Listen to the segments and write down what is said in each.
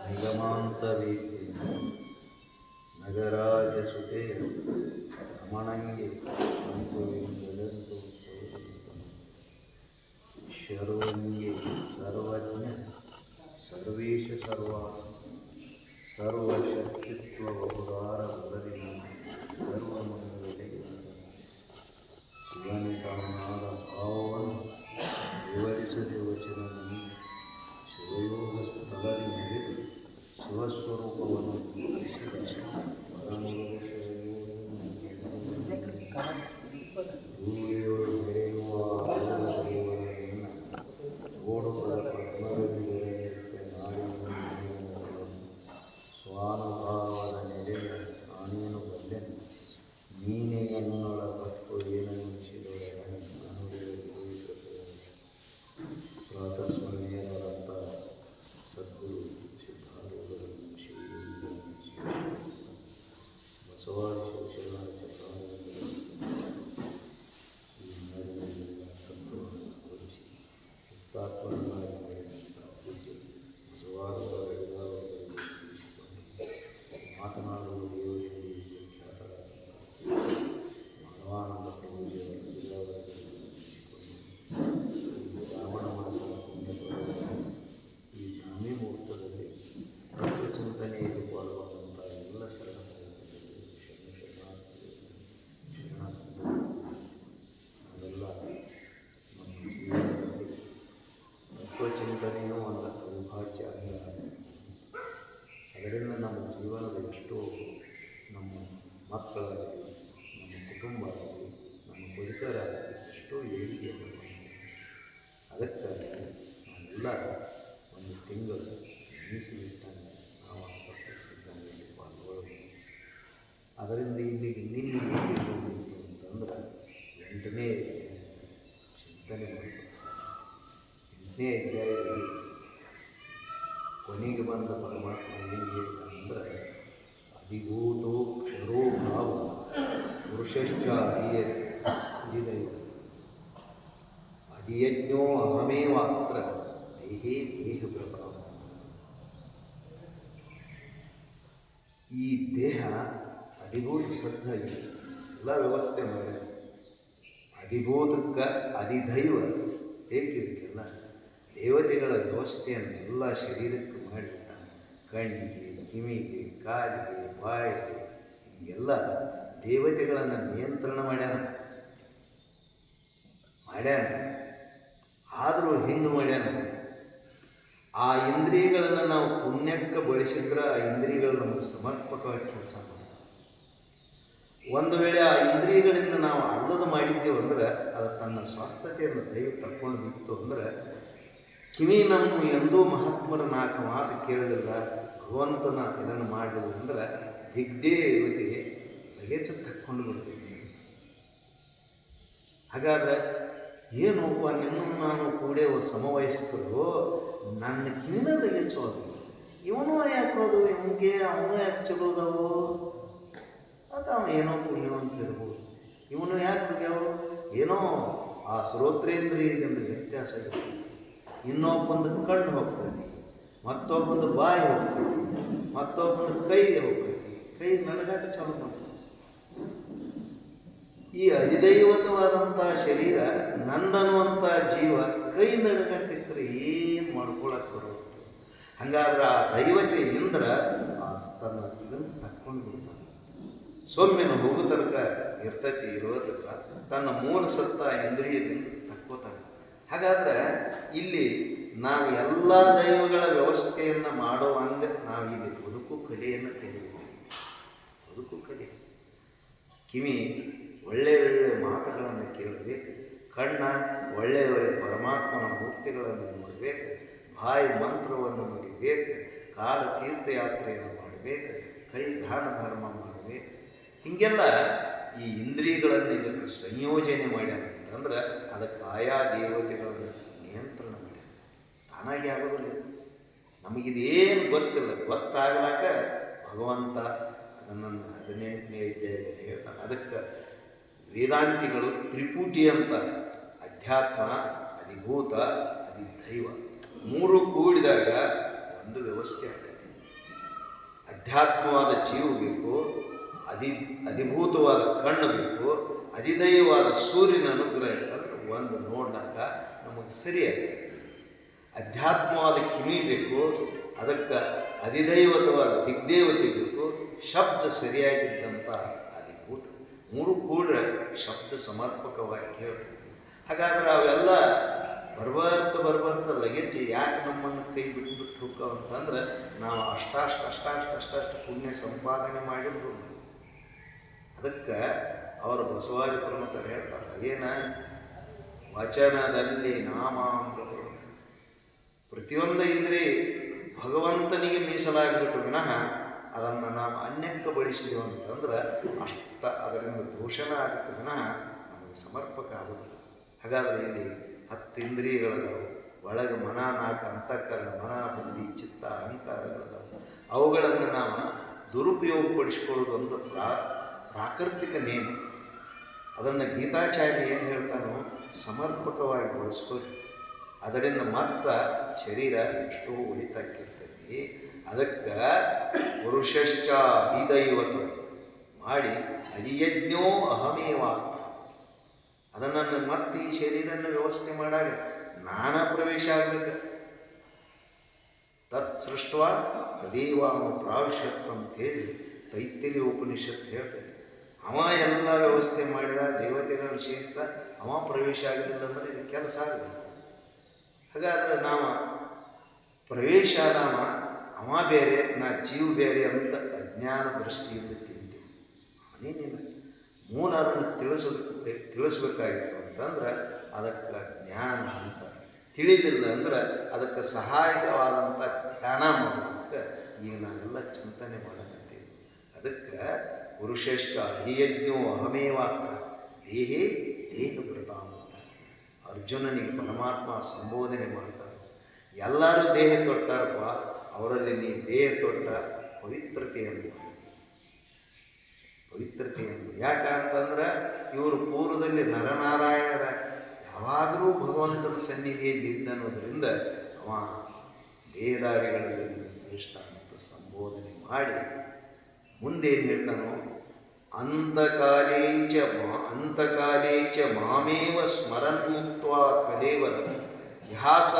ನಿಗಮಾಂತವೇದ್ಯ ನಗರಾಜಸುತೆ ರಮಣಂಗೆ ಶರ್ವಂಗೆ ಸರ್ವಜ್ಞ ಸರ್ವೇಶ ಸರ್ವಶಕ್ತಿತ್ವ ಬಹುದಾರ ಬಲದಿ ಸರ್ವಮಂಗಲೇ ಶಿವನಿತನಾದ ಭಾವವನ್ನು ವಿವರಿಸದೆ ವಚನದಲ್ಲಿ ಶಿವಯೋಗ ಸ್ಥಳದಿ ನಡೆದು ಶಿವಸ್ವರೂಪವನ್ನು ಧೂಳಿಯೊಳು ಬೆರೆಯುವ ದೇವರನ್ನು ಓಡುವುದ ಪದ್ಮರವಿಗೆ ನಾಡಿನ ಸ್ವಾನುಭಾವದ ನೆಲೆಯ ನಾನೇನು ಬಲ್ಲೆನು ನೀನೇ ಎನ್ನೊಳ ಪಟ್ಟು ಏನನ್ನಿಸಿದೊಡೆ ಪ್ರಾತಸ್ಮರಣೀಯರಾದಂಥ ಸದ್ಗುರು ಸಿದ್ಧಾರೂಢರನ್ನು ಶ್ರೀ ಬಸವಾದಿ ಶಿವಶರಣ ಈ ನಾಡಿನಲ್ಲಿ ತತ್ವವನ್ನು ಬೋಧಿಸಿ ಹುತಾತ್ಮರನ್ನಾಗಿ ಮಾಡಿದಂಥ ಪೂಜ್ಯ ಬಸವಾದವರ ಹಿರಿದಾವರನ್ನು ತಿಳಿಸಿಕೊಂಡು ಮಾತನಾಡುವ ದೇವರಲ್ಲಿ ಖ್ಯಾತರಾದಂಥ ಮಾನವಾನಂದ ಪ್ರಭುಜಿಯವರ ಹಿರಿದಾವರನ್ನು ತಿಳಿಸಿಕೊಂಡು ಈ ಶ್ರಾವಣ ಮಾಸದ ಪುಣ್ಯಪ್ರದ ಈ ಬ್ರಾಹ್ಮಿ ಮುಹೂರ್ತದಲ್ಲಿ ತತ್ವಚಿಂತನೆಯಲ್ಲಿ ಪಾಲ್ಗೊಂಡಂಥ ಎಲ್ಲ ಅದೆಲ್ಲ ನಮ್ಮ ಜೀವನದಲ್ಲಿ ತತ್ವಚಿಂತನೆಯೂ ಒಂದು ಅವಿಭಾಜ್ಯ ಅಂಗ. ಅದರಿಂದ ನಮ್ಮ ಜೀವನದ ಎಷ್ಟೋ ನಮ್ಮ ಮಕ್ಕಳಾಗಲಿ ನಮ್ಮ ಕುಟುಂಬ ಆಗಲಿ ನಮ್ಮ ಪರಿಸರ ಆಗಲಿ ಎಷ್ಟೋ ಏಳಿಗೆಯನ್ನು ಮಾಡಿದೆ. ಅದಕ್ಕಾಗಿ ನಾವೆಲ್ಲ ಒಂದು ತಿಂಗಳು ಮೀಸಲಿಟ್ಟಂಗೆ ನಾವು ಆ ತತ್ವಚಿಂತನೆಯಲ್ಲಿ ಪಾಲ್ಗೊಳ್ಳಬೇಕು. ಅದರಿಂದ ಇಲ್ಲಿಗೆ ನಿನ್ನೆ ಹೋಗಿತ್ತು ಅಂತಂದ್ರೆ 8ನೇ ಚಿಂತನೆ ಮಾಡಬೇಕು. 8ನೇ ಅಧ್ಯಾಯದಲ್ಲಿ ಕೊನೆಗೆ ಬಂದ ಪರಮಾತ್ಮ ಏನು ಹೇಳಿದ ಅಂದರೆ ಅಧಿಭೂತೋ ಕ್ಷರೋ ಭಾವ ಪುರುಷಶ್ಚ ಅಧಿದೈವ ಅಧಿಯಜ್ಞೋ ಅಹಮೇವಾತ್ರ ದೇಹೇ ದೇಹ ಪ್ರಭಾವ. ಈ ದೇಹ ಅಧಿಭೂತ ಸಜ್ಜ ಎಲ್ಲ ವ್ಯವಸ್ಥೆ ಮಾಡಿ ಅಧಿಭೂತಕ್ಕೆ ಅಧಿದೈವ ಬೇಕಿದ್ದಕ್ಕೆಲ್ಲ ದೇವತೆಗಳ ವ್ಯವಸ್ಥೆಯನ್ನು ಎಲ್ಲ ಶರೀರಕ್ಕೆ ಮಾಡಿಬಿಟ್ಟಾನೆ. ಕಣ್ಣಿಗೆ ಕಿವಿಗೆ ಕಾಲಿಗೆ ಬಾಯಿಗೆ ಹೀಗೆಲ್ಲ ದೇವತೆಗಳನ್ನು ನಿಯಂತ್ರಣ ಮಾಡ್ಯಾನ. ಆದರೂ ಹಿಂಗೆ ಮಾಡ್ಯಾನ. ಆ ಇಂದ್ರಿಯಗಳನ್ನು ನಾವು ಪುಣ್ಯಕ್ಕೆ ಬಳಸಿದ್ರೆ ಆ ಇಂದ್ರಿಯಗಳು ನಮಗೆ ಸಮರ್ಪಕವಾಗಿ ಕೆಲಸ ಮಾಡ್ತಾರೆ. ಒಂದು ವೇಳೆ ಆ ಇಂದ್ರಿಯಗಳಿಂದ ನಾವು ಅಲ್ಲದ ಮಾಡಿದ್ದೇವೆ ಅಂದ್ರೆ ಅದು ತನ್ನ ಸ್ವಾಸ್ಥತೆಯನ್ನು ದೈವ ತಕ್ಕೊಂಡು ಬಿಟ್ಟು ಅಂದ್ರೆ ಕಿವಿ ನಮ್ಮ ಎಂದೂ ಮಹಾತ್ಮರ 4 ಮಾತು ಕೇಳಲಿಲ್ಲ, ಭಗವಂತನ ಇದನ್ನು ಮಾಡಲಿಲ್ಲ ಅಂದ್ರೆ ದಿಗ್ದೇ ಯುವತಿ ಲಗೇಜ ತಕ್ಕೊಂಡು ಬಿಡ್ತೀವಿ. ಹಾಗಾದ್ರೆ ಏನಪ್ಪ ನಿನ್ನೂ ನಾನು ಕೂಡೇ ಸಮವಯಸ್ಕರು ನನ್ನ ಕಿವಿನ ಲಗೇಜೋದು, ಇವನು ಯಾಕೆ ಹೋದು, ಇವನಿಗೆ ಅವನು ಯಾಕೆ ಚಲೋದವು, ಅದು ಅವ ಏನೋ ಪುಣ್ಯವಂತ ಇರ್ಬೋದು, ಇವನು ಯಾಕೆ ಹೋಗ್ಯಾವ ಏನೋ ಆ ಶ್ರೋತ್ರೇಂದ್ರಿಯದಿಂದ ವ್ಯತ್ಯಾಸ ಇರುತ್ತೆ. ಇನ್ನೊಬ್ಬಂದು ಕಣ್ಣು ಹೋಗ್ತೈತಿ, ಮತ್ತೊಬ್ಬಂದು ಬಾಯಿ ಹೋಗ್ತೈತಿ, ಮತ್ತೊಬ್ಬಂದು ಕೈಗೆ ಹೋಗ್ತೈತಿ, ಕೈ ನಡಗಾಕ ಚಾಲು ಮಾಡ್ತದೆ. ಈ ಅಧಿದೈವತವಾದಂಥ ಶರೀರ ನಂದನ್ನುವಂಥ ಜೀವ ಕೈ ನಡಗಾಕಿದ್ರೆ ಏನು ಮಾಡ್ಕೊಳಕ್ಕೆ ಬರುತ್ತೆ. ಹಂಗಾದ್ರೆ ಆ ದೈವತೆ ಇಂದ್ರ ಆ ತನ್ನ ಇದನ್ನು ತಕ್ಕೊಂಡು ಬಿಡ್ತಾನೆ. ಸೊಮ್ಮೆನ ಹೋಗೋ ತನಕ ಇರ್ತೈತಿ, ಇರೋದಕ್ಕೆ ತನ್ನ 3 ಸತ್ತ ಇಂದ್ರಿಯದಿಂದ ತಕ್ಕೋತಾನೆ. ಹಾಗಾದ್ರೆ ಇಲ್ಲಿ ನಾವು ಎಲ್ಲ ದೈವಗಳ ವ್ಯವಸ್ಥೆಯನ್ನು ಮಾಡುವಂಗೆ ನಾವು ಇಲ್ಲಿ ಬದುಕು ಕಲೆಯನ್ನು ಕಲಿಬೇಕು. ಬದುಕು ಕಲೆ, ಕಿವಿ ಒಳ್ಳೆಯ ಒಳ್ಳೆಯ ಮಾತುಗಳನ್ನು ಕೇಳಬೇಕು, ಕಣ್ಣ ಒಳ್ಳೆಯ ಒಳ್ಳೆಯ ಪರಮಾತ್ಮನ ಮೂರ್ತಿಗಳನ್ನು ನೋಡಬೇಕು, ಬಾಯಿ ಮಂತ್ರವನ್ನು ನುಡಿಬೇಕು, ಕಾಲ ತೀರ್ಥಯಾತ್ರೆಯನ್ನು ಮಾಡಬೇಕು, ಕೈ ದಾನ ಧರ್ಮ ಮಾಡಬೇಕು. ಹೀಗೆಲ್ಲ ಈ ಇಂದ್ರಿಯಗಳನ್ನು ಇದಕ್ಕೆ ಸಂಯೋಜನೆ ಮಾಡ್ಯಾನ ಅಂತಂದ್ರೆ ಅದಕ್ಕೆ ಆಯಾ ದೇವತೆಗಳನ್ನು ನಿಯಂತ್ರಣ ಮಾಡ್ಯಾನ. ತಾನಾಗಿ ಆಗೋದಿಲ್ಲ. ನಮಗಿದೇನು ಗೊತ್ತಿಲ್ಲ, ಗೊತ್ತಾಗಲಾಕ ಭಗವಂತ ಅದನ್ನು 18ನೇ ಅಧ್ಯಾಯದಲ್ಲಿ ಹೇಳ್ತಾನೆ. ಅದಕ್ಕೆ ವೇದಾಂತಿಗಳು ತ್ರಿಪುಟಿ ಅಂತ ಅಧ್ಯಾತ್ಮ, ಅಧಿಭೂತ, ಅಧಿದೈವ 3 ಒಂದು ವ್ಯವಸ್ಥೆ ಆಗ್ತೈತಿ. ಅಧ್ಯಾತ್ಮವಾದ ಜೀವ ಬೇಕು, ಅಧಿಭೂತವಾದ ಕಣ್ಣು ಬೇಕು, ಅಧಿದೈವವಾದ ಸೂರ್ಯನ ಅನುಗ್ರಹ ಇರ್ತಂದ್ರೆ ಒಂದು ನೋಡ್ಲಾಕ ನಮಗೆ ಸರಿ ಆಗ್ತೈತಿ. ಅಧ್ಯಾತ್ಮವಾದ ಕಿವಿ ಬೇಕು, ಅದಕ್ಕೆ ಅಧಿದೈವತವಾದ ದಿಗ್ದೇವತೆ ಬೇಕು, ಶಬ್ದ ಸರಿಯಾಗಿದ್ದಂಥ ಅಧಿಭೂತ, ಮೂರು ಕೂಡ ಶಬ್ದ ಸಮರ್ಪಕವಾಗಿ ಕೇಳ್ತೈತಿ. ಹಾಗಾದ್ರೆ ಅವೆಲ್ಲ ಬರ್ಬರ್ತ ಲಗೇಜ್ ಯಾಕೆ ನಮ್ಮನ್ನು ಕೈ ಬಿಟ್ಬಿಟ್ಟು ಹೋಗ್ತಾವ ಅಂತಂದ್ರೆ ನಾವು ಅಷ್ಟಾಷ್ಟು ಪುಣ್ಯ ಸಂಪಾದನೆ ಮಾಡಿದ್ರು. ಅದಕ್ಕೆ ಅವರು ಬಸವಾದಿ ಪ್ರಮುಖರು ಹೇಳ್ತಾರೆ, ಏನ ವಚನದಲ್ಲಿ ನಾಮಾಮೃತ, ಪ್ರತಿಯೊಂದು ಇಂದ್ರಿ ಭಗವಂತನಿಗೆ ಮೀಸಲಾಗಬೇಕು ವಿನಃ ಅದನ್ನು ನಾವು ಅನ್ಯಕ್ಕೆ ಬಳಸಿದೆವು ಅಂತಂದ್ರೆ ಅದರಿಂದ ದೂಷಣ ಆಗುತ್ತೆ ವಿನಃ ನಮಗೆ ಸಮರ್ಪಕ ಆಗೋದಿಲ್ಲ. ಹಾಗಾದರೆ ಇಲ್ಲಿ 10 ಇಂದ್ರಿಯಗಳದಾವು, ಒಳಗೆ ಮನ 4 ಅಂತಃಕರಣ, ಮನ ಬುದ್ಧಿ ಚಿತ್ತ ಅಹಂಕಾರಗಳದಾವು. ಅವುಗಳನ್ನು ನಾವು ದುರುಪಯೋಗಪಡಿಸ್ಕೊಳ್ಳೋದು ಒಂದು ಪ್ರಾಕೃತಿಕ ನಿಯಮ. ಅದನ್ನು ಗೀತಾಚಾರ್ಯ ಏನು ಹೇಳ್ತಾನೋ ಸಮರ್ಪಕವಾಗಿ ಬಳಸ್ಕೋದು, ಅದರಿಂದ ಮತ್ತೆ ಶರೀರ ಎಷ್ಟೋ ಉಳಿತಾಕಿರ್ತೈತಿ. ಅದಕ್ಕೆ ಪುರುಷಶ್ಚ ಅಧಿದೈವತ ಮಾಡಿ ಅಧಿಯಜ್ಞೋ ಅಹಮೇವ, ಅದನ್ನು ಮತ್ತೆ ಈ ಶರೀರನ ವ್ಯವಸ್ಥೆ ಮಾಡಾಗ ನಾನಾ ಪ್ರವೇಶ ಆಗ್ಬೇಕು. ತತ್ ಸೃಷ್ಟ ತದೇವ ಪ್ರಾವಿಶತ್ ಅಂತೇಳಿ ತೈತ್ತಿರಿ ಉಪನಿಷತ್ತು ಹೇಳ್ತೈತೆ. ಅವ ಎಲ್ಲ ವ್ಯವಸ್ಥೆ ಮಾಡಿದ, ದೇವತೆಗಳ ವಿಶೇಷ ಅವ ಪ್ರವೇಶ ಆಗಲಿಲ್ಲ ಅಂದರೆ ಇದು ಕೆಲಸ ಆಗಬೇಕು. ಹಾಗಾದ್ರೆ ನಾವು ಪ್ರವೇಶ ಆದವ ಅವ ಬೇರೆ, ನಾ ಜೀವ ಬೇರೆ ಅಂತ ಅಜ್ಞಾನ ದೃಷ್ಟಿಯಿಂದ ತಿಂತೀವಿ. ಅವನೇನಿಲ್ಲ, ಮೂಲ ಅದನ್ನು ತಿಳಿಸ್ಬೇಕಾಗಿತ್ತು ಅಂತಂದ್ರೆ ಅದಕ್ಕೆ ಜ್ಞಾನ ಅಂತ, ತಿಳಿಲಿಲ್ಲ ಅಂದ್ರೆ ಅದಕ್ಕೆ ಸಹಾಯಕವಾದಂಥ ಧ್ಯಾನ ಮಾಡೋದಕ್ಕೆ ಈಗ ನಾವೆಲ್ಲ ಚಿಂತನೆ ಮಾಡಕತ್ತೀವಿ. ಅದಕ್ಕೆ ಪುರುಷಶ್ಚ ಅಧಿಯಜ್ಞೋ ಅಹಮೇವಾತ್ರ ದೇಹೇ ದೇಹಭೃತ ಅಂತ ಅರ್ಜುನನಿಗೆ ಪರಮಾತ್ಮ ಸಂಬೋಧನೆ ಮಾಡ್ತಾರೆ. ಎಲ್ಲರೂ ದೇಹ ತೊಟ್ಟಾರಪ್ಪ, ಅವರಲ್ಲಿ ನೀ ದೇಹ ತೊಟ್ಟ ಪವಿತ್ರತೆಯನ್ನು ಯಾಕಂತಂದ್ರೆ ಇವರು ಪೂರ್ವದಲ್ಲಿ ನರನಾರಾಯಣರ ಯಾವಾಗಲೂ ಭಗವಂತನ ಸನ್ನಿಧಿಯಲ್ಲಿ ಇದ್ದನ್ನೋದ್ರಿಂದ ಅವ ದೇಹದಾರಿಗಳಲ್ಲಿ ಶ್ರೇಷ್ಠ ಅಂತ ಸಂಬೋಧನೆ ಮಾಡಿ ಮುಂದೇನು ಹೇಳ್ತಾನೋ, ಅಂತಕಾಲೇ ಚ ಮಾಮೇವ ಸ್ಮರನ್ ಮುಕ್ತ್ವಾ ಕಲೇವರ ಯಹಾಸ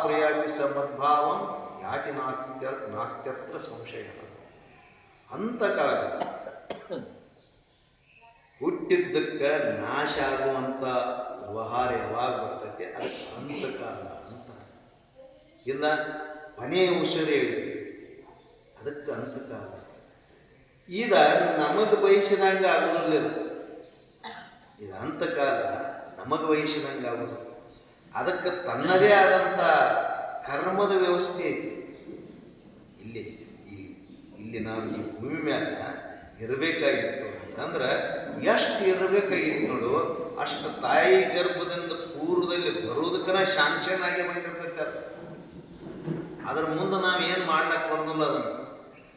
ಪ್ರಯಾತಿ ಸಮದ್ಭಾವಂ ಯಾತಿ ನಾಸ್ತ್ಯತ್ರ ಸಂಶಯ. ಅಂತಕಾಲ ಹುಟ್ಟಿದ್ದಕ್ಕೆ ನಾಶ ಆಗುವಂಥ ವ್ಯವಹಾರ ಯಾವಾಗ ಬರ್ತೈತೆ ಅದಕ್ಕೆ ಅಂತಕಾಲ ಅಂತ. ಇಲ್ಲ ಕೊನೆಯ ಉಸಿರು ಹೇಳಿದೆ ಅದಕ್ಕೆ ಅಂತಕಾಲ. ಈಗ ನಮಗೆ ಬಯಸಿದಂಗೆ ಆಗೋದಿಲ್ಲ, ಇದು ಅಂತಕಾಲ ನಮಗೆ ಬಯಸಿದಂಗೆ ಆಗೋದು. ಅದಕ್ಕೆ ತನ್ನದೇ ಆದಂಥ ಕರ್ಮದ ವ್ಯವಸ್ಥೆ ಐತಿ. ಇಲ್ಲಿ ನಾವು ಈ ಭೂಮಿ ಮೇಲೆ ಇರಬೇಕಾಗಿತ್ತು ಅಂತಂದ್ರೆ ಎಷ್ಟು ಇರಬೇಕಾಗಿತ್ತು ನೋಡು, ಅಷ್ಟು ತಾಯಿ ಗರ್ಭದಿಂದ ಪೂರ್ವದಲ್ಲಿ ಬರೋದಕ್ಕನ ಶಾಂಕ್ಷನ್ ಆಗಿ ಬಂದಿರ್ತೈತೆ. ಅದ್ರ ಮುಂದೆ ನಾವು ಏನು ಮಾಡ್ಲಿಕ್ಕೆ ಬರೋದಿಲ್ಲ. ಅದನ್ನು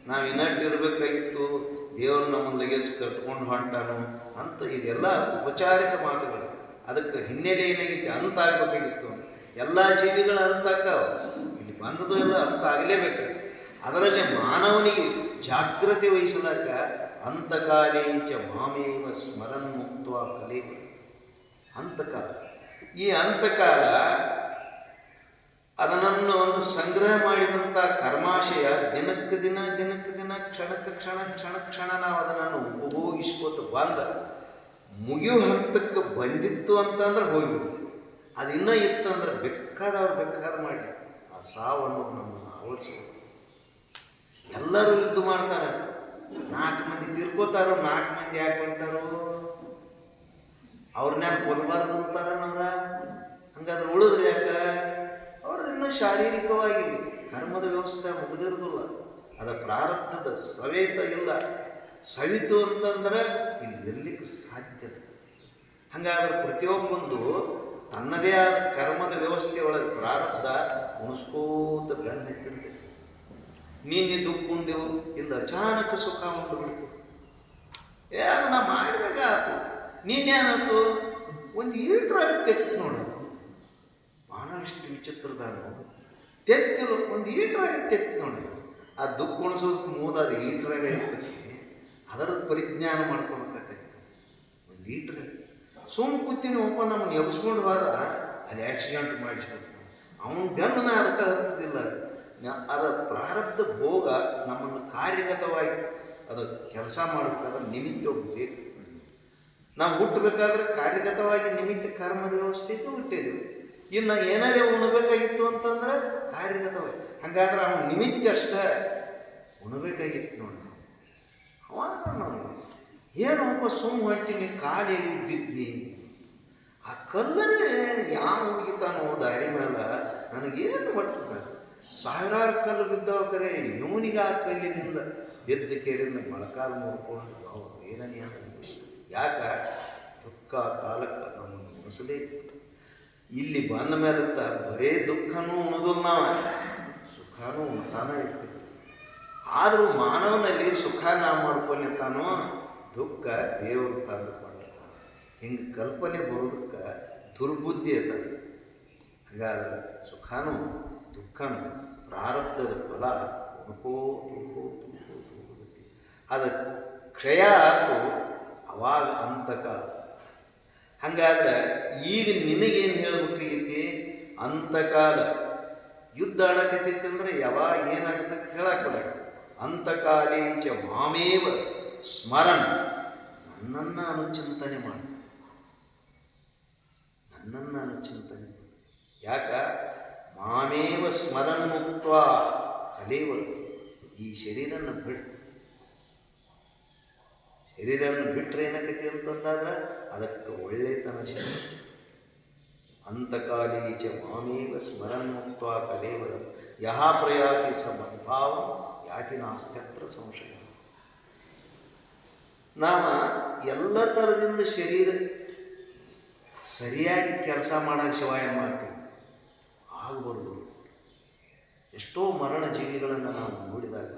ನಾವು ಇನ್ನಟ್ಟು ಇರಬೇಕಾಗಿತ್ತು, ದೇವ್ರು ನಮ್ಮನ್ನು ಲಗೇಜ್ ಕಟ್ಕೊಂಡು ಹೊಂಟಾನು ಅಂತ ಇದೆಲ್ಲ ಉಪಚಾರಿಕ ಮಾತುಗಳು. ಅದಕ್ಕೆ ಹಿನ್ನೆಲೆ ಏನಾಗಿತ್ತು, ಅಂತ ಆಗಬೇಕಾಗಿತ್ತು. ಎಲ್ಲ ಜೀವಿಗಳು ಅಂತಾಕಾವ, ಇಲ್ಲಿ ಬಂದದು ಎಲ್ಲ ಅಂತ ಆಗಲೇಬೇಕು. ಅದರಲ್ಲಿ ಮಾನವನಿಗೆ ಜಾಗೃತಿ ವಹಿಸಿದಾಗ ಅಂತಕಾಲೇ ಚ ಮಾಮೇವ ಸ್ಮರನ್ ಮುಕ್ತ್ವಾ ಕಲೇವ ಅಂತಕಾಲ. ಈ ಅಂತಕಾಲ ಅದನ್ನು ಒಂದು ಸಂಗ್ರಹ ಮಾಡಿದಂಥ ಕರ್ಮಾಶಯ ದಿನಕ್ಕೆ ದಿನ ಕ್ಷಣ ನಾವು ಅದನ್ನು ಉಪಭೋಗಿಸ್ಕೋತ ಬಂದ ಮುಗಿಯೋ ಹಂತಕ್ಕೆ ಬಂದಿತ್ತು ಅಂತಂದ್ರೆ ಹೋಗಿಬಿಡ್ತೈತಿ. ಅದು ಇನ್ನೂ ಇತ್ತಂದ್ರೆ ಬೇಕಾದ ಮಾಡಿ ಆ ಸಾವನ್ನು ನಮ್ಮನ್ನು ಆವರಿಸ್ಬೋದು. ಎಲ್ಲರೂ ಯುದ್ಧ ಮಾಡ್ತಾರೆ, 4 ಮಂದಿ ತಿರ್ಕೋತಾರೋ, 4 ಮಂದಿ ಯಾಕೆ ಬಂತಾರೋ, ಅವ್ರನ್ನ ಕೊಲ್ಲಬಾರ್ದು ಅಂತಾರ ನಮ್ಗ. ಹಂಗಾದ್ರೆ ಉಳಿದ್ರೆ ಯಾಕೆ? ಅವ್ರದ್ದು ಇನ್ನೂ ಶಾರೀರಿಕವಾಗಿ ಕರ್ಮದ ವ್ಯವಸ್ಥೆ ಮುಗಿದಿರೋದಿಲ್ಲ, ಅದ ಪ್ರಾರಬ್ಧದ ಸವೇತ ಇಲ್ಲ. ಸವಿತು ಅಂತಂದ್ರೆ ಇಲ್ಲಿ ಇರ್ಲಿಕ್ಕೆ ಸಾಧ್ಯ. ಹಂಗಾದ್ರೆ ಪ್ರತಿಯೊಬ್ಬಂದು ತನ್ನದೇ ಆದ ಕರ್ಮದ ವ್ಯವಸ್ಥೆ ಒಳಗೆ ಪ್ರಾರಬ್ಧ ಉಣಿಸ್ಕೋತ ಬೆನ್ನು ಹತ್ತಿರ್ತೈತಿ. ನೀನು ದುಃಖುಂದೆವು ಇಲ್ಲ ಅಚಾನಕ ಸುಖ ಉಂಟು ಬಿಡ್ತು. ಅದನ್ನ ಮಾಡಿದಾಗ ಆತು. ನೀನೇನಾಯ್ತು, ಒಂದು ಈಟ್ರಾಗುತ್ತೆ ನೋಡು. ಬಹಳಷ್ಟು ವಿಚಿತ್ರದಾಗ ತೆತ್ತಿಲು ಒಂದು ಈಟ್ರಾಗ ತೆತ್ತು ನೋಡಿ. ಆ ದುಃಖ ಉಣಿಸೋದಕ್ಕೆ ಮೂದ ಅದು ಈಟ್ರಾಗ ಇರ್ತದೆ. ಅದರದ್ದು ಪರಿಜ್ಞಾನ ಮಾಡ್ಕೊಬೇಕಾಗ್ತೈತಿ. ಒಂದು ಈಟ್ರಾಗ ಸುಮ್ಮ ಕೂತೀನಿ ಒಬ್ಬ ನಮ್ಮನ್ನು ಎಬ್ಸ್ಕೊಂಡು ಹೋದ ಅಲ್ಲಿ ಆಕ್ಸಿಡೆಂಟ್ ಮಾಡಿಸ್ಬೇಕು. ಅವನ ಬೆನ್ನ ಅದಕ್ಕೆ ಹತ್ತದಿಲ್ಲ. ಅದರ ಪ್ರಾರಬ್ಧ ಭೋಗ ನಮ್ಮನ್ನು ಕಾರ್ಯಗತವಾಗಿ ಅದು ಕೆಲಸ ಮಾಡಬೇಕಾದ್ರೆ ನಿಮಿತ್ತ ಬೇಕು. ನಾವು ಹುಟ್ಟಬೇಕಾದ್ರೆ ಕಾರ್ಯಗತವಾಗಿ ನಿಮಿತ್ತ ಕರ್ಮದ ವ್ಯವಸ್ಥೆಗೂ ಹುಟ್ಟಿದ್ವಿ. ಇನ್ನು ಏನಾರೇ ಉಣಬೇಕಾಗಿತ್ತು ಅಂತಂದ್ರೆ ಕಾರ್ಯಗತವಾಗಿ. ಹಾಗಾದ್ರೆ ಅವನ ನಿಮಿತ್ತ ಅಷ್ಟೇ ಉಣಬೇಕಾಗಿತ್ತು ನೋಡಿ. ಅವಾಗ ನಾವು ಏನಪ್ಪ ಸುಮ್ಮ ಹೊಟ್ಟಿನಿ ಕಾಲಿಗೆ ಬಿದ್ದಿ. ಆ ಕಲ್ಲರೇ ಯಾವ ಹೋಗಿತಾನೋ ದಾರಿ ಮೇಲೆ ನನಗೇನು ಬರ್ತದೆ. ಸಾವಿರಾರು ಕಲ್ಲು ಬಿದ್ದವ ಕರೆ ಇವನಿಗೆ ಆ ಕಲ್ಲಿನಿಂದ ಎದ್ದ ಕೇರಿನ ಮೊಳಕಾಲು ನೋಡ್ಕೊಂಡು ಅವ್ರು ವೇದನೆ ಯಾಕ ದುಃಖ ಕಾಲಕ್ಕೆ ನಮ್ಮನ್ನು ಉಣಿಸಲೇ. ಇಲ್ಲಿ ಬಂದ ಮೇಲತ್ತ ಬರೇ ದುಃಖನೂ ಉಣೋದಿಲ್ಲ, ನಾವು ಸುಖನೂ ಉಣ್ತಾನ ಇರ್ತೀವಿ. ಆದರೂ ಮಾನವನಲ್ಲಿ ಸುಖ ನಾವು ಮಾಡ್ಕೊಳ್ತಾನೋ ದುಃಖ ದೇವರು ತಂದುಕೊಂಡಿರ್ತಾನೆ. ಹಿಂಗೆ ಕಲ್ಪನೆ ಬರೋದಕ್ಕೆ ದುರ್ಬುದ್ಧಿ ಅದ. ಹಾಗಾದ್ರೆ ಸುಖನೂ ದುಃಖನೂ ಪ್ರಾರಬ್ಧದ ಫಲ ಉಣ್ಕೋ ಅದು ಕ್ಷಯ ಆಯ್ತು ಅವಾಗ ಅಂತಕಾಲ. ಹಾಗಾದ್ರೆ ಈಗ ನಿನಗೇನು ಹೇಳ್ಬೇಕಾಗೈತಿ? ಅಂತಕಾಲ ಯುದ್ಧ ಆಡಕತ್ತೈತಿ ಅಂದ್ರೆ ಯಾವಾಗ ಏನಾಗ್ತೈತಿ ಹೇಳಕ್ಕೆ ಅಂತಕಾಲೀಚ ಮಾಮೇವ ಸ್ಮರನ್, ನನ್ನನ್ನು ಅನುಚಿಂತನೆ ಮಾಡು, ನನ್ನನ್ನು ಅನುಚಿಂತನೆ ಮಾಡು. ಯಾಕ ಮಾಮೇವ ಸ್ಮರನ್ ಮುಕ್ತ ಕಲೇವ, ಈ ಶರೀರನ ಬಿಟ್ಟು ಶರೀರವನ್ನು ಬಿಟ್ಟರೆ ಏನಕತಿ ಅಂತಂದಾದ್ರೆ ಅದಕ್ಕೆ ಒಳ್ಳೆತನ ಶರೀರ. ಅಂತಕಾಲೀಚ ಮಾಮೇವ ಸ್ಮರನ್ ಮುಕ್ತ ಕಲೇವರ ಯಹ ಪ್ರಯಾತಿ ಸ ಮದ್ಭಾವ ಯಾತಿ ನಾಸ್ತ್ಯತ್ರ ಸಂಶಯ. ನಾವು ಎಲ್ಲ ಥರದಿಂದ ಶರೀರ ಸರಿಯಾಗಿ ಕೆಲಸ ಮಾಡೋಕ್ಕೆ ಶಿವಾಯ ಮಾಡ್ತೀವಿ, ಆಗಬಾರ್ದು. ಎಷ್ಟೋ ಮರಣ ಜೀವಿಗಳನ್ನು ನಾವು ನೋಡಿದಾಗ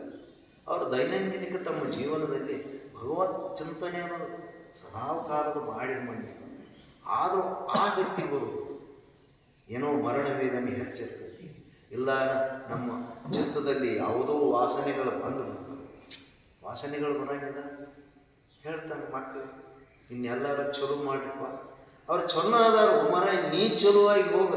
ಅವರು ದೈನಂದಿನಿಕ ತಮ್ಮ ಜೀವನದಲ್ಲಿ ಭಗವತ್ ಚಿಂತನೆ ಅನ್ನೋದು ಸದಾಕಾಲದ ಮಾಡಿದ ಮಂದಿ. ಆದರೂ ಆ ವ್ಯಕ್ತಿ ಬರುವುದು ಏನೋ ಮರಣ ವೇದನೆ ಹೆಚ್ಚಿರ್ತೈತಿ, ಇಲ್ಲ ನಮ್ಮ ಚಿತ್ತದಲ್ಲಿ ಯಾವುದೋ ವಾಸನೆಗಳು ಬಂದು ಬರ್ತವೆ. ವಾಸನೆಗಳು ಬರೋಂಗಿಲ್ಲ ಹೇಳ್ತಾನೆ ಮಕ್ಕಳು, ಇನ್ನೆಲ್ಲರ ಚಲೋ ಮಾಡಿಪ್ಪ, ಅವ್ರು ಚಲೋ ಆದಾರ ಮರ ನೀ ಚಲುವಾಗಿ ಹೋಗ.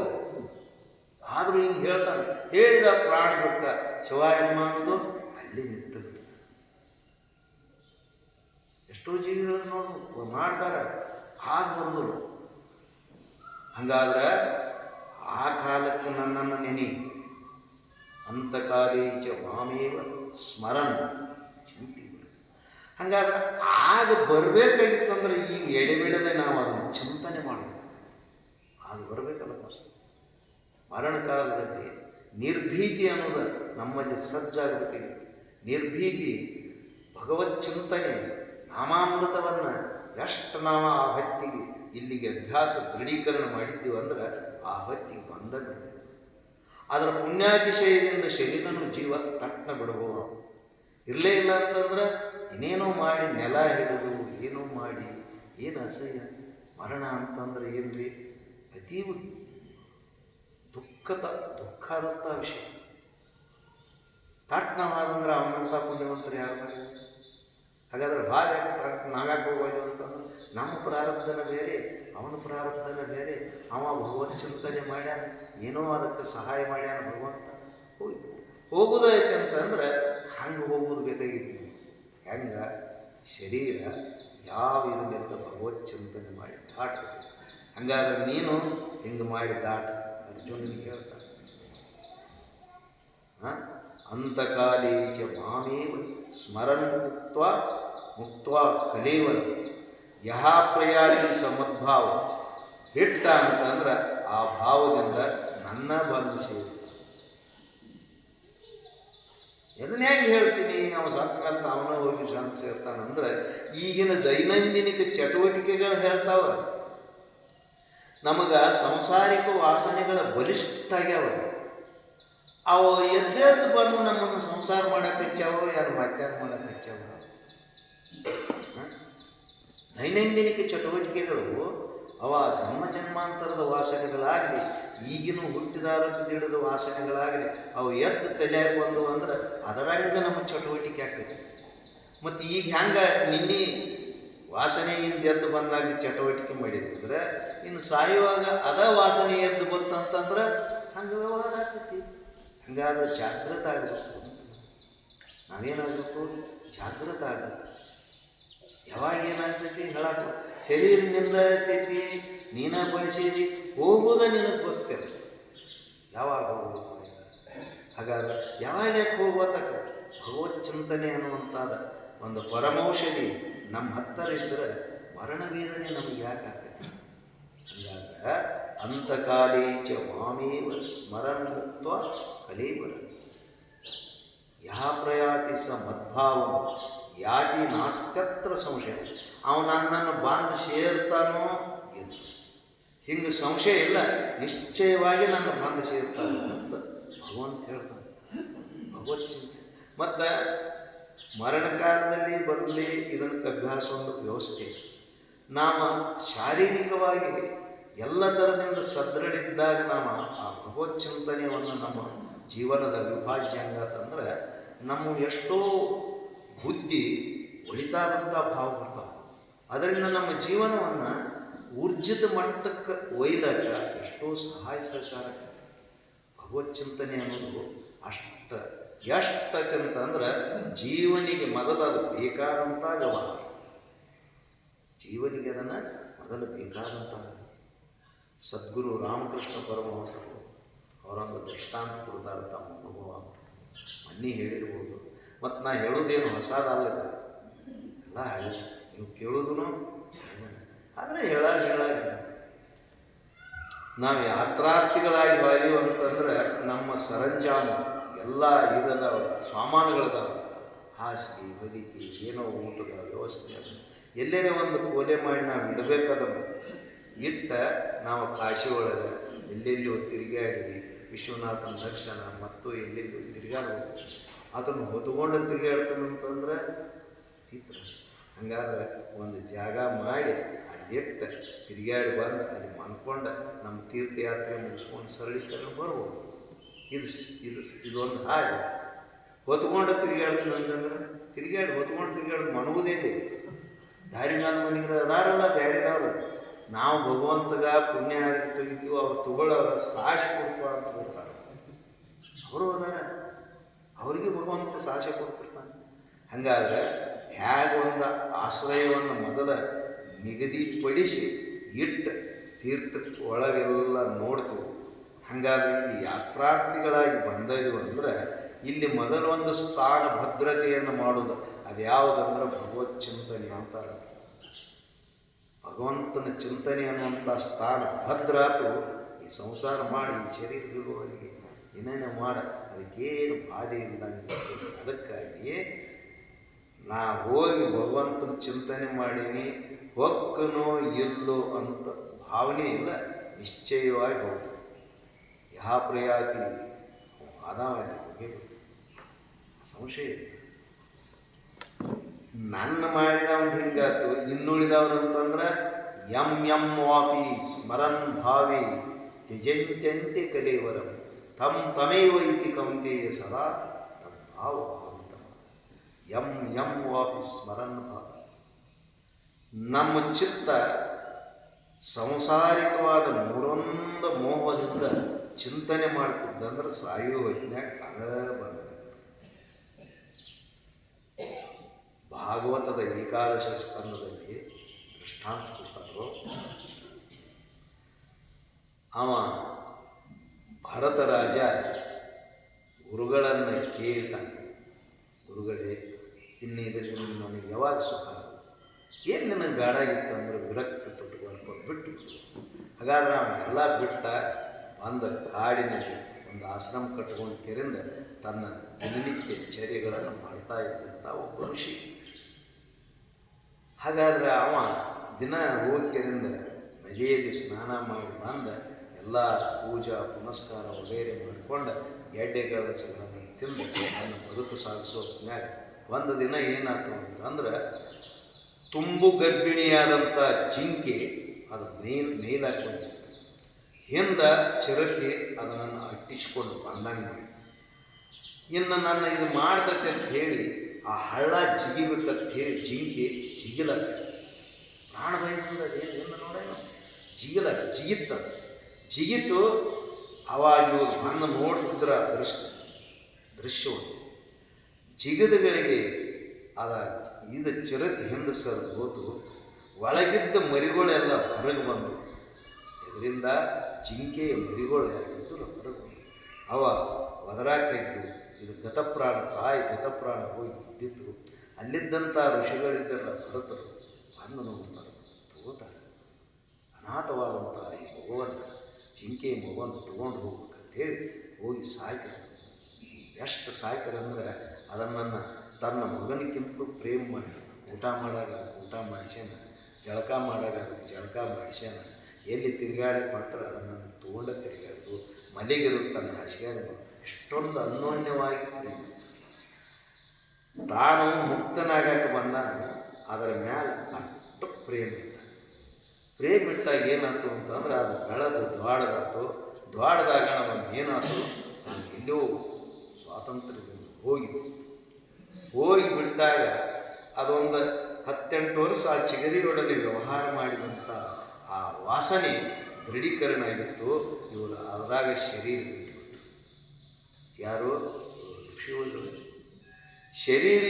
ಆದರೂ ಹಿಂಗೆ ಹೇಳ್ತಾನೆ, ಹೇಳಿದ ಪ್ರಾಣ ಬಿಟ್ಟ ಶಿವಾಯಮ್ಮ ಅನ್ನೋದು ಅಲ್ಲಿ ನಿಂತು ಬಿಡ್ತದೆ. ಎಷ್ಟೋ ಜೀವಿಗಳನ್ನು ನೋಡು ಮಾಡ್ತಾರೆ, ಹಾಗೆ ಬರೋದಿಲ್ಲ. ಹಂಗಾದ್ರೆ ಆ ಕಾಲಕ್ಕೆ ನನ್ನನ್ನು ನೆನೆ. ಅಂತಕಾಲೀಚ ಮಾಮೇವ ಸ್ಮರನ್ ಚಿಂತಿ. ಹಂಗಾದ್ರೆ ಆಗ ಬರಬೇಕಾಗಿತ್ತಂದ್ರೆ ಈಗ ಎಡೆಬಿಡದೆ ನಾವು ಅದನ್ನು ಚಿಂತನೆ ಮಾಡಬೇಕು. ಆಗ ಬರಬೇಕಲ್ಲ. ಮರಣ ಕಾಲದಲ್ಲಿ ನಿರ್ಭೀತಿ ಅನ್ನೋದು ನಮ್ಮಲ್ಲಿ ಸಜ್ಜಾಗಬೇಕಾಗಿತ್ತು. ನಿರ್ಭೀತಿ, ಭಗವತ್ ಚಿಂತನೆ, ನಾಮಾಮೃತವನ್ನು ಎಷ್ಟು ನಾವು ಆ ಹೊತ್ತಿಗೆ ಇಲ್ಲಿಗೆ ಅಭ್ಯಾಸ ದೃಢೀಕರಣ ಮಾಡಿದ್ದೀವಿ ಅಂದ್ರೆ ಆ ಹೊತ್ತಿಗೆ ಬಂದದ್ದು. ಅದರ ಪುಣ್ಯಾತಿಶಯದಿಂದ ಶರೀರನೂ ಜೀವ ತಟ್ಟನ ಬಿಡಬಹುದು. ಇರಲೇ ಇಲ್ಲ ಅಂತಂದ್ರೆ ಏನೇನೋ ಮಾಡಿ ನೆಲ ಹಿಡಿದು ಏನೋ ಮಾಡಿ ಏನು ಅಸಹ್ಯ. ಮರಣ ಅಂತಂದ್ರೆ ಏನ್ರಿ ಅತೀವ ದುಃಖ ಆದಂಥ ವಿಷಯ. ತಟ್ಟನವಾದಂದ್ರೆ ಅವನಂತ ಪುಣ್ಯವಂತರು ಯಾರು? ಹಾಗಾದ್ರೆ ಬಾಧೆ ನಾವ್ಯಾಕೆ ಹೋಗೋದು ಅಂತಂದ್ರೆ ನಮ್ಮ ಪ್ರಾರಬ್ಧನ ಬೇರೆ, ಅವನ ಪ್ರಾರಬ್ಧನ ಬೇರೆ. ಅವ ಭಗವತ್ ಚಿಂತನೆ ಮಾಡ್ಯಾನ, ಏನೋ ಅದಕ್ಕೆ ಸಹಾಯ ಮಾಡ್ಯಾನ ಭಗವಂತ. ಹೋಗುದೈತೆ ಅಂತಂದ್ರೆ ಹಂಗೆ ಹೋಗೋದು ಬೇಕಾಗಿತ್ತು. ಹೆಂಗೆ ಶರೀರ ಯಾವ ಇದರಿಂದ ಭಗವತ್ ಚಿಂತನೆ ಮಾಡಿ ದಾಟಬೇಕು. ಹಂಗಾದ್ರೆ ನೀನು ಹಿಂಗೆ ಮಾಡಿ ದಾಟ. ಅರ್ಜುನನಿಗೆ ಹೇಳ್ತಾನೆ, ಅಂತಕಾಲೀಚ ಮಾಮೇವ ಸ್ಮರನ್ ಮುಕ್ತ ಕಲೇವರ ಯಹ ಪ್ರಯಾತಿ ಸಮದ್ಭಾವ. ಹಿಟ್ಟ ಅಂತಂದ್ರೆ ಆ ಭಾವದಿಂದ ನನ್ನ ಬಂಧಿಸಿ. ಇದನ್ನ ಹೇಗೆ ಹೇಳ್ತೀನಿ? ನಾವು ಸತ್ತಂತ ಅವನ ಹೋಗಿ ಶಾಂತಿ ಸೇರ್ತಾನಂದ್ರೆ ಈಗಿನ ದೈನಂದಿನಿಕ ಚಟುವಟಿಕೆಗಳು ಹೇಳ್ತಾವ. ನಮಗೆ ಸಂಸಾರಿಕ ವಾಸನೆಗಳ ಬಲಿಷ್ಠ ಆಗ್ಯಾವ. ಅವು ಎದ್ದು ಬಂದು ನಮ್ಮನ್ನು ಸಂಸಾರ ಮಾಡಕ್ಕೆ ಹಚ್ಚಾವೋ ಯಾರು ಮಾತ್ಯಾರ ಮಾಡಕ್ಕೆ ಹಚ್ಚಾವ. ದೈನಂದಿನಿಕ ಚಟುವಟಿಕೆಗಳು ಅವ ಜನ್ಮ ಜನ್ಮಾಂತರದ ವಾಸನೆಗಳಾಗಲಿ ಈಗಿನ ಹುಟ್ಟಿದಾರದ್ದು ಹಿಡಿದ ವಾಸನೆಗಳಾಗಲಿ ಅವು ಎದ್ದು ತಲೆಯಾಗಿ ಬಂದು ಅಂದ್ರೆ ಅದರಾಗ ನಮ್ಮ ಚಟುವಟಿಕೆ ಆಗ್ತೈತಿ. ಮತ್ತು ಈಗ ಹೆಂಗೆ ನಿನ್ನೆ ವಾಸನೆಯಿಂದ ಎದ್ದು ಬಂದಾಗ ಚಟುವಟಿಕೆ ಮಾಡಿದ್ರೆ ಇನ್ನು ಸಾಯುವಾಗ ಅದ ವಾಸನೆ ಎದ್ದು ಬಂತಂತಂದ್ರೆ ಹಂಗೆ ವ್ಯವಹಾರ ಆಗ್ತೈತಿ. ಹಂಗಾದ್ರೆ ಜಾಗೃತ ಆಗಬೇಕು. ನಾವೇನಾಗಬೇಕು? ಜಾಗೃತ ಆಗಬೇಕು. ಯಾವಾಗ ಏನಾಗ್ತೈತಿ ಹೇಳಕ್ಕ ಶರೀರದಿಂದ ಇರ್ತೈತಿ, ನೀನ ಬಳಸಿದಿ, ಹೋಗೋದ ನಿನಗೆ ಗೊತ್ತಿಲ್ಲ ಯಾವಾಗ ಹೋಗ್ಬೇಕು. ಹಾಗಾದ್ರೆ ಯಾವಾಗ ಯಾಕೆ ಹೋಗೋತಕ್ಕ ಭಗವತ್ ಚಿಂತನೆ ಅನ್ನುವಂಥದ್ದು ಒಂದು ಪರಮೌಷಧಿ ನಮ್ಮ ಹತ್ತಿರ ಇದ್ದರೆ ಮರಣ ವೇದನೆ ನಮಗೆ ಯಾಕೆ ಆಗ್ತೈತಿ? ಹಂಗಾದ್ರೆ ಅಂತಕಾಲೀಚ ಮಾಮೇವ ಸ್ಮರನ್ ಮುಕ್ತ ಕಲೇವರ ಯಾ ಪ್ರಯಾತಿ ಸ ಮದ್ಭಾವಂ ಯಾತಿ ನಾಸ್ತ್ಯತ್ರ ಸಂಶಯ. ಅವನು ನನ್ನನ್ನು ಬಾಂಧ ಸೇರ್ತಾನೋ ಇಲ್ಲ, ಹಿಂಗೆ ಸಂಶಯ ಇಲ್ಲ, ನಿಶ್ಚಯವಾಗಿ ನನ್ನ ಬಾಂಧ ಸೇರ್ತಾನೆ ಅಂತ ಭಗವಂತ ಹೇಳ್ತಾನೆ. ಭಗವತ್ ಚಿಂತೆ ಮತ್ತು ಮರಣ ಕಾಲದಲ್ಲಿ ಬರಲಿ ಇದಕ್ಕೆ ಅಭ್ಯಾಸ ಒಂದು ವ್ಯವಸ್ಥೆ. ನಾವು ಶಾರೀರಿಕವಾಗಿ ಎಲ್ಲ ಥರದಿಂದ ಸದೃಢಿದ್ದಾಗ ನಾವು ಆ ಭಗವತ್ ಚಿಂತನೆಯನ್ನು ನಮ್ಮ ಜೀವನದ ವಿಭಾಜ್ಯ ಅಂತಂದ್ರೆ ನಮ್ಮ ಎಷ್ಟೋ ಬುದ್ಧಿ ಒಳಿತಾದಂಥ ಭಾವ ಬರ್ತಾವೆ. ಅದರಿಂದ ನಮ್ಮ ಜೀವನವನ್ನು ಊರ್ಜಿತ ಮಟ್ಟಕ್ಕೆ ಒಯ್ದಾಗ ಎಷ್ಟೋ ಸಹಾಯ ಸಹಕಾರ. ಭಗವತ್ ಚಿಂತನೆ ಅನ್ನೋದು ಎಷ್ಟೈತೆ ಅಂತಂದ್ರೆ ಜೀವನಿಗೆ ಮೊದಲು ಅದು ಬೇಕಾದಂಥ ವ್ಯವಹಾರ. ಜೀವನಿಗೆ ಅದನ್ನು ಮೊದಲು ಬೇಕಾದಂಥ ಸದ್ಗುರು ರಾಮಕೃಷ್ಣ ಪರಮಹಂಸರು ಅವರೊಂದು ದೃಷ್ಟಾಂತ ಕೊಡ್ತಾರೆ ತಮ್ಮ ಅನುಭವ. ಮನ್ನಿ ಹೇಳಿರ್ಬೋದು, ಮತ್ತು ನಾ ಹೇಳೋದೇನು ಹೊಸದಲ್ಲ, ಎಲ್ಲ ಹೇಳಿ ನೀವು ಕೇಳೋದು ಆದರೆ ಹೇಳಾಗಿ ನಾವು ಯಾತ್ರಾರ್ಥಿಗಳಾಗಿ ಬಾದೀವಿ ಅಂತಂದ್ರೆ ನಮ್ಮ ಸರಂಜಾಮ ಎಲ್ಲ ಇದದ ಸಾಮಾನುಗಳದಾವ, ಹಾಸಿಗೆ ಬದಿಕೆ ಏನೋ ಊಟದ ವ್ಯವಸ್ಥೆ ಅದು ಎಲ್ಲೇನೇ ಒಂದು ಕೋಲೆ ಮಾಡಿ ನಾವು ಇಡಬೇಕದನ್ನು ಇಟ್ಟ ನಾವು ಕಾಶಿ ಒಳಗೆ ಎಲ್ಲೆಲ್ಲಿ ತಿರುಗಾಡಿ ವಿಶ್ವನಾಥನ ದರ್ಶನ ಮತ್ತು ಎಲ್ಲೆಲ್ಲಿ ತಿರುಗಾಡ್ಬೇಕು. ಅದನ್ನು ಹೊತ್ಕೊಂಡು ತಿರುಗಾಡ್ತಾನಂತಂದ್ರೆ ಚಿತ್ರ. ಹಂಗಾದ್ರೆ ಒಂದು ಜಾಗ ಮಾಡಿ ಅಲ್ಲಿಟ್ಟು ತಿರುಗಾಡಿ ಬಂದು ಅಲ್ಲಿ ಮನ್ಕೊಂಡು ನಮ್ಮ ತೀರ್ಥಯಾತ್ರೆ ಮುಗಿಸ್ಕೊಂಡು ಸರಳಿಸ್ಕೊಂಡು ಬರ್ಬೋದು. ಇದೊಂದು ಹಾಗೆ ಹೊತ್ಕೊಂಡು ತಿರುಗಾಡ್ತಾನಂತಂದ್ರೆ ಹೊತ್ಕೊಂಡು ತಿರುಗಾಡೋದು ಮನಗುದೇಲಿ ದಾರಿ ಮ್ಯಾಲ ಮನೆಗೆ ಅದಾರಲ್ಲ ಬೇರೆದವ್ರು. ನಾವು ಭಗವಂತಗ ಪುಣ್ಯ ತೆಗಿತೀವಿ, ಅವ್ರು ತಗೊಳ್ಳೋರ ಸಾಕ್ಷಿ ಕೊಡ್ಕೊ ಅಂತ ಕೊಡ್ತಾರೆ. ಅವರು ಅದಾರ, ಅವ್ರಿಗೆ ಭಗವಂತ ಸಾಕ್ಷಿ ಕೊಡ್ತಿರ್ತಾನೆ. ಹಾಗಾದ್ರೆ ಹೇಗೆ ಒಂದು ಆಶ್ರಯವನ್ನು ಮೊದಲ ನಿಗದಿಪಡಿಸಿ ಇಟ್ಟು ತೀರ್ಥಕ್ಕೆ ಒಳಗೆಲ್ಲ ನೋಡ್ತೀವಿ. ಹಾಗಾದ್ರೆ ಇಲ್ಲಿ ಯಾತ್ರಾರ್ಥಿಗಳಾಗಿ ಬಂದಿದ್ದೀವಿ ಅಂದ್ರೆ ಇಲ್ಲಿ ಮೊದಲು ಒಂದು ಸ್ಥಾನ ಭದ್ರತೆಯನ್ನು ಮಾಡೋದು ಅದು ಯಾವುದಂದ್ರೆ ಭಗವತ್ ಚಿಂತನೆ ಅಂತಾರೆ. ಭಗವಂತನ ಚಿಂತನೆ ಅನ್ನುವಂಥ ಸ್ಥಾನ ಭದ್ರಾತು ಈ ಸಂಸಾರ ಮಾಡಿ ಈ ಶರೀರ ಬಿಡುವವರಿಗೆ ಏನೇನು ಮಾಡ ಅದಕ್ಕೇನು ಬಾಧೆ ಇಲ್ಲದಂಗೆ. ಅದಕ್ಕಾಗಿ ನಾ ಹೋಗಿ ಭಗವಂತನ ಚಿಂತನೆ ಮಾಡೀನಿ, ಹೊಕ್ಕನೋ ಎಲ್ಲೋ ಅಂತ ಭಾವನೆ ಇಲ್ಲ, ನಿಶ್ಚಯವಾಗಿ ಹೋಗ್ತದೆ. ಯಾ ಪ್ರಯಾತಿ ಅದಾವಾಗಿ ಹೋಗಿದ್ದು ಸಂಶಯ. ನನ್ನ ಮಾಡಿದವನು ಹಿಂಗಾತು, ಇನ್ನುಳಿದವನಂತಂದ್ರೆ ಯಂ ವಾಪಿ ಸ್ಮರನ್ ಭಾವಿ ತ್ಯಜಂತ್ಯಂತೆ ಕಲೇವರಂ ತಮೇವ ಇತಿ ಕೌಂತೆಯ ಸದಾ ತದ್ಭಾವ ಭಾವಿತಂ. ಯಂ ವಾಪಿ ಸ್ಮರನ್ ಭಾವಿ. ನಮ್ಮ ಚಿತ್ತ ಸಂಸಾರಿಕವಾದ ಮೂರೊಂದು ಮೋಹದಿಂದ ಚಿಂತನೆ ಮಾಡ್ತಿದ್ದಂದ್ರೆ ಸಾಯುವ ಹೊತ್ತಿನಾಗ ಅದ ಬಂದ. ಭಾಗವತದ ಏಕಾದಶ ಸ್ಕಂದದಲ್ಲಿ ದೃಷ್ಟಾಂತ ಕೊಟ್ಟರು. ಅವ ಭರತ ರಾಜ ಗುರುಗಳನ್ನು ಕೇಳ್ತಾನೆ, ಗುರುಗಳೇ ಇನ್ನು ಇದರಿಂದ ನನಗೆ ಯಾವಾಗ ಸುಖ, ಏನು ನನಗೆ ಗಾಢಾಗಿತ್ತು ಅಂದ್ರೆ ವಿರಕ್ತಿ ತೊಟ್ಟುಕೊಂಡು ಬಿಟ್ಟು. ಹಾಗಾದ್ರೆ ಅವನ್ನೆಲ್ಲ ಬಿಟ್ಟ ಒಂದು ಕಾಡಿನಲ್ಲಿ ಒಂದು ಆಶ್ರಮ ಕಟ್ಟಿಕೊಂಡು ಕೆರಿಂದ ತನ್ನ ದಿನನಿತ್ಯ ಚರ್ಯಗಳನ್ನು ಮಾಡ್ತಾ ಇದ್ದಂಥ ಒಬ್ಬ ಋಷಿ. ಹಾಗಾದ್ರೆ ಅವ ದಿನ ಹೋಗಿರಿಂದ ನದಿಯಲ್ಲಿ ಸ್ನಾನ ಮಾಡಿ ಬಂದ ಎಲ್ಲ ಪೂಜಾ ಪುನಸ್ಕಾರ ವಗೈರೆ ಮಾಡಿಕೊಂಡು ಗೆಡ್ಡೆಗಳ ಸಗಳನ್ನು ತಿಂದು ನನ್ನ ಬದುಕು ಸಾಗಿಸೋ ಮ್ಯಾಗ ಒಂದು ದಿನ ಏನಾಯ್ತು ಅಂತಂದ್ರೆ ತುಂಬು ಗರ್ಭಿಣಿಯಾದಂಥ ಜಿಂಕೆ ಅದು ಮೇಲಾಕೊಂಡು ಹಿಂದ ಚಿರತೆ ಅದನ್ನು ಅಟ್ಟಿಸಿಕೊಂಡು ಬಂದಂಗೆ ಇನ್ನು ನನ್ನ ಇದು ಮಾಡ್ತೈತೆ ಅಂತ ಹೇಳಿ ಆ ಹಳ್ಳ ಜಿಗಿಬೇಕಂತ ಹೇಳಿ ಜಿಂಕೆ ಜಿಗಿಲಕ್ಕ ಪ್ರಾಣ ಬಯಸ್ತದ ಏನು ನೋಡೇನು ಜಿಗಿತ್ತ ಜಿಗಿತು. ಅವಾಗ ಇವರು ಬಂದು ನೋಡ್ತಿದ್ರ ದೃಶ್ಯವನ್ನು ಜಿಗದಗಳಿಗೆ ಅದ ಇದು ಚಿರತೆ ಹಿಂದೆ ಸರ್ ಹೋತು ಒಳಗಿದ್ದ ಮರಿಗಳೆಲ್ಲ ಹೊರಗೆ ಬಂದು ಇದರಿಂದ ಜಿಂಕೆಯ ಮರಿಗಳು ಯಾರಿದ್ರು ಹೊರಗೆ ಬಂದು ಅವ ಒದರಾಕಿದ್ದು ಇದು ಗತಪ್ರಾಣ ತಾಯಿ ಗತಪ್ರಾಣ ಹೋಗಿ ಬಿದ್ದಿತ್ತು. ಅಲ್ಲಿದ್ದಂಥ ಋಷಿಗಳಿದ್ದೆಲ್ಲ ಭರತರು ಬಂದು ನೋಡ್ತಾರೆ ತಗೋತಾರೆ. ಅನಾಥವಾದಂಥ ಈ ಮಗುವನ್ನು ಜಿಂಕೆಯ ಮಗುವನ್ನು ತೊಗೊಂಡು ಹೋಗ್ಬೇಕಂತೇಳಿ ಹೋಗಿ ಸಾಕಿದ್ರು. ಎಷ್ಟು ಸಾಕಿರಂದ್ರೆ ಅದನ್ನು ತನ್ನ ಮಗನಿಗಿಂತಲೂ ಪ್ರೇಮ ಮಾಡಿ ಊಟ ಮಾಡಿಸ್ಯಾನ, ಜಳಕ ಮಾಡಿಸ್ಯಾನ. ಎಲ್ಲಿ ತಿರುಗಾಡಕ್ಕೆ ಮಾಡ್ತಾರೆ ಅದನ್ನು ತೊಗೊಂಡ ತಿರುಗಾಡೋದು, ಮನೆಗಿರು ತನ್ನ ಹಾಸಿಗೆ ಇಷ್ಟೊಂದು ಅನ್ಯೋನ್ಯವಾಗಿ ಪ್ರೇಮ. ತಾನು ಮುಕ್ತನಾಗಕ್ಕೆ ಬಂದಾಗ ಅದರ ಮ್ಯಾಲೆ ಅಷ್ಟು ಪ್ರೇಮ ಇಟ್ಟಾಗ ಏನಾಯ್ತು ಅಂತಂದ್ರೆ ಅದು ಬೆಳೆದು ದ್ವಾಡದಾಗ ನಮಗೆ ಏನಾಯ್ತು, ನಾನು ಎಲ್ಲೋ ಸ್ವಾತಂತ್ರ್ಯದಿಂದ ಹೋಗಿಬಿಟ್ಟಾಗ ಅದೊಂದು 18 ವರ್ಷ ಆ ಚಿಗರಿಯೊಡನೆ ವ್ಯವಹಾರ ಮಾಡಿದಂಥ ಆ ವಾಸನೆ ದೃಢೀಕರಣ ಆಗಿತ್ತು. ಇವರು ಅದಾಗ ಶರೀರ ಬಿಟ್ಟುಬಿಟ್ಟು ಯಾರು ಋಷಿಗಳು ಶರೀರ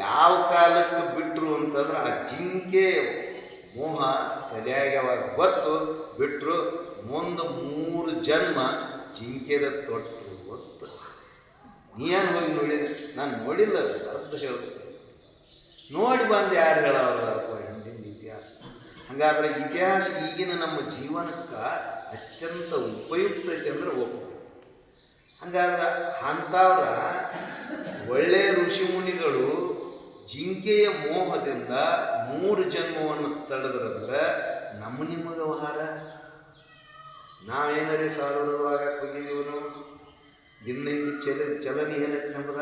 ಯಾವ ಕಾಲಕ್ಕೆ ಬಿಟ್ಟರು ಅಂತಂದ್ರೆ ಆ ಜಿಂಕೆ ಮೋಹ ತಲೆಯಾಗ್ಯವಾಗ ಗೊತ್ತು ಬಿಟ್ಟರು. ಮುಂದೆ 3 ಜನ್ಮ ಜಿಂಕೆದ ತೊಟ್ಟು ಗೊತ್ತು. ನೀನು ಹೋಗಿ ನೋಡಿದ? ನಾನು ನೋಡಿಲ್ಲ, ಅರ್ಧ ಹೇಳ್ಬೇಕು. ನೋಡಿ ಬಂದು ಯಾರು ಹೇಳೋರು ಹಿಂದಿನ ಇತಿಹಾಸ. ಹಾಗಾದ್ರೆ ಇತಿಹಾಸ ಈಗಿನ ನಮ್ಮ ಜೀವನಕ್ಕೆ ಅತ್ಯಂತ ಉಪಯುಕ್ತತೆ ಅಂದ್ರೆ ಒಬ್ಬರು. ಹಾಗಾದ್ರೆ ಅಂಥವ್ರ ಒಳ್ಳೆಯ ಋಷಿ ಮುನಿಗಳು ಜಿಂಕೆಯ ಮೋಹದಿಂದ 3 ಜನ್ಮವನ್ನು ತಡೆದ್ರಂದ್ರೆ ನಿಮ್ಮ ವ್ಯವಹಾರ ನಾವೇನಾರೇ ಸಾರುವಾಗ ಹೋಗಿದ್ದೀವಿ ನಾವು. ದಿನದಿಂದ ಚಲನೆ ಏನೈತಿ ನಮ್ದ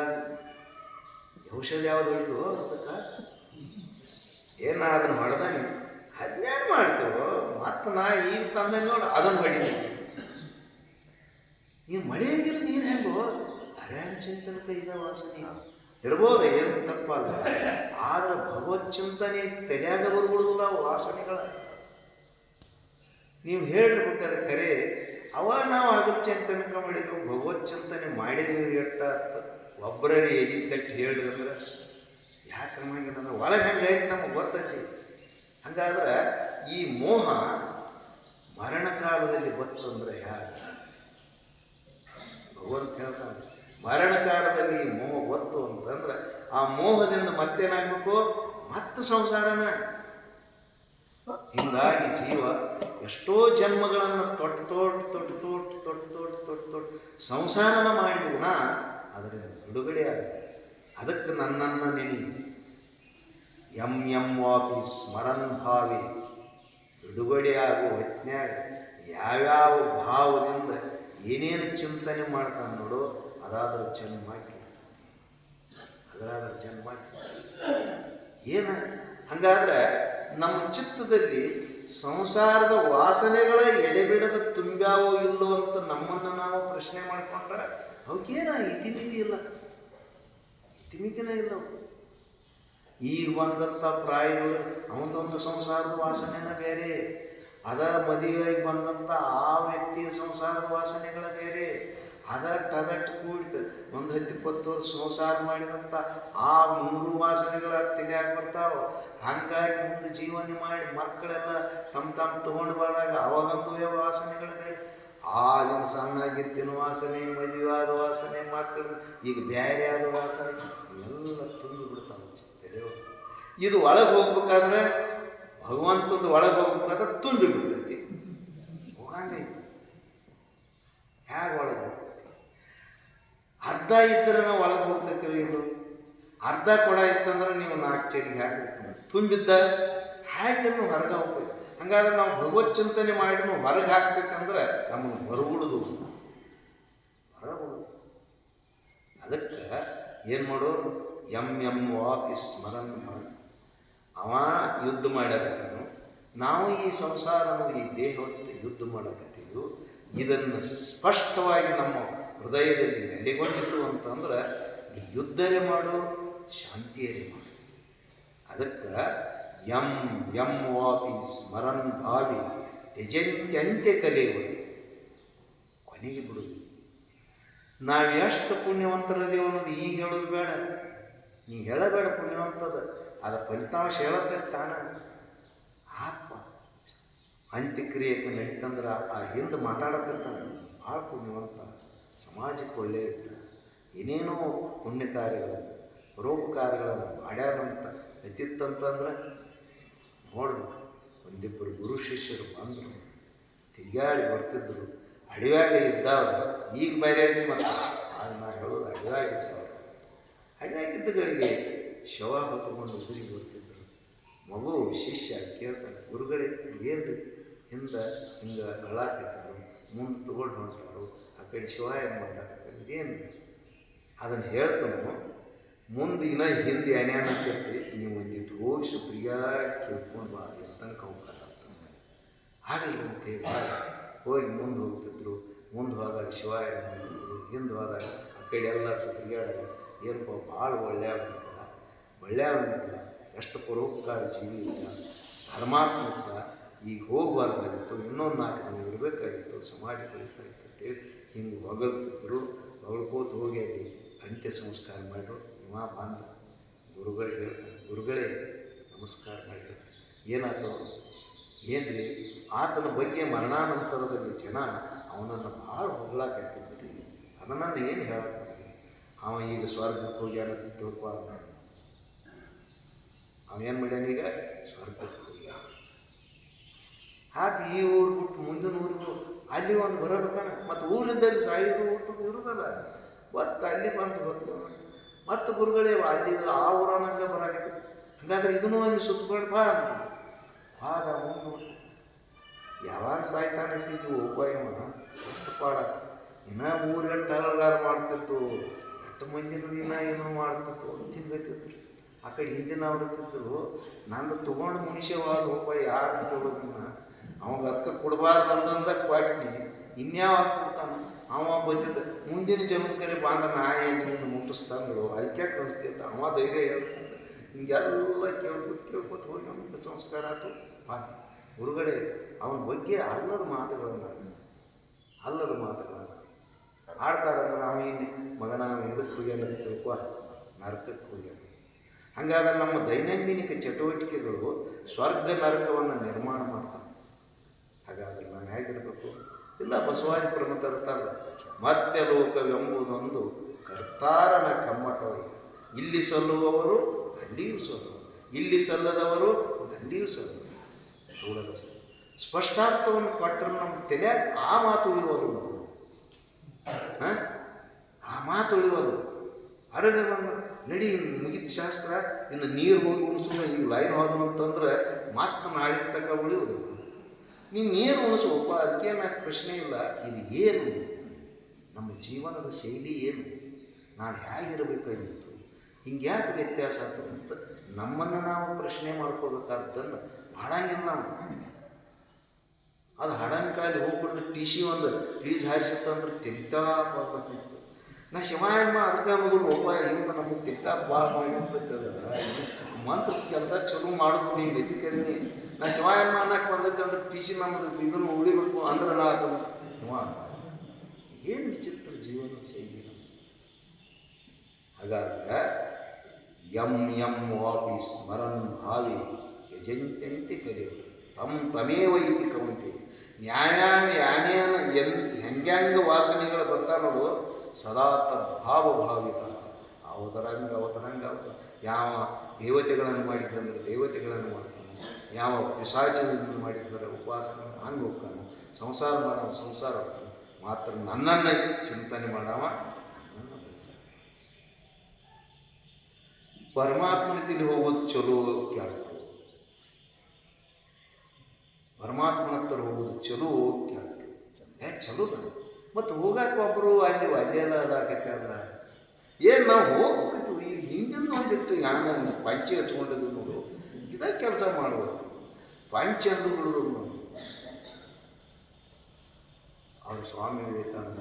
ಔಷಧ ಯಾವ್ದು ಹೊಡಿದು ಅದಕ್ಕೆ ಏನ ಅದನ್ನು ಹೊಡೆದಾನೆ ಅದ್ನ್ಯಾರು ಮಾಡ್ತೇವೋ. ಮತ್ತು ನಾ ಈಗ ತಂದೆ ನೋಡಿ ಅದನ್ನು ಹೊಡಿತೀನಿ. ಈ ಮಳೆಯಾಗಿರೋ ನೀರು ಹೆಂಗೋ ಅರ್ಯಾಣ ಚಿಂತನಕ್ಕೆ ಇದ ವಾಸನೆ ಇರ್ಬೋದು, ಏನು ತಪ್ಪಲ್ಲ. ಆದ್ರೆ ಭಗವತ್ ಚಿಂತನೆ ತೆರೆಯಾಗ ಬರ್ಬಿಡುದಿಲ್ಲ ವಾಸನೆಗಳ. ನೀವು ಹೇಳ್ಬೇಕಾದ್ರೆ ಕರೆ ಅವಾಗ ನಾವು ಅಗತ್ಯ ಚಿಂತನೆ ಮಾಡಿದ್ರು, ಭಗವತ್ ಚಿಂತನೆ ಮಾಡಿದ್ವಿ ಎಟ್ಟ ಒಬ್ಬರೇ ಎದಿ ತಟ್ಟಿ ಹೇಳಿದ್ರೆ ಯಾಕೆ ನಮಗೆ ಒಳಗೆ ಹಂಗಾಯ್ತು ನಮಗೆ ಗೊತ್ತೈತಿ. ಹಂಗಾದ್ರೆ ಈ ಮೋಹ ಮರಣ ಕಾಲದಲ್ಲಿ ಬಂತು ಅಂದ್ರೆ ಯಾರು ಭಗವಂತ ಹೇಳ್ತಾನೆ. ಮರಣ ಕಾಲದಲ್ಲಿ ಈ ಮೋಹ ಗೊತ್ತು ಅಂತಂದ್ರೆ ಆ ಮೋಹದಿಂದ ಮತ್ತೇನಾಗಬೇಕು, ಮತ್ತೆ ಸಂಸಾರನ. ಹಿಂಗಾಗಿ ಜೀವ ಎಷ್ಟೋ ಜನ್ಮಗಳನ್ನು ತೊಟ್ಟು ಸಂಸಾರನ ಮಾಡಿದ್ಗುಣ ಅದರಿಂದ ಬಿಡುಗಡೆ ಆಗಿದೆ. ಅದಕ್ಕೆ ನನ್ನನ್ನು ನೆನಿ ಎಂ ವಾಪಿ ಸ್ಮರನ್ ಭಾವಿ ಬಿಡುಗಡೆಯಾಗುವ ಹೊತ್ನ್ಯಾಗ ಯಾವ್ಯಾವ ಭಾವದಿಂದ ಏನೇನು ಚಿಂತನೆ ಮಾಡ್ತಾನೆ ನೋಡು ಅದಾದ್ರೂ ಜನ್ಮ ಏನ. ಹಂಗಾದ್ರೆ ನಮ್ಮ ಚಿತ್ತದಲ್ಲಿ ಸಂಸಾರದ ವಾಸನೆಗಳ ಎಡೆಬಿಡದ ತುಂಬ್ಯಾವೋ ಇಲ್ಲೋ ಅಂತ ನಮ್ಮನ್ನು ನಾವು ಪ್ರಶ್ನೆ ಮಾಡ್ಕೊಂಡ್ರೆ ಅವಕ್ಕೇನ ಇತಿಮಿತಿನೇ ಇಲ್ಲ. ಈಗ ಬಂದಂಥ ಪ್ರಾಯಗಳು ಅವನದೊಂದು ಸಂಸಾರದ ವಾಸನೆನ ಬೇರೆ, ಅದರ ಮದುವೆಯಾಗಿ ಬಂದಂಥ ಆ ವ್ಯಕ್ತಿಯ ಸಂಸಾರದ ವಾಸನೆಗಳ ಬೇರೆ. ಅದಟ್ಟು ಕೂಡಿತು ಒಂದು 10-20 ವರ್ಷ ಸಂಸಾರ ಮಾಡಿದಂಥ ಆ 3 ವಾಸನೆಗಳ ತೆಗೆಯಾಗಿ ಬರ್ತಾವ. ಹಂಗಾಗಿ ಮುಂದೆ ಜೀವನ ಮಾಡಿ ಮಕ್ಕಳೆಲ್ಲ ತಮ್ಮ ತೊಗೊಂಡು ಬಂದಾಗ ಅವಾಗಂತೂ ವಾಸನೆಗಳು ಬೇರೆ. ಆಗಿನ ಸಣ್ಣಾಗಿತ್ತಿನ ವಾಸನೆ, ಮದುವೆಯಾದ ವಾಸನೆ, ಮಕ್ಕಳು ಈಗ ಬೇರೆ ಆದ ವಾಸನೆ ಎಲ್ಲ ತುಂಬಿ ಬಿಡ್ತಾವೆ. ಇದು ಒಳಗೆ ಹೋಗ್ಬೇಕಾದ್ರೆ ಭಗವಂತದ್ದು ಒಳಗೆ ಹೋಗ್ಬೇಕಾದ್ರೆ ತುಂಬಿ ಬಿಡ್ತೈತಿ. ಹೋಗಂಗೈತಿ ಹೇಗೆ ಒಳಗೆ ಹೋಗ್ತೈತಿ? ಅರ್ಧ ಇದ್ದರೆ ನಾವು ಒಳಗೆ ಹೋಗ್ತೈತಿವೋ ಇಲ್ಲೋ? ಅರ್ಧ ಕೊಡ ಇತ್ತಂದ್ರೆ ನೀವು 4 ಚರಿಗೆ ಹಾಕಿರ್ತೀವಿ. ತುಂಬಿದ್ದ ಹಾಗೆ ಹೊರಗೆ ಹೋಗ್ತೈತಿ. ಹಂಗಾದ್ರೆ ನಾವು ಭಗವತ್ ಚಿಂತನೆ ಮಾಡಿ ಹೊರಗೆ ಹಾಕ್ತೈತೆ ಅಂದ್ರೆ ನಮಗೆ ಹೊರಗುಡುದು ಹೊರಗುಡುದು. ಅದಕ್ಕೆ ಏನು ಮಾಡು, ಎಂ ವಾಪಿ ಸ್ಮರಣ ಮಾಡಿ. ಅವ ಯುದ್ಧ ಮಾಡ್ಯಾರ, ನಾವು ಈ ಸಂಸಾರನು ಈ ದೇಹಕ್ಕೆ ಯುದ್ಧ ಮಾಡಕತ್ತೀವಿ. ಇದನ್ನು ಸ್ಪಷ್ಟವಾಗಿ ನಮ್ಮ ಹೃದಯದಲ್ಲಿ ನೆಲೆಗೊಂಡಿತು ಅಂತಂದ್ರೆ ಯುದ್ಧರೇ ಮಾಡು, ಶಾಂತಿಯರೇ ಮಾಡು. ಅದಕ್ಕೆ ಯಂ ವಾಪಿ ಸ್ಮರನ್ ಭಾವಿ ತ್ಯಜಂತ್ಯಂತ್ಯ ಕಲಿಯುವ ಕೊನೆಗೆ ಬಿಡುವುದು. ನಾವು ಎಷ್ಟು ಪುಣ್ಯವಂತರದೇವು ಅನ್ನೋದು ಈಗ ಹೇಳೋದು ಬೇಡ, ನೀ ಹೇಳಬೇಡ ಪುಣ್ಯವಂತದ, ಅದ ಫಲಿತಾಂಶ ಹೇಳತ್ತೆ ತಾನ. ಆತ್ಮ ಅಂತ್ಯಕ್ರಿಯೆಗೆ ನಡೀತಂದ್ರೆ ಆ ಹಿಂದೆ ಮಾತಾಡತ್ತಿರ್ತಾನೆ, ಭಾಳ ಪುಣ್ಯವಂತ, ಸಮಾಜಕ್ಕೆ ಒಳ್ಳೆಯ ಇರ್ತಾನೆ, ಏನೇನೋ ಪುಣ್ಯ ಕಾರ್ಯಗಳು ಪರೋಪಕಾರಗಳನ್ನು ಮಾಡ್ಯಾರಂತ ಎತ್ತಿತ್ತಂತಂದ್ರೆ ನೋಡ್ಬೇಕು. ಒಂದಿಬ್ಬರು ಗುರು ಶಿಷ್ಯರು ಬಂದರು, ತಿರುಗಾಡಿ ಬರ್ತಿದ್ರು, ಅಡಿವ್ಯಾಗ ಇದ್ದವರು. ಈಗ ಬೇರೆ ಮತ್ತು ಆಗ ನಾ ಹೇಳೋದು ಅಡಿವ್ಯಾಗಿದ್ದವರು. ಅಡಿವ್ಯಾಗಿದ್ದಗಳಿಗೆ ಶವ ಹೊತ್ಕೊಂಡು ಊರಿಗೆ ಬರ್ತಿದ್ರು. ಮಗು ಶಿಷ್ಯ ಕೇಳ್ತಾನೆ, ಗುರುಗಳೇ ಏನು ಹಿಂದೆ ಹಿಂಗೆ ಗಳಾಕಿದ್ರು, ಮುಂದೆ ತಗೊಂಡು ಹೊಂಟಾರು, ಆ ಕಡೆ ಶಿವ ಏನು ಮಾಡ್ತಾರೆ ಏನು ಅದನ್ನು ಹೇಳ್ತಾನು. ಮುಂದೆ ಇನ್ನೂ ಹಿಂದೆ ಏನೇನಂತೈತಿ, ನೀವು ಒಂದಿಟ್ಟು ಹೋಗಿ ಸುಪ್ರಿಯಾಗಿ ಕೇಳ್ಕೊಂಡು ಬಾ ತನಕ ಹೋಗ್ತಾರೆ ಅಂತ. ಆಗಲಿ ಅಂತೇಳಿ ಹೋಗಿ ಮುಂದೆ ಹೋಗ್ತಿದ್ರು. ಮುಂದೆ ಹೋದಾಗ ಶಿವ ಏನು ಮಾಡ್ತಿದ್ರು, ಹಿಂದೆ ಹೋದಾಗ ಆ ಕಡೆ ಎಲ್ಲ ಸುಪ್ರಿಯಾಡಲ್ಲ. ಏನಪ್ಪ ಭಾಳ ಒಳ್ಳೆಯವನಿಲ್ಲ, ಎಷ್ಟು ಪರೋಪಕಾರ ಜೀವಿ ಇಲ್ಲ, ಧರ್ಮಾತ್ಮ ಇಲ್ಲ, ಈಗ ಹೋಗಬಾರ್ದಾಗಿತ್ತು, ಇನ್ನೊಂದು 4 ದಿನ ಇರಬೇಕಾಗಿತ್ತು, ಸಮಾಜ ಕಲಿತಾ ಇತ್ತು ಅಂತೇಳಿ ಹಿಂಗೆ ಹೊಗಳ್ತಿದ್ರು. ಹೊಗಳ್ಕೋತ ಹೋಗಿ ಅಲ್ಲಿ ಅಂತ್ಯ ಸಂಸ್ಕಾರ ಮಾಡಿದ್ರು. ಇವ ಬಂದ ಗುರುಗಳಿಗೆ ಹೇಳ್ತಾರೆ, ಗುರುಗಳೇ ನಮಸ್ಕಾರ ಮಾಡಿದ್ರು. ಏನಾಯ್ತು ಏನ್ರಿ, ಆತನ ಬಗ್ಗೆ ಮರಣಾನಂತರದಲ್ಲಿ ಜನ ಅವನನ್ನು ಭಾಳ ಹೊಗಳಾಕತ್ತಿದ್ರಿ, ಅದನ್ನು ಏನು ಹೇಳಕ್ಕೆ ಅವ ಈಗ ಸ್ವರ್ಗಕ್ಕೆ ಹೋಗ್ಯಾನ ತಿಳ್ಕೊ. ಅವೇನು ಮಾಡ್ಯಾನೀಗ ಸ್ವರ್ಗಕ್ಕೆ ಹೋಗ್ಯ. ಆತ ಈ ಊರು ಬಿಟ್ಟು ಮುಂದಿನ ಊರಿಗೂ ಅಲ್ಲಿ ಒಂದು ಬರಬೇಕಣ, ಮತ್ತು ಊರಿದ್ದಲ್ಲಿ ಸಾಯಿದು ಊಟಕ್ಕೆ ಇರುದಲ್ಲ, ಮತ್ತು ಅಲ್ಲಿ ಬಂದು ಹೊತ್ತು ಮತ್ತು ಗುರುಗಳೇ ಅಲ್ಲಿ ಆ ಊರನಂಗೆ ಬರಾಕೈತಿ. ಹಾಗಾದ್ರೆ ಇದನ್ನೂ ಅಲ್ಲಿ ಸುತ್ತಕೊಂಡು ಬಾ ಆದ ಮುಂದೆ ಯಾವಾಗ ಸಾಯ್ತಾನಂತಿದ್ವು ಉಪಾಯವ ಎಷ್ಟು ಪಾಡ. ಇನ್ನೂ 3 ಗಂಟೆ ಅಳಗಾರ ಮಾಡ್ತಿತ್ತು, 8 ಮಂದಿನ ದಿನ ಏನೋ ಮಾಡ್ತಿತ್ತು ಅಂತ ಹಿಂಗೈತಿದ್ರು. ಆ ಕಡೆ ಹಿಂದಿನ ಅವ್ರತಿದ್ರು, ನಂದು ತೊಗೊಂಡು ಮುನಿಷ್ಯವಾದ ಉಪಾಯ ಯಾರು ಕೊಡೋದನ್ನ ಅವಾಗ ಅದಕ್ಕೆ ಕೊಡಬಾರ್ದು ಅಂದಂದ ಕ್ವಾಟ್ನಿ ಇನ್ಯಾವಾಗ ಕೊಡ್ತಾನೆ. ಅವ ಬಂದಿದ್ದ ಮುಂದಿನ ಜನ್ಮಕ್ಕರೆ ಬಾಂಧ ನಾಯನ್ನು ಮುಟ್ಟಿಸ್ತಾನೋ ಅದಕ್ಕೆ ಕಳಿಸ್ತಿದ್ದ. ಅವ ಧೈರ್ಯ ಹೇಳ್ತಿದ್ದ. ಹಿಂಗೆಲ್ಲ ಕೇಳ್ಕೊತ ಹೋಗಿ ನಮ್ಗೆ ಸಂಸ್ಕಾರ ಆಯ್ತು. ಗುರುಗಳೇ ಅವನ ಬಗ್ಗೆ ಅಲ್ಲದ ಮಾತುಗಳನ್ನು ಆಡ್ತಾರಂದ್ರೆ ನಾವು ಇಲ್ಲಿ ಮಗನ ಇದಕ್ಕೆ ಹೋಗ್ಯಾನ ತಿಳ್ಕೊ, ನರಕಕ್ಕೆ ಹೋಗ್ಯಾನ. ಹಾಗಾದ್ರೆ ನಮ್ಮ ದೈನಂದಿನಿಕ ಚಟುವಟಿಕೆಗಳು ಸ್ವರ್ಗ ನರಕವನ್ನು ನಿರ್ಮಾಣ ಮಾಡ್ತಾವೆ. ಹಾಗಾದ್ರೆ ನಾವು ಹೇಗಿರಬೇಕು? ಇಲ್ಲ ಬಸವಾದಿ ಪ್ರಮುಖರ್ತಾರ, ಮರ್ತ್ಯ ಲೋಕವೆಂಬುದೊಂದು ಕರ್ತಾರನ ಕಮ್ಮಟವೇ. ಇಲ್ಲಿ ಸಲ್ಲುವವರು ಅಲ್ಲಿಯೂ ಸಲ್ಲುವರು, ಇಲ್ಲಿ ಸಲ್ಲದವರು ಅಲ್ಲಿಯೂ ಸಲ್ಲುವರು. ನೋಡದ ಸ್ಪಷ್ಟಾರ್ಥವನ್ನು ಕೊಟ್ಟರೆ ನಮ್ಮ ತಲೆ ಆ ಮಾತು ಉಳಿಯೋದು, ಆ ಮಾತು ಉಳಿಯೋದು. ಹೊರಗೆ ಬಂದು ನಡಿ ಮುಗಿದ ಶಾಸ್ತ್ರ, ಇನ್ನು ನೀರು ಹೋಗಿ ಉಣಿಸೋಣ, ಈಗ ಲೈನ್ ಹೋದವು ಅಂತಂದ್ರೆ ಮತ್ತೆ ನಾಳಿನ ತನಕ ಉಳಿಯೋದು. ನೀನು ನೀರು ಉಣಿಸುವಪ್ಪ, ಅದಕ್ಕೇನು ಪ್ರಶ್ನೆ ಇಲ್ಲ. ಇದು ಏನು ನಮ್ಮ ಜೀವನದ ಶೈಲಿ, ಏನು ನಾವು ಹೇಗಿರಬೇಕಾಗಿತ್ತು, ಹಿಂಗೆ ಯಾಕೆ ವ್ಯತ್ಯಾಸ ಆಗ್ತದೆ ಅಂತ ನಮ್ಮನ್ನು ನಾವು ಪ್ರಶ್ನೆ ಮಾಡ್ಕೋಬೇಕಾದ್ದನ್ನು ಹಾಡಂಗಿಲ್ಲ ನಾವು. ಅದು ಹಡಂಗೆ ಕಾಲಿ ಹೋಗ್ಬಿಟ್ಟು ಟಿಶಿ ಒಂದು ಪ್ಲೀಸ್ ಹಾರಿಸಿತ್ತಂದ್ರೆ ತೆಗಿತಾ ಬರ್ಬೇಕಿತ್ತು. ನಾ ಶಿವಾಯಮ್ಮ ಅದಕ್ಕೆ ಅನ್ನೋದು ಒಬ್ಬ ಹಿಂಗೆ ನಮಗೆ ತೆಗ್ತಾ ಭಾಳ ಮಾಡಿರ್ತೈತದ ಮಂತ್ರ ಕೆಲಸ ಚಲೋ ಮಾಡೋದು ಹಿಂಗೆ ಎತ್ತಿಕರಿನಿ. ನಾ ಶಿವಾಯಮ್ಮ ಅನ್ನಕ್ಕೆ ಬಂದೈತೆ ಅಂದ್ರೆ ಟಿಶಿ ನಮ್ಮದು ಇದನ್ನು ಉಳಿಬೇಕು ಅಂದ್ರೆ ನಾ ಅದನ್ನು ಏನು ವಿಚಿತ್ರ ಜೀವನ ಶೈಲಿ. ಹಾಗಾದ್ರೆ ಯಂ ವಾಪಿ ಸ್ಮರನ್ ಭಾವಿ ಯಜಂತ್ಯಂತೆ ಕರೆಯುವುದು ತಮೇವ ಇತಿ ಕವಂತಿ. ಯಾನೇನ ಹೆಂಗ್ಯಾಂಗ ವಾಸನೆಗಳು ಬರ್ತಾ ನೋಡು, ಸದಾ ತದ್ಭಾವಭಾವಿತ. ಅವತರಂಗ ಯಾವ ದೇವತೆಗಳನ್ನು ಮಾಡಿದ್ದಂದ್ರೆ ದೇವತೆಗಳನ್ನು ಮಾಡ್ತಾನೆ, ಯಾವ ಪಿಶಾಚಗಳನ್ನು ಮಾಡಿದ್ದರೆ ಉಪಾಸನೆ ಹಂಗೆ ಹೋಗ್ತಾನೆ, ಸಂಸಾರ ಮಾಡವ ಸಂಸಾರ ಹೋಗ್ತಾನೆ, ಮಾತ್ರ ನನ್ನನ್ನು ಚಿಂತನೆ ಮಾಡವ ಪರಮಾತ್ಮನಲ್ಲಿ ಹೋಗೋದು ಚಲೋ ಕೆಟ್ಟು, ಪರಮಾತ್ಮನ ಹತ್ರ ಹೋಗೋದು ಚಲೋ ಕೆಟ್ಟು. ಚಲೋ ಮತ್ತು ಹೋಗಕ್ಕೆ ಒಬ್ಬರು ಅಲ್ಲಿ ಅಲ್ಲೆಲ್ಲ ಅದಾಗತ್ತೆ ಅಲ್ಲ, ಏನು ನಾವು ಹೋಗ್ಬೇಕು. ಈಗ ಹಿಂದಿನ ನೋಡಿತ್ತು ಯಾನ ಪಂಚೆ ಹಚ್ಕೊಂಡಿದ್ದು ನೋಡು, ಇದೇ ಕೆಲಸ ಮಾಡ್ಬೋದು. ಪಾಂಚಂದು ಬಿಡುವುದು ಅವರು ಸ್ವಾಮಿ ವಿವೇಕಾನಂದ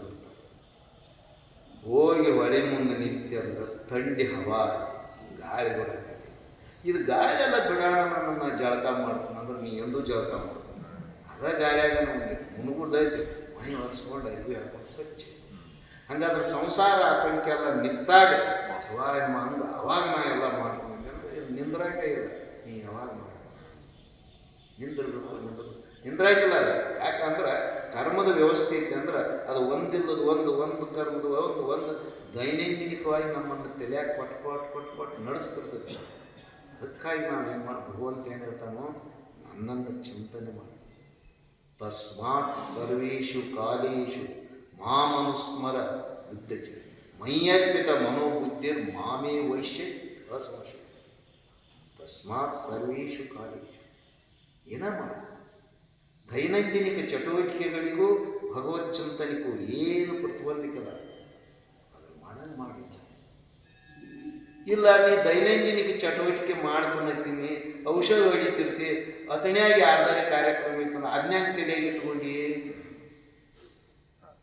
ಹೋಗಿ ಹೊಳೆ ಮುಂದೆ ನಿಂತೆ ಅಂದ್ರೆ ಥಂಡಿ ಹವಾ ಗಾಳಿ ಬಿಡಾಕೈತಿ. ಇದು ಗಾಳಿ ಎಲ್ಲ ಬಿಡೋಣ ನನ್ನ ಜಳಕ ಮಾಡ್ತೀನಿ ಅಂದ್ರೆ ನೀ ಎಂದೂ ಜಳಕ ಮಾಡ್ತೀನಿ ಅದ ಗಾಳಿಯಾಗ ನಮಗೆ ಮುನುಗುದೈತಿ ಮೈ ಒರೆಸ್ಕೊಂಡು ಅರಿವಿ ಹಾಕೊಂಡು ಸ್ವಚ್ಛ. ಹಂಗಾದ್ರೆ ಸಂಸಾರ ಆತಂಕ ಎಲ್ಲ ನಿಂತಾಗ ಶಿವಾಯ ಅಂದ ಅವಾಗ ನಾ ಎಲ್ಲ ಮಾಡ್ತೀನಿ ಅಂದ್ರೆ ನಿಂದ್ರಾಗ ಇಲ್ಲ. ನೀ ಯಾವಾಗ ಮಾಡಿ ನಿಂದ್ರಾಗಿಲ್ಲ. ಯಾಕಂದ್ರೆ ಕರ್ಮದ ವ್ಯವಸ್ಥೆ ಐತೆ ಅಂದ್ರೆ ಅದು ಒಂದಿಲ್ಲದ ಒಂದು ಕರ್ಮದ ಒಂದು ದೈನಂದಿನಿಕವಾಗಿ ನಮ್ಮನ್ನು ತಲೆಯಾಗಿ ಕೊಟ್ಟು ನಡೆಸ್ತಿರ್ತೈತಿ. ಅದಕ್ಕಾಗಿ ನಾವು ಏನು ಮಾಡಿ ಭಗವಂತ ಏನು ಹೇಳ್ತಾನೋ ನನ್ನನ್ನು ಚಿಂತನೆ ಮಾಡಿ. ತಸ್ಮಾತ್ ಸರ್ವೇಷು ಕಾಲೇಷು ಮಾಮನುಸ್ಮರ ಬುದ್ಧಚ ಮೈಯರ್ಪಿತ ಮನೋಬುದ್ಧಿರ್ ಮಾಮೇ ವೈಶ್ಯ ಅಸಂಶಯ. ತಸ್ಮಾತ್ ಸರ್ವೇಷು ಕಾಲೇಷು ಏನ ಮಾಡಿ ದೈನಂದಿನಿಕ ಚಟುವಟಿಕೆಗಳಿಗೂ ಭಗವತ್ ಚಿಂತನೆಗೂ ಏನು ಪ್ರತಿಬಂಧಿಕಲ್ಲ. ಅದನ್ನು ಮಾಡಂಗೆ ಮಾಡಿ. ಇಲ್ಲ ನೀ ದೈನಂದಿನಿಕ ಚಟುವಟಿಕೆ ಮಾಡ್ಕೊಳತ್ತೀನಿ, ಔಷಧ ಹೊಡಿತಿರ್ತಿ, ಅತಣಿಯಾಗಿ ಯಾರ್ದಾರೆ ಕಾರ್ಯಕ್ರಮ ಇರ್ತಂದ್ರೆ ಅದ್ನ್ಯಾಗ ತಲೆಯಾಗಿ ಇಟ್ಕೊಂಡು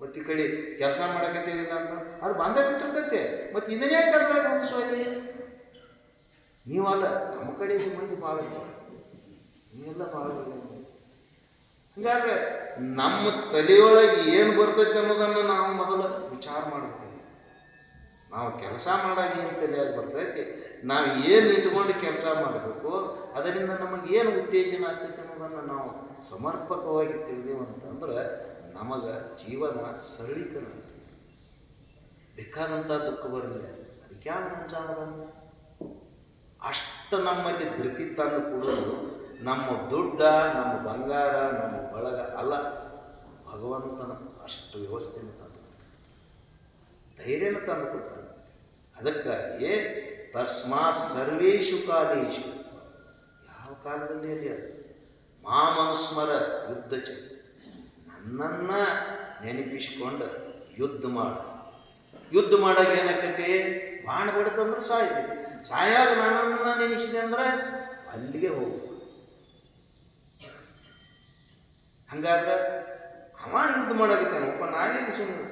ಮತ್ತೆ ಈ ಕಡೆ ಕೆಲಸ ಮಾಡಕತ್ತಿಲ್ಲ ಅಂತ ಅದು ಬಂದ ಬಿಟ್ಟಿರ್ತೈತೆ. ಮತ್ತು ಇದನ್ನೇ ಕಡಿಮೆ ಮುಗಿಸೋದು ನೀವಲ್ಲ, ನಮ್ಮ ಕಡೆ ಮಂದಿ ಭಾಳ ನೀವೆಲ್ಲ ಭಾಳ. ಹಂಗಾದ್ರೆ ನಮ್ಮ ತಲೆಯೊಳಗೆ ಏನು ಬರ್ತೈತೆ ಅನ್ನೋದನ್ನು ನಾವು ಮೊದಲು ವಿಚಾರ ಮಾಡ್ತೀವಿ. ನಾವು ಕೆಲಸ ಮಾಡಾಗ ಏನು ತಲೆಯಾಗಿ ಬರ್ತೈತಿ, ನಾವು ಏನು ಇಟ್ಕೊಂಡು ಕೆಲಸ ಮಾಡಬೇಕು, ಅದರಿಂದ ನಮಗೇನು ಉತ್ತೇಜನ ಆಗ್ತೈತೆ ಅನ್ನೋದನ್ನು ನಾವು ಸಮರ್ಪಕವಾಗಿ ತಿಳಿದೀವಿ ಅಂತಂದ್ರೆ ನಮಗೆ ಜೀವನ ಸರಳೀಕರಣ, ಬೇಕಾದಂಥ ದುಃಖ ಬರಲಿಲ್ಲ. ಅದಕ್ಕೆ ಯಾವ ಮುಂಚಾದ ಅಷ್ಟು ನಮ್ಮಲ್ಲಿ ಧೃತಿ ತಂದು ಕೊಡೋದು ನಮ್ಮ ದುಡ್ಡ, ನಮ್ಮ ಬಂಗಾರ, ನಮ್ಮ ಬಳಗ ಅಲ್ಲ, ಭಗವಂತನ ಅಷ್ಟು ವ್ಯವಸ್ಥೆಯನ್ನು ತಂದು ಧೈರ್ಯನ ತಂದು ಕೊಡ್ತಾನೆ. ಅದಕ್ಕಾಗಿ ತಸ್ಮಾತ್ ಸರ್ವೇಷು ಕಾಲೇಷು, ಯಾವ ಕಾಲದಲ್ಲಿ ಅಲ್ಲಿ ಮಾಮನುಸ್ಮರ ಯುದ್ಧ ಚ ನನ್ನನ್ನು ನೆನಪಿಸಿಕೊಂಡು ಯುದ್ಧ ಮಾಡು. ಯುದ್ಧ ಮಾಡಾಗ ಏನಾಕೈತಿ, ಬಾಣ ಬಡ್ತಂದ್ರೆ ಸಾಯ್ತೈತಿ. ಸಾಯಾಗ ನನ್ನನ್ನು ನೆನೆಸಿದೆ ಅಂದ್ರೆ ಅಲ್ಲಿಗೆ ಹೋಗ್ಬೇಕು. ಹಂಗಾದ್ರೆ ಅವ ಯುದ್ಧ ಮಾಡಾಕತ್ತಾನೆ, ಒಬ್ಬ ನಾನೇನು ಸುಮ್ಮನೆ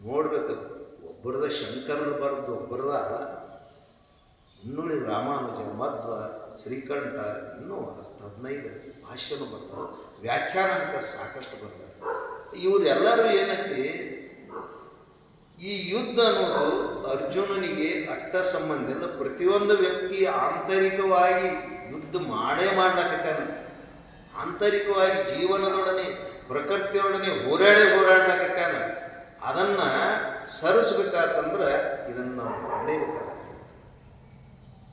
ನೋಡ್ಬೇಕು. ಒಬ್ಬರದ ಶಂಕರದ ಬರೆದು ಒಬ್ಬರದ ಅಲ್ಲ, ಇನ್ನುಳಿ ರಾಮಾನುಜ, ಮಧ್ವ, ಶ್ರೀಕಂಠ, ಇನ್ನೂ 15 ಭಾಷ್ಯನು ಬರ್ತವೆ, ವ್ಯಾಖ್ಯಾನ ಅಂತ ಸಾಕಷ್ಟು ಬರ್ತವೆ. ಇವರೆಲ್ಲರೂ ಏನೈತಿ, ಈ ಯುದ್ಧ ಅನ್ನೋದು ಅರ್ಜುನನಿಗೆ ಅಟ್ಟ ಸಂಬಂಧ ಇಲ್ಲ. ಪ್ರತಿಯೊಂದು ವ್ಯಕ್ತಿ ಆಂತರಿಕವಾಗಿ ಯುದ್ಧ ಮಾಡ್ಲಾಕತ್ತಾನೆ. ಆಂತರಿಕವಾಗಿ ಜೀವನದೊಡನೆ ಪ್ರಕೃತಿಯೊಡನೆ ಹೋರಾಡಲಾಕತ್ತಾನೆ. ಅದನ್ನು ಸರಿಸ್ಬೇಕಾತಂದ್ರೆ ಇದನ್ನು ನಾವು ಮಾಡಲೇಬೇಕಾಗ್ತದೆ.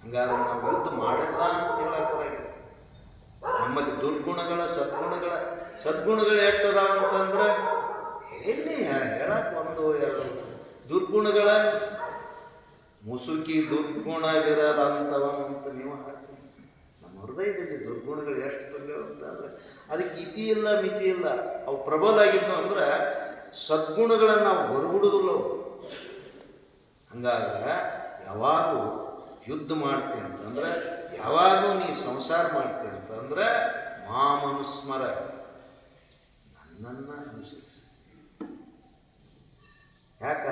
ಹಂಗಾದ್ರೆ ನಾವು ಯುದ್ಧ ಮಾಡಿಲ್ಲ ಅಂತ ಹೇಳಕ್ಕೆ ನಮ್ಮಲ್ಲಿ ದುರ್ಗುಣಗಳ ಸದ್ಗುಣಗಳು ಎಷ್ಟದಾವಂತಂದ್ರೆ ಎಲ್ಲಿ ಹೇಳಕ್ಕೆ 1-2 ದುರ್ಗುಣಗಳ ಮುಸುಕಿ ದುರ್ಗುಣವಿರದಂಥವ ಅಂತ ನೀವು ಹಾಕ್ತೀವಿ. ನಮ್ಮ ಹೃದಯದಲ್ಲಿ ದುರ್ಗುಣಗಳು ಎಷ್ಟು ಬಂದವು ಅಂತಂದ್ರೆ ಅದಕ್ಕೆ ಇತಿ ಇಲ್ಲ ಮಿತಿ ಇಲ್ಲ. ಅವು ಪ್ರಬಲ ಆಗಿದ್ದು ಅಂದ್ರೆ ಸದ್ಗುಣಗಳನ್ನು ನಾವು ಹೊರಬಿಡುದಿಲ್ಲ. ಹಂಗಾದ್ರೆ ಯಾವಾಗೂ ಯುದ್ಧ ಮಾಡ್ತೀನಿ ಅಂತಂದ್ರೆ, ಯಾವಾಗೂ ನೀ ಸಂಸಾರ ಮಾಡ್ತೀನಿ ಅಂತಂದ್ರೆ ಮಾಮನುಸ್ಮರ, ನನ್ನನ್ನು ಅನುಸರಿಸಿ. ಯಾಕ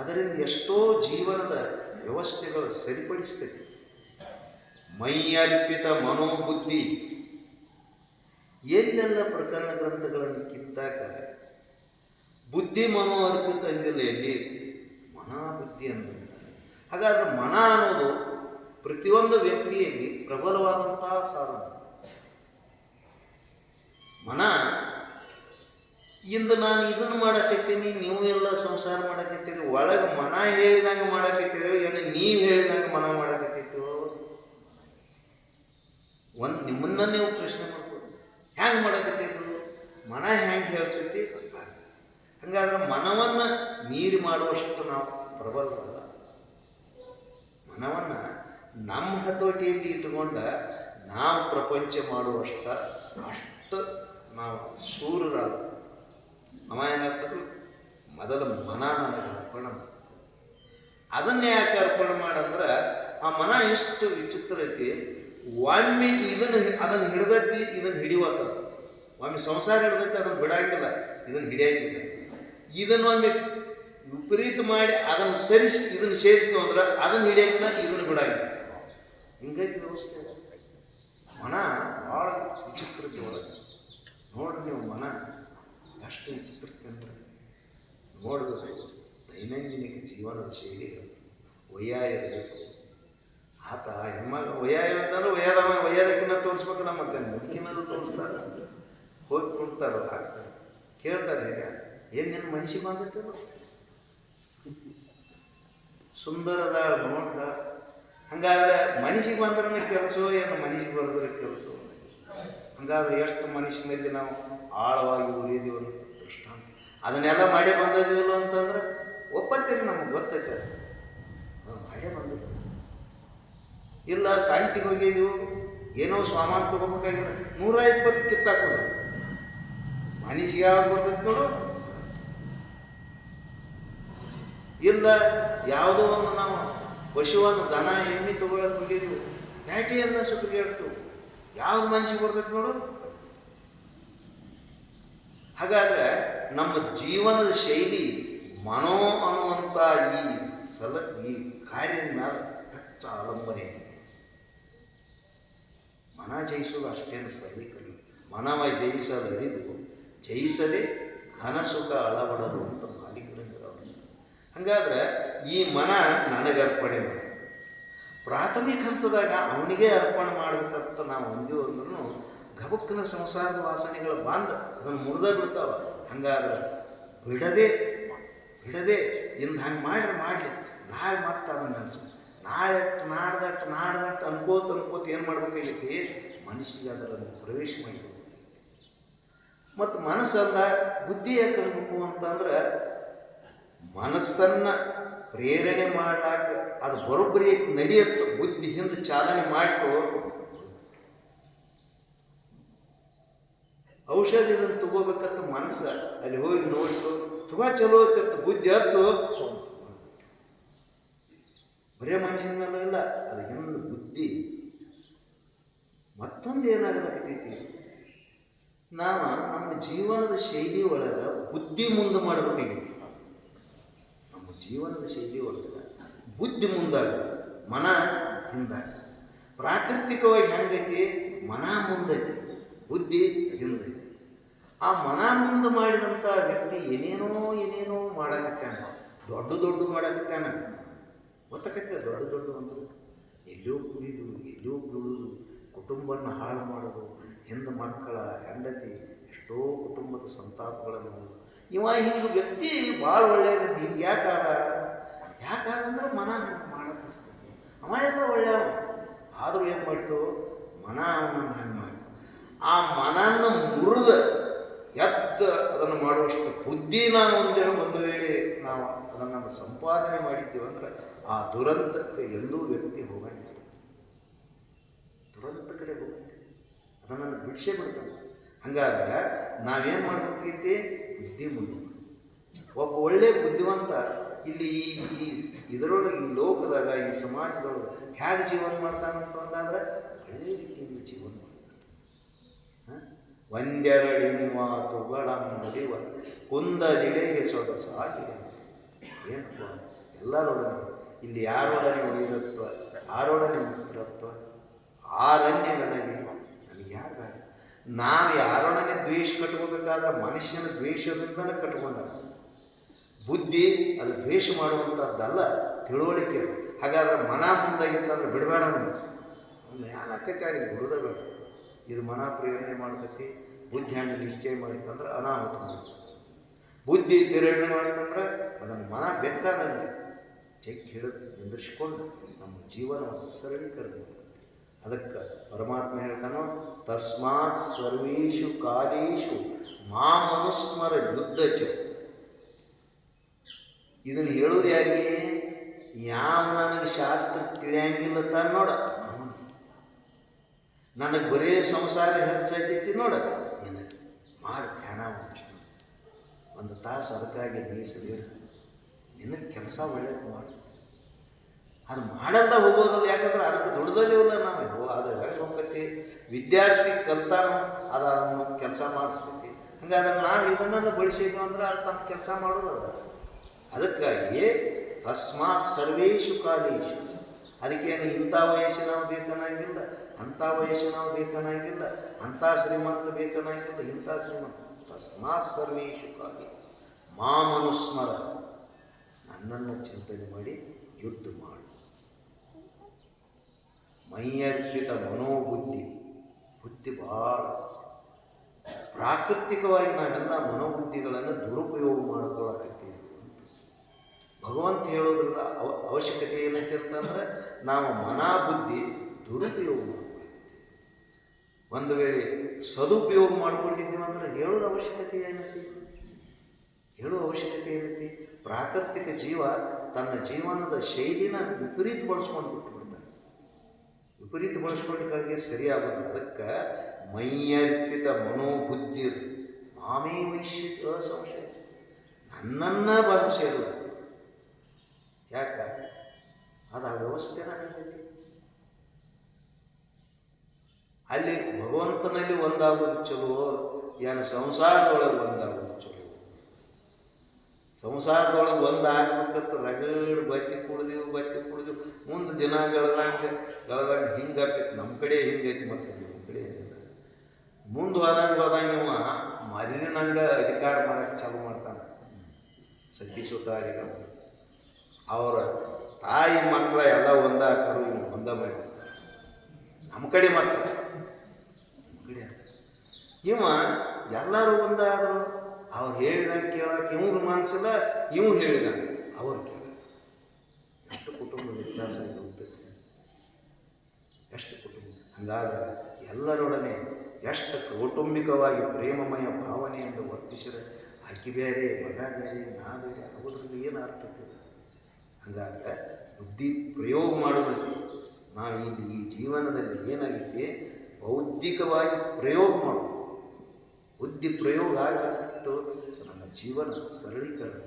ಅದರಿಂದ ಎಷ್ಟೋ ಜೀವನದ ವ್ಯವಸ್ಥೆಗಳು ಸರಿಪಡಿಸ್ತೈತಿ. ಮೈಯರ್ಪಿತ ಮನೋಬುದ್ಧಿ, ಎಲ್ಲೆಲ್ಲ ಪ್ರಕರಣ ಗ್ರಂಥಗಳನ್ನು ಕಿತ್ತಾಕ ಬುದ್ಧಿ ಮನೋ ಅರ್ಪಿತ ಅಂದಿಲ್ಲ, ಎಲ್ಲಿ ಮನೋಬುದ್ಧಿ ಅಂತ. ಹಾಗಾದ್ರೆ ಮನ ಅನ್ನೋದು ಪ್ರತಿಯೊಂದು ವ್ಯಕ್ತಿಯಲ್ಲಿ ಪ್ರಬಲವಾದಂತಹ ಸಾಧನ. ಮನ ಇಂದು ನಾನು ಇದನ್ನು ಮಾಡಕತ್ತೀನಿ, ನೀವು ಎಲ್ಲ ಸಂಸಾರ ಮಾಡಕತ್ತೀರಿ, ಒಳಗೆ ಮನ ಹೇಳಿದಂಗೆ ಮಾಡಕತ್ತೀರಿ, ಏನು ನೀವು ಹೇಳಿದಂಗೆ ಮನ ಮಾಡಕತ್ತಿತ್ತು? ನಿಮ್ಮನ್ನ ನೀವು ಪ್ರಶ್ನೆ ಮಾಡ್ಬೋದು, ಹ್ಯಾಂಗೆ ಮಾಡಕತ್ತಿದ್ರು, ಮನ ಹ್ಯಾಂಗೆ ಹೇಳ್ತೈತಿ? ಹಂಗಾದ್ರೆ ಮನವನ್ನು ಮೀರಿ ಮಾಡುವಷ್ಟು ನಾವು ಪ್ರಬಲರಲ್ಲ. ಮನವನ್ನು ನಮ್ಮ ಹತೋಟಿಯಲ್ಲಿ ಇಟ್ಟುಕೊಂಡ ನಾವು ಪ್ರಪಂಚ ಅಷ್ಟು ನಾವು ಶೂರರಾದ. ಅವ ಏನಾಗ್ತದೆ, ಮೊದಲು ಮನ ನನಗೆ ಅರ್ಪಣೆ ಮಾಡ. ಅದನ್ನೇ ಯಾಕೆ ಅರ್ಪಣೆ ಮಾಡಂದ್ರೆ ಆ ಮನ ಎಷ್ಟು ವಿಚಿತ್ರ ಐತಿ. ಒಮ್ಮೆ ಅದನ್ನು ಹಿಡ್ದೈತಿ, ಇದನ್ನು ಹಿಡಿಯುವತ್ತದ. ಒಮ್ಮೆ ಸಂಸಾರ ಹಿಡ್ದೈತಿ, ಅದನ್ನು ಬಿಡಾಗಿಲ್ಲ, ಇದನ್ನು ಹಿಡಿಯಾಗಿಲ್ಲ. ಇದನ್ನು ಒಮ್ಮೆ ವಿಪರೀತ ಮಾಡಿ ಅದನ್ನು ಸರಿಸಿ ಇದನ್ನು ಸೇರಿಸ್ತು ಅಂದ್ರೆ ಅದನ್ನು ಹಿಡಿಯಾಗಿಲ್ಲ, ಇದನ್ನು ಬಿಡಾಗಿಲ್ಲ. ಹಿಂಗೈತಿ ವ್ಯವಸ್ಥೆ. ಮನ ಭಾಳ ವಿಚಿತ್ರತೆ ಒಳಗೆ ನೋಡ್ರಿ ನೀವು. ಮನ ಎಷ್ಟು ವಿಚಿತ್ರತೆ ಅಂದ್ರೆ ನೋಡಬೇಕು. ದೈನಂದಿನ ಜೀವನದ ಶೈಲಿ ವಯ್ಯಾಯ ಇರಬೇಕು. ಆತ ಹೆಣ್ಮಗ ವಯ್ಯಾಯ ಅಂತಂದ್ರೆ ವಯ್ಯಾದಕ್ಕಿನ್ನ ತೋರಿಸ್ಬೇಕು. ನಮ್ಮ ಮತ್ತೆ ಮುದುಕಿನದು ತೋರಿಸ್ತಾರೆ, ಹೋಗಿ ಕೊಡ್ತಾರೋ ಹಾಕ್ತಾರೆ, ಕೇಳ್ತಾರೆ ಈಗ ಏನು ನಿನ್ನ ಮನುಷ್ಯಗೆ ಬಂದೈತಲ್ಲ, ಸುಂದರದ ನೋಡ್ದ. ಹಂಗಾದ್ರೆ ಮನುಷ್ಯಗೆ ಬಂದ್ರೆ ಕೆಲಸ ಏನು, ಮನುಷ್ಯಗೆ ಬರೆದ್ರೆ ಕೆಲಸ. ಹಂಗಾದ್ರೆ ಎಷ್ಟು ಮನುಷ್ಯನಲ್ಲಿ ನಾವು ಆಳವಾಗಿ ಉರಿದೀವಿ ಅನ್ನೋ ದೃಷ್ಟಾಂತ. ಅದನ್ನೆಲ್ಲ ಮಾಡೇ ಬಂದಿದ್ದೀವಲ್ಲ ಅಂತಂದ್ರೆ ಒಪ್ಪತ್ತೇನೆ, ನಮಗೆ ಗೊತ್ತೈತೆ ಅದು ಮಾಡೇ ಬಂದಿದ್ದ. ಇಲ್ಲ ಸಾಹಿತ್ಯಕ್ಕೆ ಹೋಗಿದ್ದೀವಿ, ಏನೋ ಸಾಮಾನು ತೊಗೋಬೇಕಾಗಿಲ್ಲ, 120 ಕಿತ್ತಾಕೋದು. ಮನುಷ್ಯಗೆ ಯಾವಾಗ ಬರ್ತೈತೆ ನೋಡು. ಇಲ್ಲ ಯಾವುದೋ ಒಂದು ನಾವು ಪಶುವನ್ನು ದನ ಎಮ್ಮೆ ತೊಗೊಳಕ್ಕೆ ಹೋಗಿದ್ದೀವಿ, ಪ್ಯಾಟಿಯೆಲ್ಲ ಸುತ್ತಿಗೆ ಹೇಳ್ತು, ಯಾವ್ದು ಮನುಷ್ಯಗೆ ಬರ್ತೈತೆ ನೋಡು. ಹಾಗಾದ್ರೆ ನಮ್ಮ ಜೀವನದ ಶೈಲಿ ಮನೋ ಅನ್ನುವಂಥ ಈ ಕಾರ್ಯದ ಮೇಲೆ ಹೆಚ್ಚು ಅವಲಂಬನೆ ಐತಿ. ಮನ ಜಯಿಸೋದು ಅಷ್ಟೇನು ಸರಳೀಕರಣ. ಮನವ ಜಯಿಸಲರಿದು ಜಯಿಸದೆ ಘನ ಸುಖ ಅಳವಡದು ಅಂತ ಮಾಲೀಕರಿಂದ. ಹಂಗಾದ್ರೆ ಈ ಮನ ನನಗೆ ಅರ್ಪಣೆ ಮಾಡಿ ಪ್ರಾಥಮಿಕ ಹಂತದಾಗ ಅವನಿಗೆ ಅರ್ಪಣೆ ಮಾಡಬೇಕಂತ ನಾವು ಅಂದೀವಿ ಅಂದ್ರೂ ಗಬಕ್ಕನ ಸಂಸಾರದ ವಾಸನೆಗಳು ಬಂದ ಅದನ್ನು ಮುರಿದ ಬಿಡ್ತಾವ. ಹಂಗಾದ್ರೆ ಬಿಡದೆ ಇಂದು ಹಂಗೆ ಮಾಡಲಿ ನಾಳೆ ಮತ್ತೆ ಅದನ್ನು ಅನ್ಸು, ನಾಡ್ದಟ್ಟು ಅನ್ಕೋತ ಏನು ಮಾಡ್ಬೇಕಾಗೈತಿ, ಮನಸ್ಸಿಗೆ ಅದನ್ನು ಪ್ರವೇಶ ಮಾಡಬೇಕು. ಮತ್ತು ಮನಸ್ಸಲ್ಲ ಬುದ್ಧಿ ಯಾಕೆ ಅನ್ಬೇಕು ಅಂತಂದ್ರೆ ಮನಸ್ಸನ್ನು ಪ್ರೇರಣೆ ಮಾಡಲಾಕ ಅದು ಬರೋಬ್ಬರಿ ನಡೆಯುತ್ತೋ, ಬುದ್ಧಿ ಹಿಂದೆ ಚಾಲನೆ ಮಾಡ್ತೋ. ಔಷಧಿ ಇದನ್ನು ತಗೋಬೇಕಂತ ಮನಸ್ಸು ಅಲ್ಲಿ ಹೋಗಿ ನೋಡ್ತು, ತುಗ ಚಲೋ ಐತತ್ತು, ಬುದ್ಧಿ ಹತ್ತು ಸ್ವಂತ. ಬರೇ ಮನುಷ್ಯನಲ್ಲ ಇಲ್ಲ, ಅದು ಹಿಂದೆ ಬುದ್ಧಿ. ಮತ್ತೊಂದು ಏನಾಗಬೇಕೈತಿ, ನಾವು ನಮ್ಮ ಜೀವನದ ಶೈಲಿ ಒಳಗೆ ಬುದ್ಧಿ ಮುಂದೆ ಮಾಡಬೇಕಾಗೈತಿ. ನಮ್ಮ ಜೀವನದ ಶೈಲಿ ಒಳಗೆ ಬುದ್ಧಿ ಮುಂದಾಗ ಮನ ಹಿಂದಾಗ. ಪ್ರಾಕೃತಿಕವಾಗಿ ಹೆಂಗೈತಿ, ಮನ ಮುಂದೈತಿ, ಬುದ್ಧಿ ಹಿಂದೈತಿ. ಆ ಮನ ಮುಂದೆ ಮಾಡಿದಂಥ ವ್ಯಕ್ತಿ ಏನೇನೋ ಮಾಡಕತ್ತಾನ, ದೊಡ್ಡ ಮಾಡಕತ್ತಾನ. ಗೊತ್ತಾಕತ್ತೆ ದೊಡ್ಡ ಅಂದ್ರೆ ಎಲ್ಲೋ ಕುಡಿದು ಎಲ್ಲೋ ಬೀಳುವುದು, ಕುಟುಂಬನ ಹಾಳು ಮಾಡೋದು, ಹಿಂದೆ ಮಕ್ಕಳ ಹೆಂಡತಿ ಎಷ್ಟೋ ಕುಟುಂಬದ ಸಂತಾಪಗಳನ್ನು. ಇವ ಹಿಂಗೆ ವ್ಯಕ್ತಿ ಭಾಳ ಒಳ್ಳೆಯ. ಹಿಂಗೆ ಯಾಕಾದಂದ್ರೆ ಮನ ಮಾಡಕ್ಕೆ ಅವ ಎಲ್ಲ ಒಳ್ಳೆಯ. ಆದರೂ ಏನು ಮಾಡ್ತು, ಮನ ಅವನನ್ನು ಹಂಗೆ ಮಾಡಿ ಆ ಮನನ್ನು ಮುರಿದ ಅದನ್ನು ಮಾಡುವಷ್ಟು ಬುದ್ಧಿ ನಾವು ಒಂದು ವೇಳೆ ನಾವು ಅದನ್ನು ಸಂಪಾದನೆ ಮಾಡಿದ್ದೀವಿ ಅಂದ್ರೆ ಆ ದುರಂತಕ್ಕೆ ಎಲ್ಲೂ ವ್ಯಕ್ತಿ ಹೋಗಂಗಿಲ್ಲ. ದುರಂತ ಕಡೆ ಹೋಗುತ್ತೆ, ಅದನ್ನು ಬಿಡಿಸೇ ಬಿಡ್ತಾನೆ. ಹಂಗಾದ್ರೆ ನಾವೇನು ಮಾಡಬೇಕೈತಿ, ಬುದ್ಧಿ ಮುಂದೆ. ಒಬ್ಬ ಒಳ್ಳೆ ಬುದ್ಧಿವಂತ ಇಲ್ಲಿ ಇದರೊಳಗೆ ಈ ಲೋಕದಾಗ ಈ ಸಮಾಜದೊಳಗೆ ಹೇಗೆ ಜೀವನ ಮಾಡ್ತಾನಂತಂದ್ರೆ ಒಳ್ಳೆ ರೀತಿಯಿಂದ ಜೀವನ ಮಾಡ್ತಾನೆ. ಒಂದೆರಡಿನ ಮಾತುಗಳ ಮುಡಿವ ಕುಂದಲಿಡೆಗೆ ಸೊಗಸಾಗಿ. ಏನಪ್ಪ ಎಲ್ಲರೊಡನೆ ಇಲ್ಲಿ ಯಾರೊಡನೆ ವೈರತ್ವ, ಯಾರೊಡನೆ ಮಿತ್ರತ್ವ, ಆರಣ್ಯ ನನಗೆ ಯಾರು. ನಾವು ಯಾರೊಡನೆ ದ್ವೇಷ ಕಟ್ಕೋಬೇಕಾದ್ರೆ ಮನುಷ್ಯನ ದ್ವೇಷದಿಂದಲೇ ಕಟ್ಕೊಂಡ. ಬುದ್ಧಿ ಅದು ದ್ವೇಷ ಮಾಡುವಂಥದ್ದಲ್ಲ, ತಿಳುವಳಿಕೆ. ಹಾಗಾದ್ರೆ ಮನ ಮುಂದಾಗಿತ್ತಂದ್ರೆ ಬಿಡಬೇಡ. ಒಂದು ಏನಾಕೈತಿ ಅವ್ರಿಗೆ ಬಿಡೋದ ಬೇಡ. ಇದು ಮನ ಪ್ರೇರಣೆ ಮಾಡ್ತೈತಿ. ಬುದ್ಧಿ ಹಂಗೆ ನಿಶ್ಚಯ ಮಾಡಿತ್ತಂದ್ರೆ ಅನಾಹುತ ಮಾಡ್ತದೆ. ಬುದ್ಧಿ ಪ್ರೇರಣೆ ಮಾಡಿತ್ತಂದ್ರೆ ಅದನ್ನು ಮನ ಬೇಕಾದಂಗೆ ಚೆಕ್ ಹಿಡಿದು ನಿಂದಿರಿಸ್ಕೊಂಡು ನಮ್ಮ ಜೀವನವನ್ನು ಸರಳೀಕರಣ. ಅದಕ್ಕೆ ಪರಮಾತ್ಮ ಹೇಳ್ತಾನೋ, ತಸ್ಮಾತ್ ಸರ್ವೇಷು ಕಾಲೇಷು ಮಾಮನುಸ್ಮರ ಯುದ್ಧ ಚ. ಇದನ್ನು ಹೇಳೋದು ಯಾಕೆ, ಯಾವ ನನಗೆ ಶಾಸ್ತ್ರ ತಿಳಿಯಂಗಿಲ್ಲ ತಾನು ನೋಡ, ನನಗೆ ಬರೇ ಸಂಸಾರ ಹೆಚ್ಚೈತಿ ನೋಡ, ಏನು ಮಾಡಿ ಧ್ಯಾನ ಒಂದು ತಾಸು ಅದಕ್ಕಾಗಿ ಮೀಸಲಿರು. ನಿನಗೆ ಕೆಲಸ ಒಳ್ಳೇದು ಮಾಡ್ತದೆ. ಅದು ಮಾಡಲ್ದ ಹೋಗೋದಲ್ಲ. ಯಾಕಂದ್ರೆ ಅದಕ್ಕೆ ದುಡ್ದಲ್ಲಿವಲ್ಲ ನಾವು. ಅದು ಹೇಗೆ ಹೋಗ್ತೈತಿ, ವಿದ್ಯಾರ್ಥಿ ಕಲ್ತಾನು ಅದು ಅವನು ಕೆಲಸ ಮಾಡಿಸ್ತೈತಿ. ಹಂಗಾದ್ರೆ ನಾವು ಇದನ್ನೆಲ್ಲ ಬಳಸಿದ್ವಿ ಅಂದ್ರೆ ಅದು ತಮ್ಮ ಕೆಲಸ ಮಾಡೋದಲ್ಲ. ಅದಕ್ಕಾಗಿ ತಸ್ಮಾತ್ ಸರ್ವೇಶು ಕಾಲೇಶು, ಅದಕ್ಕೇನು ಇಂಥ ವಯಸ್ಸಿನವು ಬೇಕನ್ನಂಗಿಲ್ಲ, ಅಂಥ ವಯಸ್ಸಿನವು ಬೇಕನ್ನಂಗಿಲ್ಲ, ಅಂಥ ಶ್ರೀಮಂತ ಬೇಕನ್ನಂಗಿಲ್ಲ, ಇಂಥ ಶ್ರೀಮಂತ. ತಸ್ಮಾತ್ ಸರ್ವೇಶು ಕಾಲೇ ಮಾಮನುಸ್ಮರ, ನನ್ನನ್ನು ಚಿಂತನೆ ಮಾಡಿ ಯುದ್ಧ ಮಾಡು. ಮೈಯರ್ಪಿತ ಮನೋಬುದ್ಧಿ, ಬುದ್ಧಿ ಭಾಳ ಪ್ರಾಕೃತಿಕವಾಗಿ ನಾವೆಲ್ಲ ಮನೋಬುದ್ಧಿಗಳನ್ನು ದುರುಪಯೋಗ ಮಾಡ್ಕೊಳ್ಳಕತ್ತೀವಿ. ಭಗವಂತ ಹೇಳೋದ್ರಿಂದ ಅವಶ್ಯಕತೆ ಏನೈತೆ ಅಂತಂದ್ರೆ ನಾವು ಬುದ್ಧಿ ದುರುಪಯೋಗ ಮಾಡ್ಕೊಳ್ತೀವಿ. ಒಂದು ವೇಳೆ ಸದುಪಯೋಗ ಮಾಡ್ಕೊಂಡಿದ್ದೀವಿ ಅಂದ್ರೆ ಹೇಳೋದು ಅವಶ್ಯಕತೆ ಏನೈತಿ, ಹೇಳೋ ಅವಶ್ಯಕತೆ ಏನೈತಿ. ಪ್ರಾಕೃತಿಕ ಜೀವ ತನ್ನ ಜೀವನದ ಶೈಲಿನ ವಿಪರೀತ ಬಳಸ್ಕೊಂಡು ಬಿಟ್ಟುಬಿಡ್ತಾನೆ. ವಿಪರೀತ ಬಳಸ್ಕೊಂಡು ಕಡೆಗೆ ಸರಿಯಾಗೋದು. ಅದಕ್ಕೆ ಮೈಯರ್ಪಿತ ಮನೋಬುದ್ಧಿ ಮಾಮೇ ವೈಶ್ಯ ಅಸಂಶಯ, ನನ್ನನ್ನು ಬಂದು ಸೇರೋದು. ಯಾಕ ಅದು ಆ ವ್ಯವಸ್ಥೆನ ಆಗೈತಿ. ಅಲ್ಲಿ ಭಗವಂತನಲ್ಲಿ ಒಂದಾಗೋದು ಚಲೋ, ಏನು ಸಂಸಾರದೊಳಗೆ ಒಂದಾಗೋದು ಚಲೋ. ಸಂಸಾರದೊಳಗೆ ಒಂದಾಗಬೇಕಂತ ರಗಡ್ ಬತ್ತಿ ಕುಡಿದೆವು ಮುಂದೆ ದಿನ ಗಳದಂಗೆ ಹಿಂಗಾಗ್ತೈತಿ. ನಮ್ಮ ಕಡೆ ಹಿಂಗೈತಿ, ಮತ್ತು ನಿಮ್ಮ ಕಡೆ ಏನಿಲ್ಲ. ಮುಂದೆ ಹೋದಂಗೆ ಇವ ಮೊದಲಿನಂಗೆ ಅಧಿಕಾರ ಮಾಡಕ್ಕೆ ಚಾಲು ಮಾಡ್ತಾನೆ. ಸತಿಸುತ್ತಾರಿಗಳು ಅವರ ತಾಯಿ ಮಕ್ಕಳ ಎಲ್ಲ ಒಂದಾಕರು, ಇವು ಒಂದ ಮಾಡಿ ನಮ್ಮ ಕಡೆ ಮತ್ತೆ ಇವ ಎಲ್ಲರೂ ಒಂದಾದರು. ಅವ್ರು ಹೇಳಿದಂಗೆ ಕೇಳಕ್ಕೆ ಇವ್ರ ಮನಸ್ಸಿಲ್ಲ, ಇವು ಹೇಳಿದಂಗೆ ಅವ್ರು ಕೇಳ. ಎಷ್ಟು ಕುಟುಂಬ ವ್ಯತ್ಯಾಸ ಇರುತ್ತೆ, ಎಷ್ಟು ಕುಟುಂಬ. ಹಂಗಾದ್ರೆ ಎಲ್ಲರೊಡನೆ ಎಷ್ಟು ಕೌಟುಂಬಿಕವಾಗಿ ಪ್ರೇಮಮಯ ಭಾವನೆಯಿಂದ ವರ್ತಿಸಿದ್ರೆ ಆಕೆ ಬೇರೆ ಮಗ ಬೇರೆ ನಾ ಬೇರೆ ಆಗೋದ್ರಲ್ಲಿ ಏನು ಅರ್ಥತೆ. ಹಂಗಾದ್ರೆ ಬುದ್ಧಿ ಪ್ರಯೋಗ ಮಾಡೋದಕ್ಕೆ ನಾವು ಇಲ್ಲಿ ಈ ಜೀವನದಲ್ಲಿ ಏನಾಗೈತಿ, ಬೌದ್ಧಿಕವಾಗಿ ಪ್ರಯೋಗ ಮಾಡೋದು. ಬುದ್ಧಿ ಪ್ರಯೋಗ ಆಗಬೇಕಿತ್ತು, ನಮ್ಮ ಜೀವನ ಸರಳೀಕರಣ.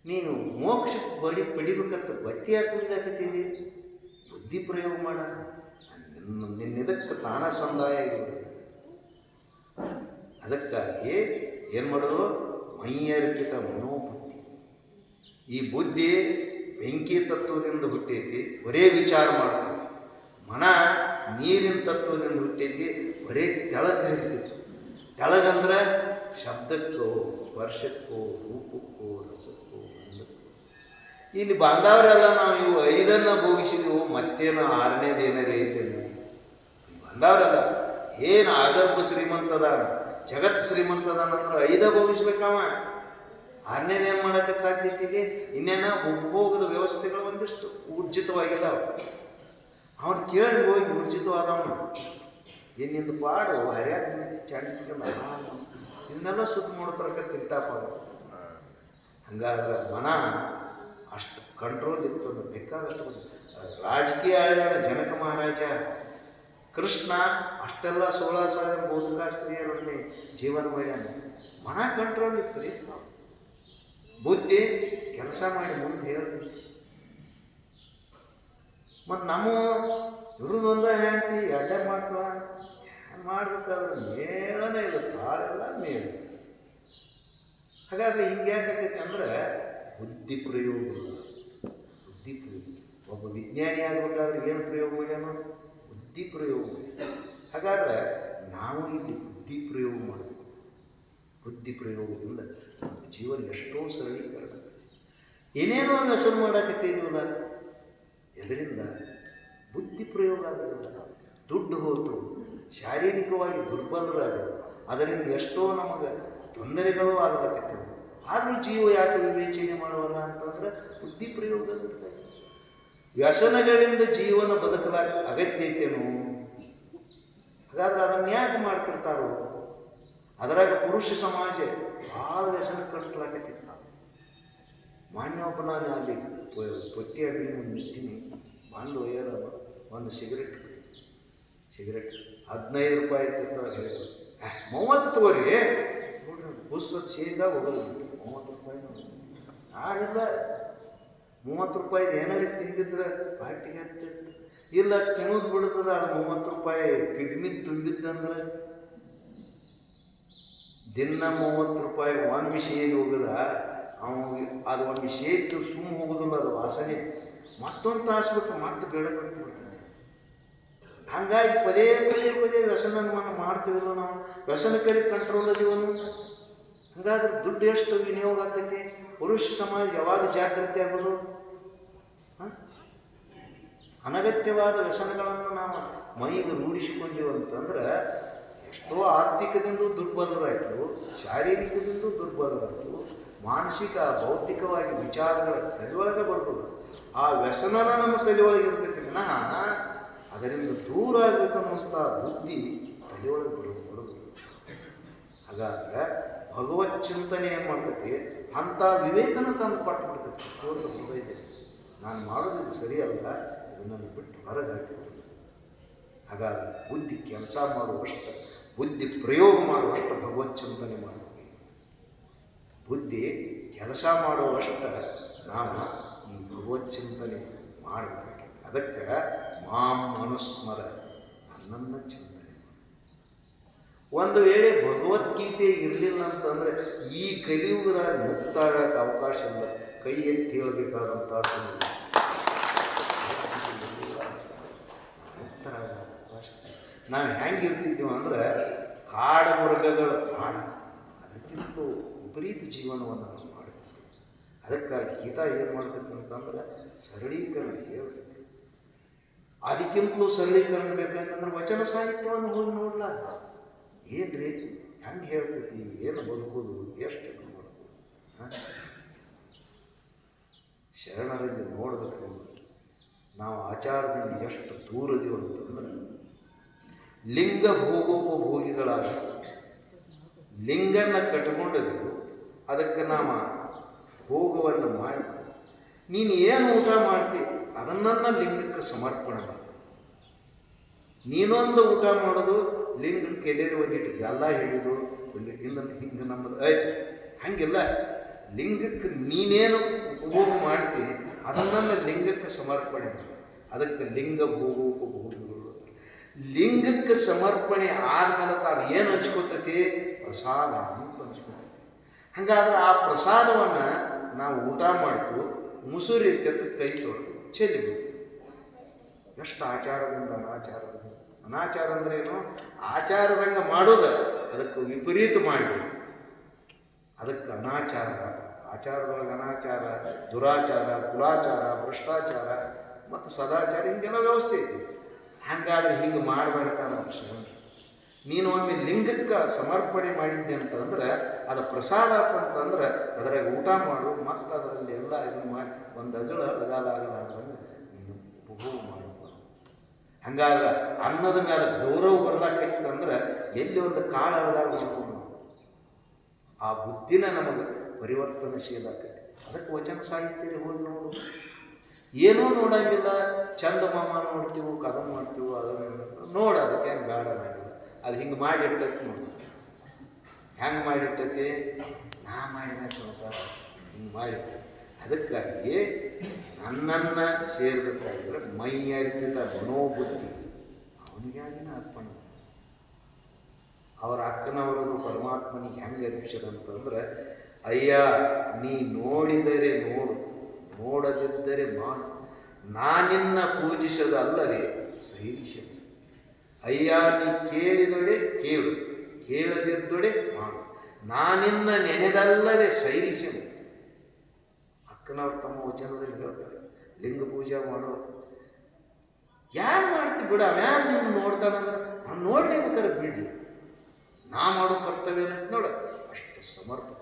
ನೀನು ಮೋಕ್ಷ ಪಡಿಬೇಕಂತ ಬತ್ತಿ ಹಾಕಬೇಕಾಗತ್ತೀವಿ, ಬುದ್ಧಿ ಪ್ರಯೋಗ ಮಾಡ. ನಿನ್ನಿದಕ್ಕೆ ತಾನ ಸಂದಾಯ ಇರುತ್ತೆ. ಅದಕ್ಕಾಗಿ ಏನು ಮಾಡೋದು, ಮೈಯರ್ಪಿತ ಮನೋಬುದ್ಧಿ. ಈ ಬುದ್ಧಿ ಬೆಂಕಿ ತತ್ವದಿಂದ ಹುಟ್ಟೈತಿ, ಬರೇ ವಿಚಾರ ಮಾಡ್ತೀವಿ. ಮನ ನೀರಿನ ತತ್ವದಿಂದ ಹುಟ್ಟೈತಿ, ಬರೇ ತೆಳಗೆ ಹರಿತೈತಿ. ತೆಳಗಂದ್ರೆ ಶಬ್ದಕ್ಕೋ ಸ್ಪರ್ಶಕ್ಕೋ ರೂಪಕ್ಕೋ ರಸಕ್ಕೋ ಗಂಧಕ್ಕೋ. ಇಲ್ಲಿ ಬಂದವರೆಲ್ಲ ನಾವು ಇವು 5 ಭೋಗಿಸಿದೆವು, ಮತ್ತೇನು 6ನೇದು ಏನಾರ ಐತೆ. ಬಂದವರೆಲ್ಲ ಏನು ಆಗರ್ಭ ಶ್ರೀಮಂತದ, ಜಗತ್ ಶ್ರೀಮಂತದಾನಂದ್ರೆ 5 ಭೋಗಿಸ್ಬೇಕವ. 6ನೇದು ಏನು ಮಾಡೋಕ್ಕೆ ಸಾಧ್ಯತೆಗೆ ಇನ್ನೇನ ಉಪಭೋಗದ ವ್ಯವಸ್ಥೆಗಳು ಒಂದಿಷ್ಟು ಊರ್ಜಿತವಾಗಿದ್ದಾವೆ. ಅವನು ಕೇಳಿ ಹೋಗಿ ಊರ್ಜಿತವಾದವನು ಏನಿಂದು ಪಾಡು ಹರ್ಯಾಕ ಚಾಡಿಸ್ಬೇಕಲ್ಲ, ಇದನ್ನೆಲ್ಲ ಸುತ್ತ ನೋಡ್ತಾರಕ್ಕ ತಿಂತಾಪ. ಹಂಗಾದ್ರೆ ಮನ ಅಷ್ಟು ಕಂಟ್ರೋಲ್ ಇತ್ತು, ಬೇಕಾದಷ್ಟು. ರಾಜಕೀಯ ಆಳಿದಾರ ಜನಕ ಮಹಾರಾಜ, ಕೃಷ್ಣ ಅಷ್ಟೆಲ್ಲ 16,000 ಗೋಪಿಕಾ ಸ್ತ್ರೀಯರೊಡನೆ ಜೀವನ ಮಾಡ್ಯಾನ. ಮನ ಕಂಟ್ರೋಲ್ ಇತ್ತು ರೀ. ಬುದ್ಧಿ ಕೆಲಸ ಮಾಡಿ ಮುಂದೆ ಹೇಳ್ತೀವಿ. ಮತ್ತು ನಮ್ಮ ಇರೋದೊಂದ ಹೇಳ್ತಿ ಅಡ್ಡೆ ಮಾಡ್ತಾಳ ಮಾಡ್ಬೇಕಾದ್ರೆ ಮೇಳನೇ ಇಲ್ಲ, ತಾಳೆಲ್ಲ ಮೇಳ. ಹಾಗಾದ್ರೆ ಹಿಂಗೆ ಯಾಕಾಗೈತಿ ಅಂದ್ರೆ ಬುದ್ಧಿ ಪ್ರಯೋಗ. ಬುದ್ಧಿ ಪ್ರಯೋಗ. ಒಬ್ಬ ವಿಜ್ಞಾನಿ ಆಗ್ಬೇಕಾದ್ರೆ ಏನು ಪ್ರಯೋಗ ಮಾಡ್ಯಾನೋ, ಬುದ್ಧಿ ಪ್ರಯೋಗ. ಹಾಗಾದ್ರೆ ನಾವು ಇಲ್ಲಿ ಬುದ್ಧಿ ಪ್ರಯೋಗ ಮಾಡಬೇಕು. ಬುದ್ಧಿ ಪ್ರಯೋಗದಿಂದ ಜೀವನ ಎಷ್ಟೋ ಸರಳೀಕರಣ. ಏನೇನೋ ಹೆಸರು ಮಾಡಕತ್ತಿದ್ದೀವಲ್ಲ, ಎದರಿಂದ ಬುದ್ಧಿ ಪ್ರಯೋಗ ಆಗೋದಿಲ್ಲ. ದುಡ್ಡು ಹೋತು, ಶಾರೀರಿಕವಾಗಿ ದುರ್ಬಲರಾದರು, ಅದರಿಂದ ಎಷ್ಟೋ ನಮಗೆ ತೊಂದರೆಗಳು ಆಗಬೇಕತ್ತೇವೆ. ಆದರೂ ಜೀವ ಯಾಕೆ ವಿವೇಚನೆ ಮಾಡುವಲ್ಲ ಅಂತಂದ್ರೆ ಬುದ್ಧಿ ಪ್ರಯೋಗ. ವ್ಯಸನಗಳಿಂದ ಜೀವನ ಬದುಕಲಾಕ ಅಗತ್ಯ ಐತೇನು? ಹಾಗಾದ್ರೆ ಅದನ್ನು ಯಾಕೆ ಮಾಡ್ತಿರ್ತಾರೋ? ಅದರಾಗ ಪುರುಷ ಸಮಾಜ ಭಾಳ ವ್ಯಸನ ಕಟ್ಟಲಾಕತ್ತಿತ್ತ. ಮಾನ್ಯ ಒಬ್ಬ ನಾನು ಅಲ್ಲಿ ಪೊಟ್ಟಿ ಅಡ್ಡಿ ನಿಂತೀನಿ, ಬಂದು ಒಯ್ಯರ ಒಂದು ಸಿಗರೆಟ್ 15 ರೂಪಾಯಿ ಇರ್ತಿರ್ತಾರ. ಹೇಳಿದ್ರು 30 ತಗೋರಿ ನೋಡ್ರಿ, ಪುಸ್ತಕ ಸೇರಿದಾಗ ಹೋಗೋದು 30 ರೂಪಾಯಿ. ನಾನಿಲ್ಲ 30 ರೂಪಾಯಿದು ಏನಾದ್ರು ತಿಂದಿದ್ರೆ ಪಾರ್ಟಿಗೆ ಆಗ್ತಿತ್ತು. ಇಲ್ಲ ತಿನ್ನೋದು ಬಿಡ್ತದ ಅದು 30 ರೂಪಾಯಿ ಪಿಗ್ಮಿ ತುಂಬಿತ್ತಂದ್ರೆ ದಿನ 30 ರೂಪಾಯಿ ಒಂದು ಶೇದ್ ಹೋಗದ ಅವನಿಗೆ ಅದು ಒಂದು ಶೇದ್ ಸುಮ್ಮ ಹೋಗೋದಿಲ್ಲ, ಅದು ವಾಸನೆ ಮತ್ತೊಂದು ತಾಸು ಬಿಟ್ಟು ಮತ್ತೆ ಬೆಳಗ್ಗೆ ಬಿಡ್ತದೆ. ಹಂಗಾಗಿ ಪದೇ ಪದೇ ಪದೇ ವ್ಯಸನವನ್ನು ಮಾಡ್ತೀವಲ್ಲ ನಾವು, ವ್ಯಸನ ಕಡೆ ಕಂಟ್ರೋಲ್ ಅದೀವನು. ಹಂಗಾದ್ರೆ ದುಡ್ಡು ಎಷ್ಟು ವಿನಿಯೋಗ ಆಗ್ತೈತಿ? ಪುರುಷ ಸಮಾಜ ಯಾವಾಗ ಜಾಗೃತಿ ಆಗೋದು? ಅನಗತ್ಯವಾದ ವ್ಯಸನಗಳನ್ನು ನಾವು ಮೈಗೆ ರೂಢಿಸಿಕೊಂಡೀವಿ ಅಂತಂದ್ರೆ ಎಷ್ಟೋ ಆರ್ಥಿಕದಿಂದ ದುರ್ಬಲರಾಯಿತು, ಶಾರೀರಿಕದಿಂದ ದುರ್ಬಲರಾಯಿತು, ಮಾನಸಿಕ ಬೌದ್ಧಿಕವಾಗಿ ವಿಚಾರಗಳ ತಲೆಯೊಳಗೆ ಬರ್ತದೆ. ಆ ವ್ಯಸನನ ನಮ್ಮ ತಲೆಯೊಳಗೆ ಇರ್ತೈತಿ ವಿನಃ ಅದರಿಂದ ದೂರ ಆಗಬೇಕನ್ನುವಂಥ ಬುದ್ಧಿ ತಲೆಯೊಳಗೆ ಬರೋದು. ಹಾಗಾದ್ರೆ ಭಗವತ್ ಚಿಂತನೆ ಏನು ಮಾಡ್ತೈತಿ? ಅಂಥ ವಿವೇಕನ ತಂದು ಪಟ್ಟು ಬಿಡ್ತೈತಿ ತೋರಿಸ ಹೃದಯದಲ್ಲಿ. ನಾನು ಮಾಡೋದಿದ್ದು ಸರಿಯಲ್ಲ, ಇದನ್ನು ಬಿಟ್ಟು ಹೊರಗೆ ಹಾಕಿಬಿಡ್ತದೆ. ಹಾಗಾದ್ರೆ ಬುದ್ಧಿ ಕೆಲಸ ಮಾಡುವಷ್ಟು, ಬುದ್ಧಿ ಪ್ರಯೋಗ ಮಾಡುವಷ್ಟು ಭಗವತ್ ಚಿಂತನೆ ಮಾಡಬೇಕು. ಬುದ್ಧಿ ಕೆಲಸ ಮಾಡುವಷ್ಟು ನಾವು ಈ ಭಗವತ್ ಚಿಂತನೆ ಮಾಡಬೇಕು. ಅದಕ್ಕೆ ಮಾಂ ಮನುಸ್ಮರ, ನನ್ನ ಚಿಂತನೆ. ಒಂದು ವೇಳೆ ಭಗವದ್ಗೀತೆ ಇರಲಿಲ್ಲ ಅಂತಂದರೆ ಈ ಕಲಿಯುಗದಾಗ ಮುಕ್ತಾಗಕ್ಕೆ ಅವಕಾಶ ಇಲ್ಲ. ಕೈ ಎತ್ತಿ ಹೇಳಬೇಕಾದಂಥ ಮುಕ್ತರಾಗ ಅವಕಾಶ. ನಾವು ಹೆಂಗಿರ್ತಿದ್ದೀವಿ ಅಂದ್ರೆ ಕಾಡು ಮೃಗಗಳ ಪ್ರಾಣ, ಅದಕ್ಕಿಂತ ವಿಪರೀತ ಜೀವನವನ್ನು ನಾವು ಮಾಡ್ತಿರ್ತೀವಿ. ಅದಕ್ಕಾಗಿ ಗೀತಾ ಏನು ಮಾಡ್ತೈತಿ ಅಂತಂದ್ರೆ ಸರಳೀಕರಣ ಹೇಳ್ತೈತಿ. ಅದಕ್ಕಿಂತಲೂ ಸರಳೀಕರಣ ಬೇಕಂತಂದ್ರೆ ವಚನ ಸಾಹಿತ್ಯವನ್ನು ಹೋಗಿ ನೋಡ್ಲ. ಏನ್ರಿ ಹೆಂಗೆ ಹೇಳ್ತೈತಿ, ಏನು ಬದುಕೋದು, ಎಷ್ಟು ಮಾಡ್ಬೋದು? ಶರಣರಲ್ಲಿ ನೋಡ್ಬೇಕು ನಾವು ಆಚಾರದಿಂದ ಎಷ್ಟು ದೂರದೀವಿ ಅಂತಂದ್ರೆ ಲಿಂಗ ಭೋಗೋಪಭೋಗಿಗಳಾಗ ಲಿಂಗನ ಕಟ್ಕೊಂಡಿದ್ದೆವು, ಅದಕ್ಕೆ ನಾವು ಭೋಗವನ್ನು ಮಾಡಿ ನೀನು ಏನು ಊಟ ಮಾಡ್ತೀವಿ ಅದನ್ನ ಲಿಂಗಕ್ಕೆ ಸಮರ್ಪಣೆ ಮಾಡಿ. ನೀನೊಂದು ಊಟ ಮಾಡೋದು ಲಿಂಗಕ್ಕೆ ಎಲ್ಲೇರು ಒಂದಿಟ್ಟು ಎಲ್ಲ ಹೇಳಿದ್ರು ಇಲ್ಲ ಹಿಂಗೆ ನಮ್ಮದು ಆಯ್ತು. ಹಂಗಿಲ್ಲ, ಲಿಂಗಕ್ಕೆ ನೀನೇನು ಉಪಭೋಗ ಮಾಡ್ತೀವಿ ಅದನ್ನ ಲಿಂಗಕ್ಕೆ ಸಮರ್ಪಣೆ ಮಾಡಿ. ಅದಕ್ಕೆ ಲಿಂಗ ಭೋಗೋಪಭೋಗಿಗಳು. ಲಿಂಗಕ್ಕೆ ಸಮರ್ಪಣೆ ಆದ್ಮೇಲೆ ಅದು ಏನು ಹಂಚ್ಕೊತೈತಿ? ಪ್ರಸಾದ ಅಂತ ಹಂಚ್ಕೊತೈತಿ. ಹಾಗಾದ್ರೆ ಆ ಪ್ರಸಾದವನ್ನು ನಾವು ಊಟ ಮಾಡ್ತೀವಿ, ಮುಸುರಿ ತೆತ್ತು ಕೈ ತೊಳೆದು ಚೆಲ್ಲಿ ಬಿಡ್ತೀವಿ. ಎಷ್ಟು ಆಚಾರದಿಂದ ಅನಾಚಾರದಿಂದ. ಅನಾಚಾರ ಅಂದ್ರೆ ಏನು? ಆಚಾರದಂಗೆ ಮಾಡೋದು, ಅದಕ್ಕೆ ವಿಪರೀತ ಮಾಡಿ ಅದಕ್ಕೆ ಅನಾಚಾರ. ಆಚಾರದೊಳಗೆ ಅನಾಚಾರ, ದುರಾಚಾರ, ಕುಲಾಚಾರ, ಭ್ರಷ್ಟಾಚಾರ ಮತ್ತು ಸದಾಚಾರ ಹಿಂಗೆಲ್ಲ ವ್ಯವಸ್ಥೆ ಐತಿ. ಹಾಗಾದ್ರೆ ಹಿಂಗೆ ಮಾಡಬೇಡ್ತಾನ ಶರಣ. ನೀನು ಒಮ್ಮೆ ಲಿಂಗಕ್ಕೆ ಸಮರ್ಪಣೆ ಮಾಡಿದ್ದೆ ಅಂತಂದ್ರೆ ಅದು ಪ್ರಸಾದ ಅಂತಂದ್ರೆ ಅದರಾಗ ಊಟ ಮಾಡು, ಮತ್ತು ಅದರಲ್ಲಿ ಎಲ್ಲ ಇದನ್ನು ಮಾಡಿ ಒಂದು ಅಗಲಾಗಲಾಗದಂಗೆ ನೀನು ಉಪಭೋಗ ಮಾಡಬೇಕು. ಹಂಗಾದ್ರೆ ಅನ್ನದ ಮೇಲೆ ಗೌರವ ಬರ್ಲಾಕೈತಂದ್ರೆ ಎಲ್ಲಿ ಒಂದು ಕಾಳು ಅಳದಾಗ ಮಾಡ್ಕೊಂಡು ಆ ಬುದ್ಧಿನ ನಮಗೆ ಪರಿವರ್ತನಶೀಲ ಆಕೈತಿ. ಅದಕ್ಕೆ ವಚನ ಸಾಹಿತ್ಯ ಹೋಗಿ ನೋಡು. ಏನೂ ನೋಡಂಗಿಲ್ಲ, ಚಂದಮಾಮ ನೋಡ್ತೀವಿ, ಕದಂ ಮಾಡ್ತೀವಿ, ಅದನ್ನು ನೋಡ. ಅದಕ್ಕೆ ಹೆಂಗೆ ಬೇಡ ಮಾಡಿಲ್ಲ, ಅದು ಹಿಂಗೆ ಮಾಡಿಟ್ಟೈತಿ ನೋಡಿ. ಹೆಂಗೆ ಮಾಡಿಟ್ಟೈತಿ? ನಾ ಮಾಡಿದ ಸಂಸಾರ ಹಿಂಗೆ ಮಾಡಿರ್ತೈತಿ. ಅದಕ್ಕಾಗಿ ನನ್ನನ್ನು ಸೇರ್ಬೇಕಾಗಿದ್ರೆ ಮೈಯರ್ಪಿತ ಮನೋಬುದ್ಧಿ ಅವನಿಗಾಗಿನ ಅರ್ಪಣೆ. ಅವರ ಅಕ್ಕನವರನ್ನು ಪರಮಾತ್ಮನಿಗೆ ಹೆಂಗೆ ಅರ್ಪಿಸದಂತಂದ್ರೆ, ಅಯ್ಯ ನೀ ನೋಡಿದರೆ ನೋಡು, ನೋಡದಿದ್ದರೆ ಮಾಡು, ನಾನಿನ್ನ ಪೂಜಿಸದಲ್ಲದೆ ಸೈರಿಷ. ಅಯ್ಯ ನೀ ಕೇಳಿದೊಡೆ ಕೇಳು, ಕೇಳದಿದ್ದೊಡೆ ಮಾಡು, ನಾನಿನ್ನ ನೆನೆದಲ್ಲದೆ ಸೈರಿಸನು. ಅಕ್ಕನವ್ರು ತಮ್ಮ ವಚನದಲ್ಲಿ ಹೇಳ್ತಾರೆ, ಲಿಂಗ ಪೂಜೆ ಮಾಡೋ ಯಾರು ಮಾಡ್ತೀವಿ ಬಿಡ, ಅವ್ಯಾರು ನಿನ್ನ ನೋಡ್ತಾನಂದ್ರೆ ಅವ್ನು ನೋಡ್ಲೇಬೇಕಾದ್ರೆ ಬಿಡ್ಲಿ, ನಾ ಮಾಡೋ ಕರ್ತವ್ಯ ಏನಂತ ನೋಡ. ಅಷ್ಟು ಸಮರ್ಪಕ.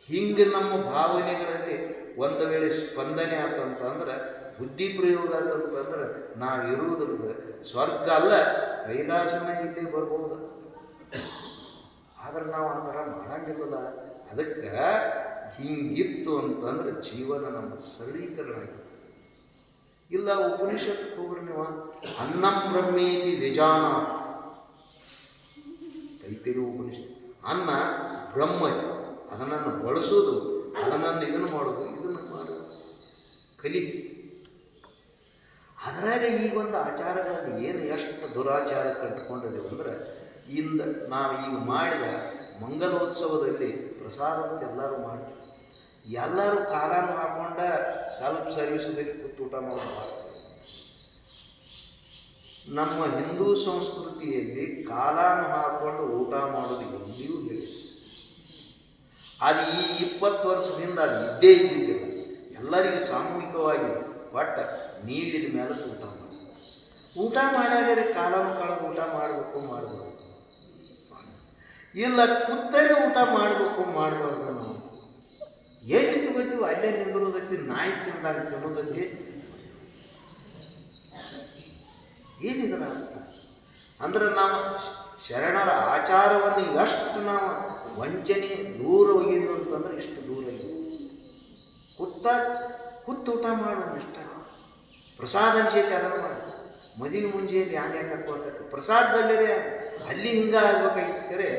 ಹಿಂಗೆ ನಮ್ಮ ಭಾವನೆಗಳಲ್ಲಿ ಒಂದು ವೇಳೆ ಸ್ಪಂದನೆ ಆತಂತಂದ್ರೆ, ಬುದ್ಧಿ ಪ್ರಯೋಗ ಆತಂತಂದ್ರೆ ನಾವಿರುವುದ್ರಿಂದ ಸ್ವರ್ಗ ಅಲ್ಲ ಕೈಲಾಸನ ಇಲ್ಲಿ ಬರ್ಬೋದು. ಆದ್ರೆ ನಾವು ಆ ಥರ ಮಾಡಂಗಿಲ್ಲ. ಅದಕ್ಕೆ ಹಿಂಗಿತ್ತು ಅಂತಂದ್ರೆ ಜೀವನ ನಮ್ಮ ಸರಳೀಕರಣ ಆಗಿದೆ. ಇಲ್ಲ ಉಪನಿಷತ್ತಕ್ಕೆ ಹೋಗ್ರಿ ನೀವು, ಅನ್ನಂ ಬ್ರಹ್ಮೇತಿ ವಿಜಾನಾತ್. ತೈತಿರು ಉಪನಿಷತ್. ಅನ್ನ ಬ್ರಹ್ಮ, ಅದನ್ನು ಬಳಸೋದು, ಅದನ್ನು ಇದನ್ನು ಮಾಡೋದು, ಇದನ್ನು ಮಾಡೋದು ಕಲಿ. ಅದರಾಗ ಈ ಒಂದು ಆಚಾರಗಳನ್ನು ಏನು ಎಷ್ಟು ದುರಾಚಾರ ಕಟ್ಟಿಕೊಂಡಿದ್ದೇವೆ ಅಂದರೆ, ಇಂದ ನಾವು ಈಗ ಮಾಡಿದ ಮಂಗಲೋತ್ಸವದಲ್ಲಿ ಪ್ರಸಾದ ಅಂತ ಎಲ್ಲರೂ ಮಾಡ್ತೀವಿ. ಎಲ್ಲರೂ ಕಾಲನ್ನು ಹಾಕೊಂಡ ಸೆಲ್ಫ್ ಸರ್ವಿಸ್ದಲ್ಲಿ ಕೂತು ಊಟ ಮಾಡಬಾರ್ದು. ನಮ್ಮ ಹಿಂದೂ ಸಂಸ್ಕೃತಿಯಲ್ಲಿ ಕಾಲನ್ನು ಹಾಕೊಂಡು ಊಟ ಮಾಡೋದು ಎಲ್ಲಿಯೂ ಹೇಳಿ. ಅದು ಈ 20 ವರ್ಷದಿಂದ ಅದು ಇದ್ದೇ ಇದ್ದಿದ್ದಿಲ್ಲ. ಎಲ್ಲರಿಗೂ ಸಾಮೂಹಿಕವಾಗಿ ಒಟ್ಟು ನೀರಿನ ಮೇಲೆ ಊಟ ಮಾಡಾದರೆ ಕಾಲನ್ನು ಕಳೆದು ಊಟ ಮಾಡಬೇಕು. ಇಲ್ಲ ಕುತ್ತರೆ ಊಟ ಮಾಡಬೇಕು ಮಾಡಬಾರ್ದು. ನಾವು ಎಲ್ಲಿ ತಗೋತೀವಿ ಅಲ್ಲೇ ನಿಂದಿರೋದೈತಿ, ನಾಯಿ ತಿಂದಾಗ ತಿನ್ನೋದೈತಿ. ಏನಿದ್ರ ಅರ್ಥ ಅಂದ್ರೆ ನಾವು ಶರಣರ ಆಚಾರವನ್ನು ಎಷ್ಟು ನಾವು ವಂಚನೆ ದೂರ ಹೋಗಿದ್ವಿ ಅಂತಂದ್ರೆ ಇಷ್ಟು ದೂರ ಇದೆ. ಕುತ್ತು ಊಟ ಮಾಡೋಣ ಇಷ್ಟ. ಪ್ರಸಾದ ಅನ್ಸೈತಿ ಅದನ್ನು ಮಾಡಿ. ಮದುವೆ ಮುಂಜೆಯಲ್ಲಿ ಯಾಕೆ ಹಾಕೋತಕ್ಕ ಪ್ರಸಾದದಲ್ಲೇ ಅಲ್ಲಿ ಹಿಂಗೆ ಆಗ್ಬೇಕಾಗಿರ್ತಾರೆ.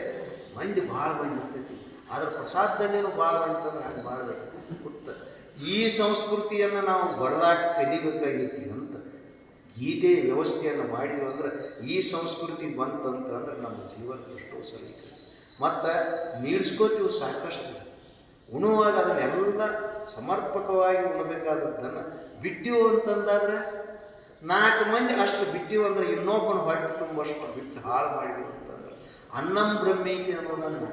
ಮಂದಿ ಭಾಳ ಬಂದಿರ್ತೈತಿ. ಆದ್ರೆ ಪ್ರಸಾದದಲ್ಲೇನು ಭಾಳ ಅಂತಂದ್ರೆ ಹಂಗೆ ಭಾಳ ಕುತ್ತ. ಈ ಸಂಸ್ಕೃತಿಯನ್ನು ನಾವು ಬಡದಾಗಿ ಕಲಿಬೇಕಾಗಿತ್ತು ಅಂತ ಗೀತೆ ವ್ಯವಸ್ಥೆಯನ್ನು ಮಾಡಿದ್ವಿ ಅಂದ್ರೆ ಈ ಸಂಸ್ಕೃತಿ ಬಂತಂತಂದ್ರೆ ನಮ್ಮ ಜೀವನ ಎಷ್ಟೋ ಸರಿ. ಮತ್ತು ನೀಡ್ಸ್ಕೋತೀವಿ ಸಾಕಷ್ಟು. ಉಣುವಾಗ ಅದನ್ನೆಲ್ಲ ಸಮರ್ಪಕವಾಗಿ ಉಣಬೇಕಾದದ್ದನ್ನು ಬಿಟ್ಟಿವು ಅಂತಂದಾದ್ರೆ 4 ಮಂದಿ ಅಷ್ಟು ಬಿಟ್ಟಿವು ಅಂದ್ರೆ ಇನ್ನೊಬ್ಬನ ಹೊಟ್ಟೆ ತುಂಬಷ್ಟು ಬಿಟ್ಟು ಹಾಳು ಮಾಡಿದೀವಿ ಅಂತಂದ್ರೆ ಅನ್ನಂ ಬ್ರಹ್ಮೈತಿ ಅನ್ನೋದನ್ನು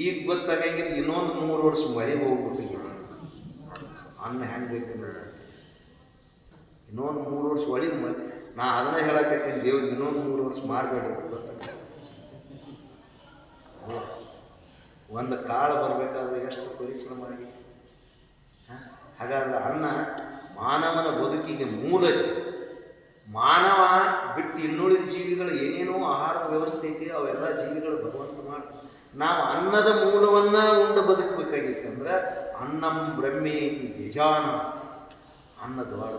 ಈಗ ಗೊತ್ತಾಗಂಗಿಲ್ಲ. ಇನ್ನೊಂದು 3 ವರ್ಷ ಮಳೆ ಹೋಗ್ಬಿಟ್ಟಿದೆ. ಅನ್ನ ಹೆಂಗೆ ಬೇಕು ಇನ್ನೊಂದು 3 ವರ್ಷ ಒಳಗೆ ಮಳೆ. ನಾ ಅದನ್ನ ಹೇಳಕತ್ತೀನಿ, ದೇವ್ರಿಗೆ ಇನ್ನೊಂದು 3 ವರ್ಷ ಮಾಡಬೇಡಿ. ಒಂದು ಕಾಳು ಬರಬೇಕಾದ್ರೆ ಎಷ್ಟು ಪರಿಶ್ರಮ ಆಗಿದೆ. ಹಾಗಾದ್ರೆ ಅನ್ನ ಮಾನವನ ಬದುಕಿಗೆ ಮೂಲ. ಮಾನವ ಬಿಟ್ಟು ಇನ್ನುಳಿದ ಜೀವಿಗಳು ಏನೇನೋ ಆಹಾರದ ವ್ಯವಸ್ಥೆ ಐತಿ, ಅವೆಲ್ಲ ಜೀವಿಗಳು ಭಗವಂತ ಮಾಡ್ತಾರೆ. ನಾವು ಅನ್ನದ ಮೂಲವನ್ನ ಉಂಡು ಬದುಕಬೇಕಾಗಿತ್ತು ಅಂದ್ರೆ ಅನ್ನಂ ಬ್ರಹ್ಮೇತಿ ಯಜಾನ ಅನ್ನದ್ವಾಡ.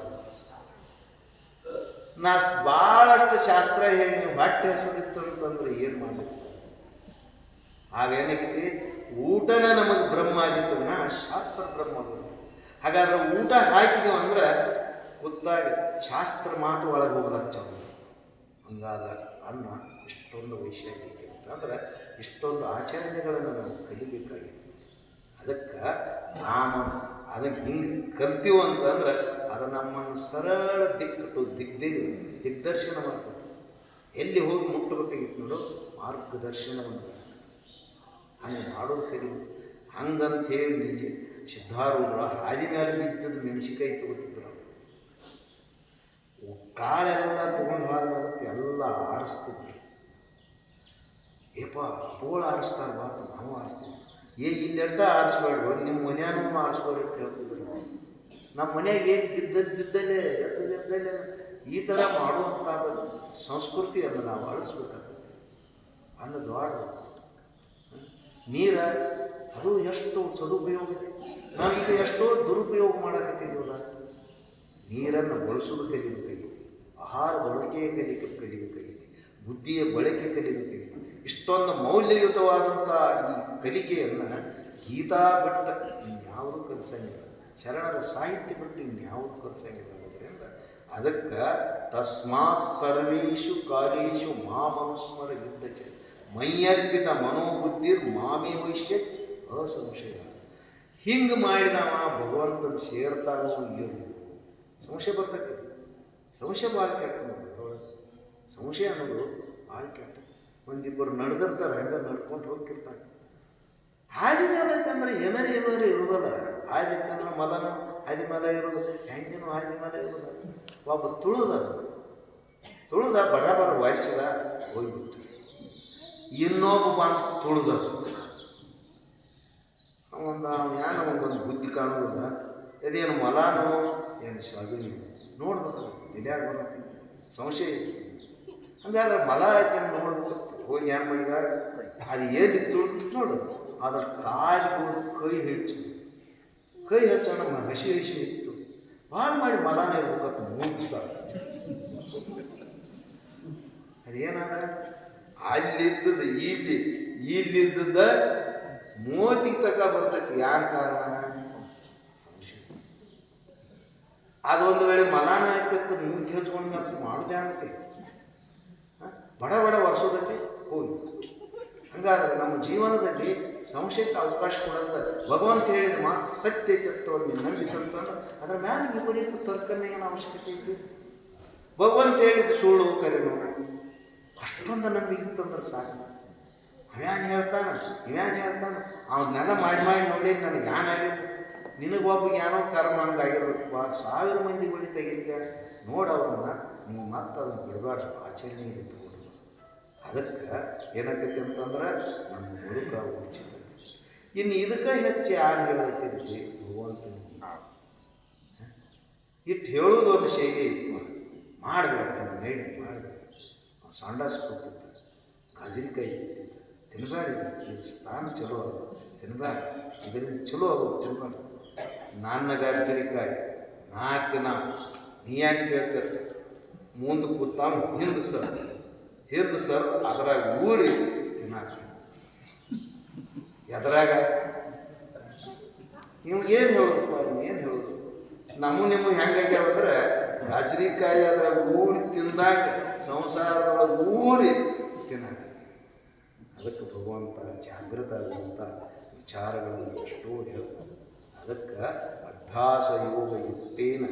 ನಾ ಭಾಳಷ್ಟು ಶಾಸ್ತ್ರ ಹೇಳಿ ನೀವು ಹೊಟ್ಟೆ ಹೆಸರಿತ್ತು ಅಂತಂದ್ರೆ ಏನು ಮಾಡಬೇಕು? ಹಾಗೇನಾಗೈತಿ, ಊಟನ ನಮಗೆ ಬ್ರಹ್ಮ ಆಗಿತ್ತು, ಶಾಸ್ತ್ರ ಬ್ರಹ್ಮ. ಹಾಗಾದ್ರೆ ಊಟ ಹಾಕಿದೆವು ಅಂದ್ರೆ ಗೊತ್ತಾಗ ಶಾಸ್ತ್ರ ಮಾತು ಒಳಗೆ ಹೋಗ್ಲಕ್ಕ. ಹಂಗಾದ ಅನ್ನ ಇಷ್ಟೊಂದು ವೈಶಾಲ್ಯ ಐತಿ ಅಂತಂದ್ರೆ ಇಷ್ಟೊಂದು ಆಚರಣೆಗಳನ್ನು ನಾವು ಕಲಿಬೇಕಾಗಿದೆ. ಅದಕ್ಕೆ ನಾವು ಅದಕ್ಕೆ ಹಿಂಗೆ ಕಲ್ತೀವಿ ಅಂತಂದ್ರೆ ಅದು ನಮ್ಮನ್ನು ಸರಳ ದಿಗ್ದರ್ಶನ ಮಾಡ್ತದೆ. ಎಲ್ಲಿ ಹೋಗಿ ಮುಟ್ಟಬೇಕಾಗಿತ್ತು ನೋಡು, ಮಾರ್ಗದರ್ಶನವನ್ನು ಹಂಗೆ ಮಾಡೋದು ಕಲಿ. ಹಂಗಂತೇಳಿ ನಿಜ ಸಿದ್ಧಾರೂಢ ಹಾದಿ ಮೇಲೆ ಬಿದ್ದದ್ದು ಮೆಣಸಿಕಾಯಿ ತಗೋತಿದ್ರು. ಕಾಳೆಲ್ಲ ತೊಗೊಂಡು ಹಾಗೆ ಎಲ್ಲ ಆರಿಸ್ತಿದ್ರು. ಏಪ ಅಪ್ಪಗಳು ಆರಿಸ್ತಾರೆ ಬಾ, ನಾವು ಆರಿಸ್ತೀವಿ. ಇಲ್ಲೆಡ್ಡ ಆರಿಸ್ಬೇಡ್ರು, ನಿಮ್ಮ ಮನೆಯೂ ಆರಿಸ್ಬೇಡ್ರಿ ಅಂತ ಹೇಳ್ತಿದ್ರು. ನಮ್ಮ ಮನೆಯಾಗ ಏನು ಬಿದ್ದಲ್ಲೇ ಎದ್ದಲ್ಲೇ ಈ ಥರ ಮಾಡುವಂಥದ್ದು ಸಂಸ್ಕೃತಿಯನ್ನು ನಾವು ಅಳಿಸ್ಬೇಕಾಗ್ತದೆ. ಅನ್ನೋದು ದೊಡ್ಡ ನೀರ ಅದು ಎಷ್ಟು ಸದುಪಯೋಗ. ನಾವೀಗ ಎಷ್ಟೋ ದುರುಪಯೋಗ ಮಾಡಕತ್ತಿದ್ದೀವಲ್ಲ. ನೀರನ್ನು ಬಳಸೋದು ಕಲಿಬೇಕಾಗಿದೆ, ಆಹಾರ ಬಳಕೆಯ ಕಲಿಬೇಕಾಗಿದೆ, ಬುದ್ಧಿಯ ಬಳಕೆ ಕಲಿಬೇಕಾಗಿದೆ. ಇಷ್ಟೊಂದು ಮೌಲ್ಯಯುತವಾದಂಥ ಈ ಕಲಿಕೆಯನ್ನು ಗೀತಾ ಬಿಟ್ಟ ಇನ್ಯಾವುದೂ ಕಲಿಸಂಗಿಲ್ಲ, ಶರಣರ ಸಾಹಿತ್ಯ ಬಿಟ್ಟು ಇನ್ಯಾವುದು ಕಲಿಸಂಗಿಲ್ಲ. ಅನ್ನೋದ್ರಿಂದ ಅದಕ್ಕೆ ತಸ್ಮಾತ್ ಸರ್ವೇಷು ಕಾರ್ಯೇಷು ಮಾಮನುಸ್ಮರ ಯುದ್ಧಚ ಮೈಯರ್ಪಿತ ಮನೋಬುದ್ಧಿರ್ ಮಾಮೇ ವೈಶ್ಯ ಅಸಂಶಯ. ಹಿಂಗೆ ಮಾಡಿದವ ಭಗವಂತನ ಸೇರ್ತಾನೋ ಇರು ಸಂಶಯ ಬರ್ತೈತಿ. ಸಂಶಯ ಭಾಳ ಕೆಟ್ಟ ನೋಡ್ರಿ. ಸಂಶಯ ಅನ್ನೋದು ಭಾಳ ಕೆಟ್ಟ. ಒಂದಿಬ್ಬರು ನಡೆದಿರ್ತಾರೆ, ಹಂಗೆ ನಡ್ಕೊಂಡು ಹೋಗ್ತಿರ್ತಾರೆ. ಹಾದಿ ಮೇಲೆ ಅಂದ್ರೆ ಏನಾರು ಇರೋದಲ್ಲ. ಹಾದಿ ಅಂದ್ರೆ ಮಲನ ಹಾದಿ ಮೇಲೆ ಇರೋದು, ಹೆಂಗಿನೂ ಹಾದಿ ಮೇಲೆ ಇರೋದು. ಒಬ್ಬ ತುಳಿದ ಬರಾಬರ ವಯಸ್ಸಿದ ಹೋಗ್ಬಿಟ್ಟು ಇನ್ನೊಬ್ಬ ಬಂದು ತುಳಿದದು. ಒಂದು ಬುದ್ಧಿ ಕಾಣೋದಿಲ್ಲ. ಅದೇನು ಮಲಾನೋ ಏನು ಸಗಣಿ ನೋಡ್ಬೇಕು, ಎಲ್ಯಾಗ ಬರೋಕೆ ಸಂಶಯ ಇದೆ. ಹಂಗಾದ್ರೆ ಮಲ ಆಯ್ತು ನೋಡ್ಬೇಕು. ಹೋಗಿ ಏನು ಮಾಡಿದ, ಅದು ಎಲ್ಲಿ ತುಳಿದು ನೋಡು, ಅದ್ರ ಕಾಲಿಗೆ ಕೈ ಹಚ್ಚೋಣ ಹಸಿ ಇತ್ತು. ಭಾಳ ಮಾಡಿ ಮಲಾನ ಇರ್ಬೇಕಂತ ಮೂಡ್ತಾರೆ. ಅದೇನಾದ ಅಲ್ಲಿದ್ದದ ಇಲ್ಲಿದ್ದದ ಮೂವತ್ತಿಗೆ ತಕ ಬರ್ತೈತಿ. ಯಾರ ಕಾರಣ? ಅದೊಂದು ವೇಳೆ ಮಲಾನ ಆಯ್ತಿತ್ತು, ಮೂಗಿ ಹಚ್ಕೊಂಡು ಅಂತ ಮಾಡೋದೇ ಆಗತ್ತೆ, ಬಡ ಬಡ ವರ್ಷದಕ್ಕೆ ಹೋಗಿ. ಹಂಗಾದ್ರೆ ನಮ್ಮ ಜೀವನದಲ್ಲಿ ಸಂಶಯಕ್ಕೆ ಅವಕಾಶ ಕೊಡಂತ ಭಗವಂತ ಹೇಳಿದ ಮಾತು ಸತ್ಯ ತತ್ವವನ್ನು ನಂಬಿತಂತಂದ್ರೆ ಅದರ ಮ್ಯಾಲೆ ವಿಪರೀತ ತರ್ಕನೇ ಏನು ಅವಶ್ಯಕತೆ ಐತಿ? ಭಗವಂತ ಹೇಳಿದ್ದು ಸುಳ್ಳು ಕರೆನು ಅಷ್ಟೊಂದು ನಂಬಿಕೆ ಇತ್ತಂದ್ರೆ ಸಾಕು. ಅವ್ಯಾನ್ ಹೇಳ್ತಾನೆ ಅವನ್ನೆಲ್ಲ ಮಾಡಿ ನೋಡಿ ನನಗೆ ಏನಾಗಿತ್ತು, ನಿನಗೊಬ್ಬಗೆ ಏನೋ ಕರ್ಮ ಹಂಗಾಗಿರ್ಬೇಕಪ್ಪ, 1000 ಮಂದಿ ಬಳಿ ತೆಗಿದ್ದೆ ನೋಡವ್ರನ್ನ, ನೀವು ಮತ್ತೆ ಅದನ್ನು ಬಿಡಬಾರ್ದು, ಆಚರಣೆ ಇತ್ತು. ಅದಕ್ಕೆ ಏನಾಗೈತಿ ಅಂತಂದ್ರೆ ನಮ್ಮ ಬದುಕ ಉಚಿತ. ಇನ್ನು ಇದಕ್ಕೆ ಹೆಚ್ಚು ಯಾರು ಹೇಳೈತಿ? ಭಗವಂತ ಇಟ್ಟು ಹೇಳೋದು ಒಂದು ಶೈಲಿ ಇತ್ತು, ಮಾಡಬೇಕು ನೈಟ್ ಮಾಡಬೇಕು. ಸಂಡಾಸ್ ಕೊಡ್ತಿದ್ದ, ಗಜರಿಕಾಯಿ ತಿಂತಿದ್ದ, ತಿನ್ಬೇಡಿ, ಇದು ಸ್ಥಾನ ಚಲೋ ಅದು, ತಿನ್ಬೇಡಿ, ಇದರಿಂದ ಚಲೋ ಆಗೋದು ತಿನ್ಬೇಡಿ. ನನ್ನ ಗಜರಿಕಾಯಿ 4 ದಿನ ನೀ ಯಾಕೆ ಕೇಳ್ತಿರ್ತ, ಮುಂದೆ ಕೂತಾನು ಹಿಂದೆ ಸರ್ ಅದ್ರಾಗ ಊರಿ ತಿನ್ನಾಕ ಎದ್ರಾಗ ನಿಮ್ಗೇನು ಹೇಳೋದಪ್ಪ, ಏನು ಹೇಳೋದು? ನಿಮಗೆ ಹೆಂಗಾಗ್ಯಾವಂದ್ರೆ ಗಜರಿಕಾಯಿ ಅದ್ರಾಗ ಊರಿ ತಿಂದಾಗ ಸಂಸಾರದೊಳಗೆ ಊರಿ ತಿನ್ನಾಕ. ಅದಕ್ಕೆ ಭಗವಂತ ಜಾಗೃತ ಆಗುವಂಥ ವಿಚಾರಗಳನ್ನು ಎಷ್ಟೋ ಹೇಳ್ತಾರೆ. ಅದಕ್ಕೆ ಅಭ್ಯಾಸ ಯೋಗ ಯುಕ್ತೇನ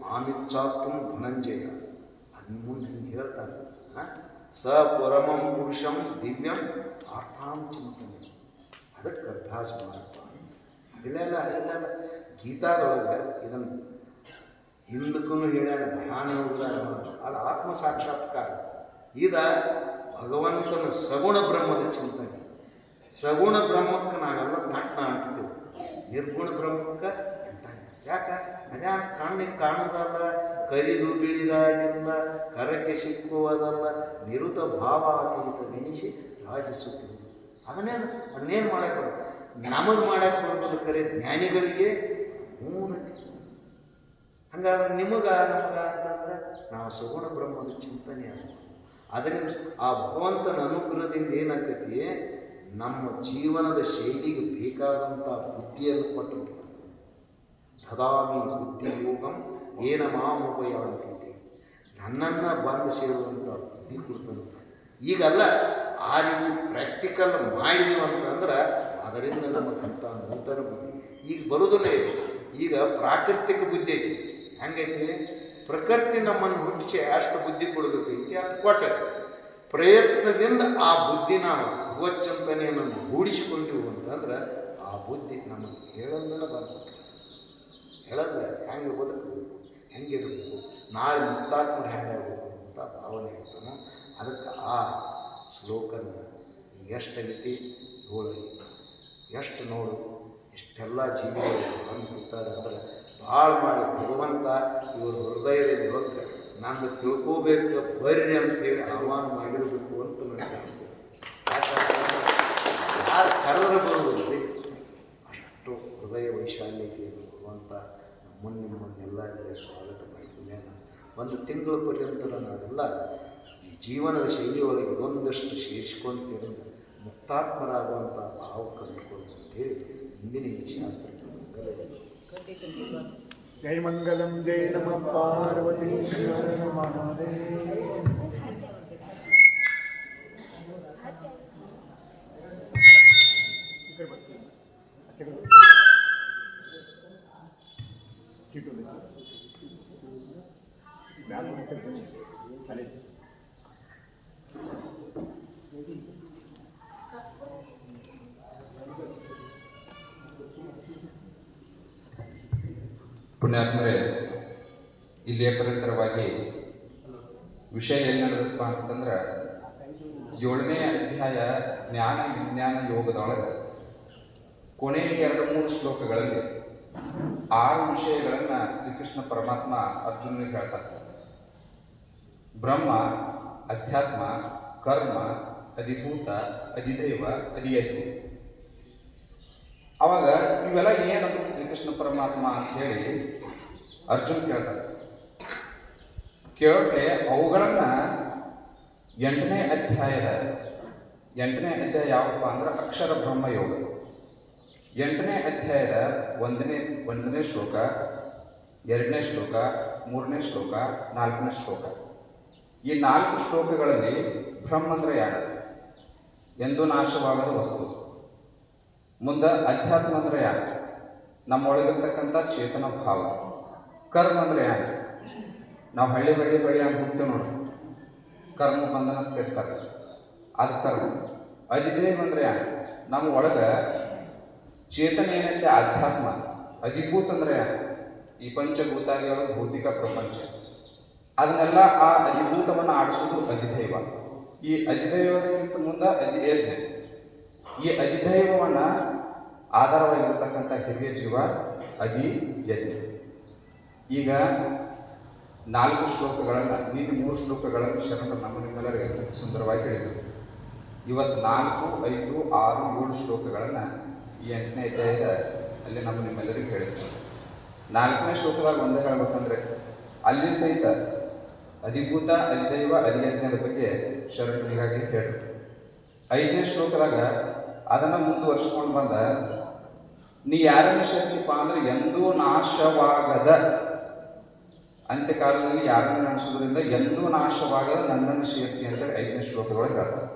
ಮಾಮಿಚ್ಛಾತ್ಮ ಧನಂಜಯ ಅನ್ ಮುಂದೆ ಹಿಂಗೆ ಹೇಳ್ತಾನೆ, ಸ ಪರಮಂ ಪುರುಷಂ ದಿವ್ಯಂ ಅರ್ಥಾಂ ಚಿಂತನೆ. ಅದಕ್ಕೆ ಅಭ್ಯಾಸ ಮಾಡಪ್ಪ. ಹಗಲೆಲ್ಲ ಗೀತಾದೊಳಗೆ ಇದನ್ನು ಹಿಂದಕ್ಕೂ ಹೇಳ್ಯಾರ, ಧ್ಯಾನ ಯೋಗದ ಅದು ಆತ್ಮ ಸಾಕ್ಷಾತ್ಕಾರ. ಇದ ಭಗವಂತನ ಸಗುಣ ಬ್ರಹ್ಮದ ಚಿಂತನೆ. ಸಗುಣ ಬ್ರಹ್ಮಕ್ಕೆ ನಾವೆಲ್ಲ ತಟ್ಟ ಅಂಟ್ತೀವಿ, ನಿರ್ಗುಣ ಬ್ರಹ್ಮಕ್ಕೆ ಯಾಕೆ ಅದ್ಯಾ ಕಣ್ಣಿಗೆ ಕಾಣೋದಲ್ಲ, ಕರಿದು ಬಿಳಿದಾಗಿಲ್ಲ, ಕರಕ್ಕೆ ಸಿಕ್ಕುವುದಲ್ಲ, ನಿರುತ ಭಾವಾತೀತ ನೆನೆಸಿ ರಾಜಿಸುತ್ತಿರುವುದು. ಅದನ್ನೇನು ಮಾಡಕ್ಕೆ ಬರ್ತದೆ? ನಮಗೆ ಮಾಡಕ್ಕೆ ಬರ್ತದೆ, ಕರೆ ಜ್ಞಾನಿಗಳಿಗೆ ಮೂರತಿ. ಹಂಗಾದ್ರೆ ನಮಗ ಅಂತಂದ್ರೆ ನಾವು ಸಗುಣ ಬ್ರಹ್ಮದ ಚಿಂತನೆ ಆಗ. ಅದರಿಂದ ಆ ಭಗವಂತನ ಅನುಗ್ರಹದಿಂದ ಏನಾಗ್ತೈತಿ, ನಮ್ಮ ಜೀವನದ ಶೈಲಿಗೆ ಬೇಕಾದಂಥ ಬುದ್ಧಿಯನ್ನು ಕೊಟ್ಟು ದದಾಮಿ ಬುದ್ಧಿ ಯೋಗಂ ಏನ ಮಾಮುಪಯಾಂತಿದೆ, ನನ್ನನ್ನು ಬಂದು ಸೇರುವಂಥ ಬುದ್ಧಿ ಕೊಡ್ತಂತ. ಈಗಲ್ಲ, ಆ ರೀತಿ ಪ್ರಾಕ್ಟಿಕಲ್ ಮಾಡಿದೀವಿ ಅಂತಂದ್ರೆ ಅದರಿಂದ ನಮಗಂಥ ನೂತನ ಬುದ್ಧಿ ಈಗ ಬರೋದಿಲ್ಲ. ಈಗ ಪ್ರಾಕೃತಿಕ ಬುದ್ಧಿ ಐತಿ. ಹಂಗೈತಿ, ಪ್ರಕೃತಿ ನಮ್ಮನ್ನು ಹುಟ್ಟಿಸಿ ಅಷ್ಟು ಬುದ್ಧಿ ಕೊಡಬೇಕೈತಿ, ಅದು ಕೊಟ್ಟ ಪ್ರಯತ್ನದಿಂದ ಆ ಬುದ್ಧಿ ನಾವು ಭಗವಚ್ಚಂತನೆಯನ್ನು ರೂಢಿಸಿಕೊಂಡಿವು ಅಂತಂದ್ರೆ ಆ ಬುದ್ಧಿ ನಮಗೆ ಹೇಳೋದನ್ನ ಬರ್ಬೇಕು. ಹೇಳೋದ ಹೆಂಗೆ ಬದುಕಬೇಕು, ಹೆಂಗಿರಬೇಕು, ನಾಳೆ ಮುಕ್ತಾತ್ಮರು ಹೆಂಗಾಗಬೇಕು ಅಂತ ಭಾವನೆ ಇರ್ತಾನೋ. ಅದಕ್ಕೆ ಆ ಶ್ಲೋಕನ ಎಷ್ಟಾಗೈತಿ 7 ಎಷ್ಟು ನೋಡು, ಇಷ್ಟೆಲ್ಲ ಜೀವಿಗಳು ಅಂತಿರ್ತಾರೆ ಅಂದ್ರೆ ಭಾಳ ಮಾಡಿ ಭಗವಂತ ಇವರು ಹೃದಯದಲ್ಲಿ ಹೊತ್ತು ನಮ್ಗೆ ತಿಳ್ಕೋಬೇಕು ಬರ್ರಿ ಅಂತೇಳಿ ಆಹ್ವಾನ ಮಾಡಿರಬೇಕು ಅಂತ ನನಗೆ ಕಾಣಿಸ್ತದೆ. ಯಾಕಂದ್ರೆ ಯಾರು ಕರೆದ್ರೆ ಬರುವುದಿಲ್ಲ, ಅಷ್ಟು ಹೃದಯ ವೈಶಾಲ್ಯತೆಯನ್ನು ಭಗವಂತ ನಿಮ್ಮನ್ನೆಲ್ಲ ಸ್ವಾಗತ ಮಾಡಿದ. ಒಂದು ತಿಂಗಳ ಪರ್ಯಂತ ನಾವೆಲ್ಲ ಈ ಜೀವನದ ಶೈಲಿಯೊಳಗೆ ಒಂದಷ್ಟು ಸೇರಿಸ್ಕೊಂತಿರೋ ಮುಕ್ತಾತ್ಮರಾಗುವಂಥ ಭಾವ ಕಂಡುಕೊಂಡು ಅಂತೇಳಿ ಹಿಂದಿನ ಈ ಶಾಸ್ತ್ರ ಜೈ ಮಂಗಲಂ ಜೈ ನಮಃ ಪಾರ್ವತಿ ಶಿವರ ಮಹಾದೇವ. ಪುಣ್ಯಾತ್ಮರೇ, ಇಲ್ಲಿಯ ಪರಂತರವಾಗಿ ವಿಷಯ ಏನು ನಡೆದಪ್ಪ ಅಂತಂದ್ರೆ 7ನೇ ಅಧ್ಯಾಯ ಜ್ಞಾನ ವಿಜ್ಞಾನ ಯೋಗದೊಳಗೆ ಕೊನೆಯ 2-3 ಶ್ಲೋಕಗಳಲ್ಲಿ 6 ವಿಷಯಗಳನ್ನು ಶ್ರೀಕೃಷ್ಣ ಪರಮಾತ್ಮ ಅರ್ಜುನನಿಗೆ ಹೇಳ್ತಾರೆ. ಬ್ರಹ್ಮ, ಅಧ್ಯಾತ್ಮ, ಕರ್ಮ, ಅಧಿಭೂತ, ಅಧಿದೈವ, ಅಧಿಯೈವ. ಅವಾಗ ಇವೆಲ್ಲ ಏನಂತ ಶ್ರೀಕೃಷ್ಣ ಪರಮಾತ್ಮ ಅಂತ ಹೇಳಿ ಅರ್ಜುನ್ ಕೇಳ್ತಾರೆ. ಕೇಳಿದ್ರೆ ಅವುಗಳನ್ನ 8ನೇ ಅಧ್ಯಾಯ ಯಾವಪ್ಪ ಅಂದ್ರೆ ಅಕ್ಷರ ಬ್ರಹ್ಮ ಯೋಗ. 8ನೇ ಅಧ್ಯಾಯದ 1ನೇ ಶ್ಲೋಕ, 2ನೇ ಶ್ಲೋಕ, 3ನೇ ಶ್ಲೋಕ, 4ನೇ ಶ್ಲೋಕ. ಈ 4 ಶ್ಲೋಕಗಳಲ್ಲಿ ಬ್ರಹ್ಮ ಅಂದ್ರೆ ಯಾರು? ಎಂದೂ ನಾಶವಾಗದ ವಸ್ತು. ಮುಂದೆ ಅಧ್ಯಾತ್ಮ ಅಂದ್ರೆ ಯಾರು? ನಮ್ಮೊಳಗಿರ್ತಕ್ಕಂಥ ಚೇತನ ಭಾವ. ಕರ್ಮ ಅಂದ್ರೆ ಯಾರು? ನಾವು ಹಳ್ಳಿ ಅಂತ ಹೋಗ್ತೇವೆ ನೋಡಿ, ಕರ್ಮ ಬಂಧನ ಅಂತ ಕೇಳ್ತಾರೆ, ಅದು ಕರ್ಮ. ಅಧಿದೇವ ಅಂದ್ರೆ ಯಾರು? ನಮ್ಮ ಒಳಗೆ ಚೇತನ ಏನೈತೆ ಅಧ್ಯಾತ್ಮ. ಅಧಿಭೂತ ಅಂದ್ರೆ ಯಾರು? ಈ ಪಂಚಭೂತಾದಿಗಳ ಭೌತಿಕ ಪ್ರಪಂಚ, ಅದನ್ನೆಲ್ಲ ಆ ಅಧಿಭೂತವನ್ನು ಆಡಿಸೋದು ಅಧಿದೈವ. ಈ ಅಧಿದೈವಕ್ಕಿಂತ ಮುಂದೆ ಅಧಿದೇವ. ಈ ಅಧಿದೈವವನ್ನು ಆಧಾರವಾಗಿರ್ತಕ್ಕಂಥ ಹಿರಿಯ ಜೀವ ಅಧಿಯಜ್ಞ. ಈಗ 4 ಶ್ಲೋಕಗಳನ್ನು, ನಿನ್ನೆ 3 ಶ್ಲೋಕಗಳನ್ನು ಶರಣರು ನಮ್ಮ ನಿಮ್ಮೆಲ್ಲರಿಗೆ ಸುಂದರವಾಗಿ ಹೇಳಿದರು. ಇವತ್ತು 4, 5, 6, 7 ಶ್ಲೋಕಗಳನ್ನು ಈ 8ನೇ ಅಧ್ಯಾಯದ ಅಲ್ಲಿ ನಮ್ಮ ನಿಮ್ಮೆಲ್ಲರಿಗೆ ಹೇಳಿದ್ರು. 4ನೇ ಶ್ಲೋಕದಾಗ ಒಂದೇ ಹೇಳ್ಬೇಕಂದ್ರೆ ಅಲ್ಲಿ ಸಹಿತ ಅಧಿಭೂತ, ಅಧಿದೈವ, ಅಧಿಯಜ್ಞದ ಬಗ್ಗೆ ಶರಣರು ಈಗಾಗಲೇ ಹೇಳಿದ್ರು. 5ನೇ ಶ್ಲೋಕದಾಗ ಅದನ್ನು ಮುಂದುವರ್ಸ್ಕೊಂಡು ಬಂದ, ನೀ ಯಾರನ್ನ ಶಕ್ತಿಪ್ಪ ಅಂದ್ರೆ ಎಂದೂ ನಾಶವಾಗದ, ಅಂತ್ಯಕಾಲದಲ್ಲಿ ಯಾರನ್ನ ನಡೆಸೋದ್ರಿಂದ ಎಂದೂ ನಾಶವಾಗದ ನನ್ನನ್ನು ಶಕ್ತಿ ಅಂತೇಳಿ 5ನೇ ಶ್ಲೋಕದೊಳಗೆ ಹೇಳ್ತಾರೆ.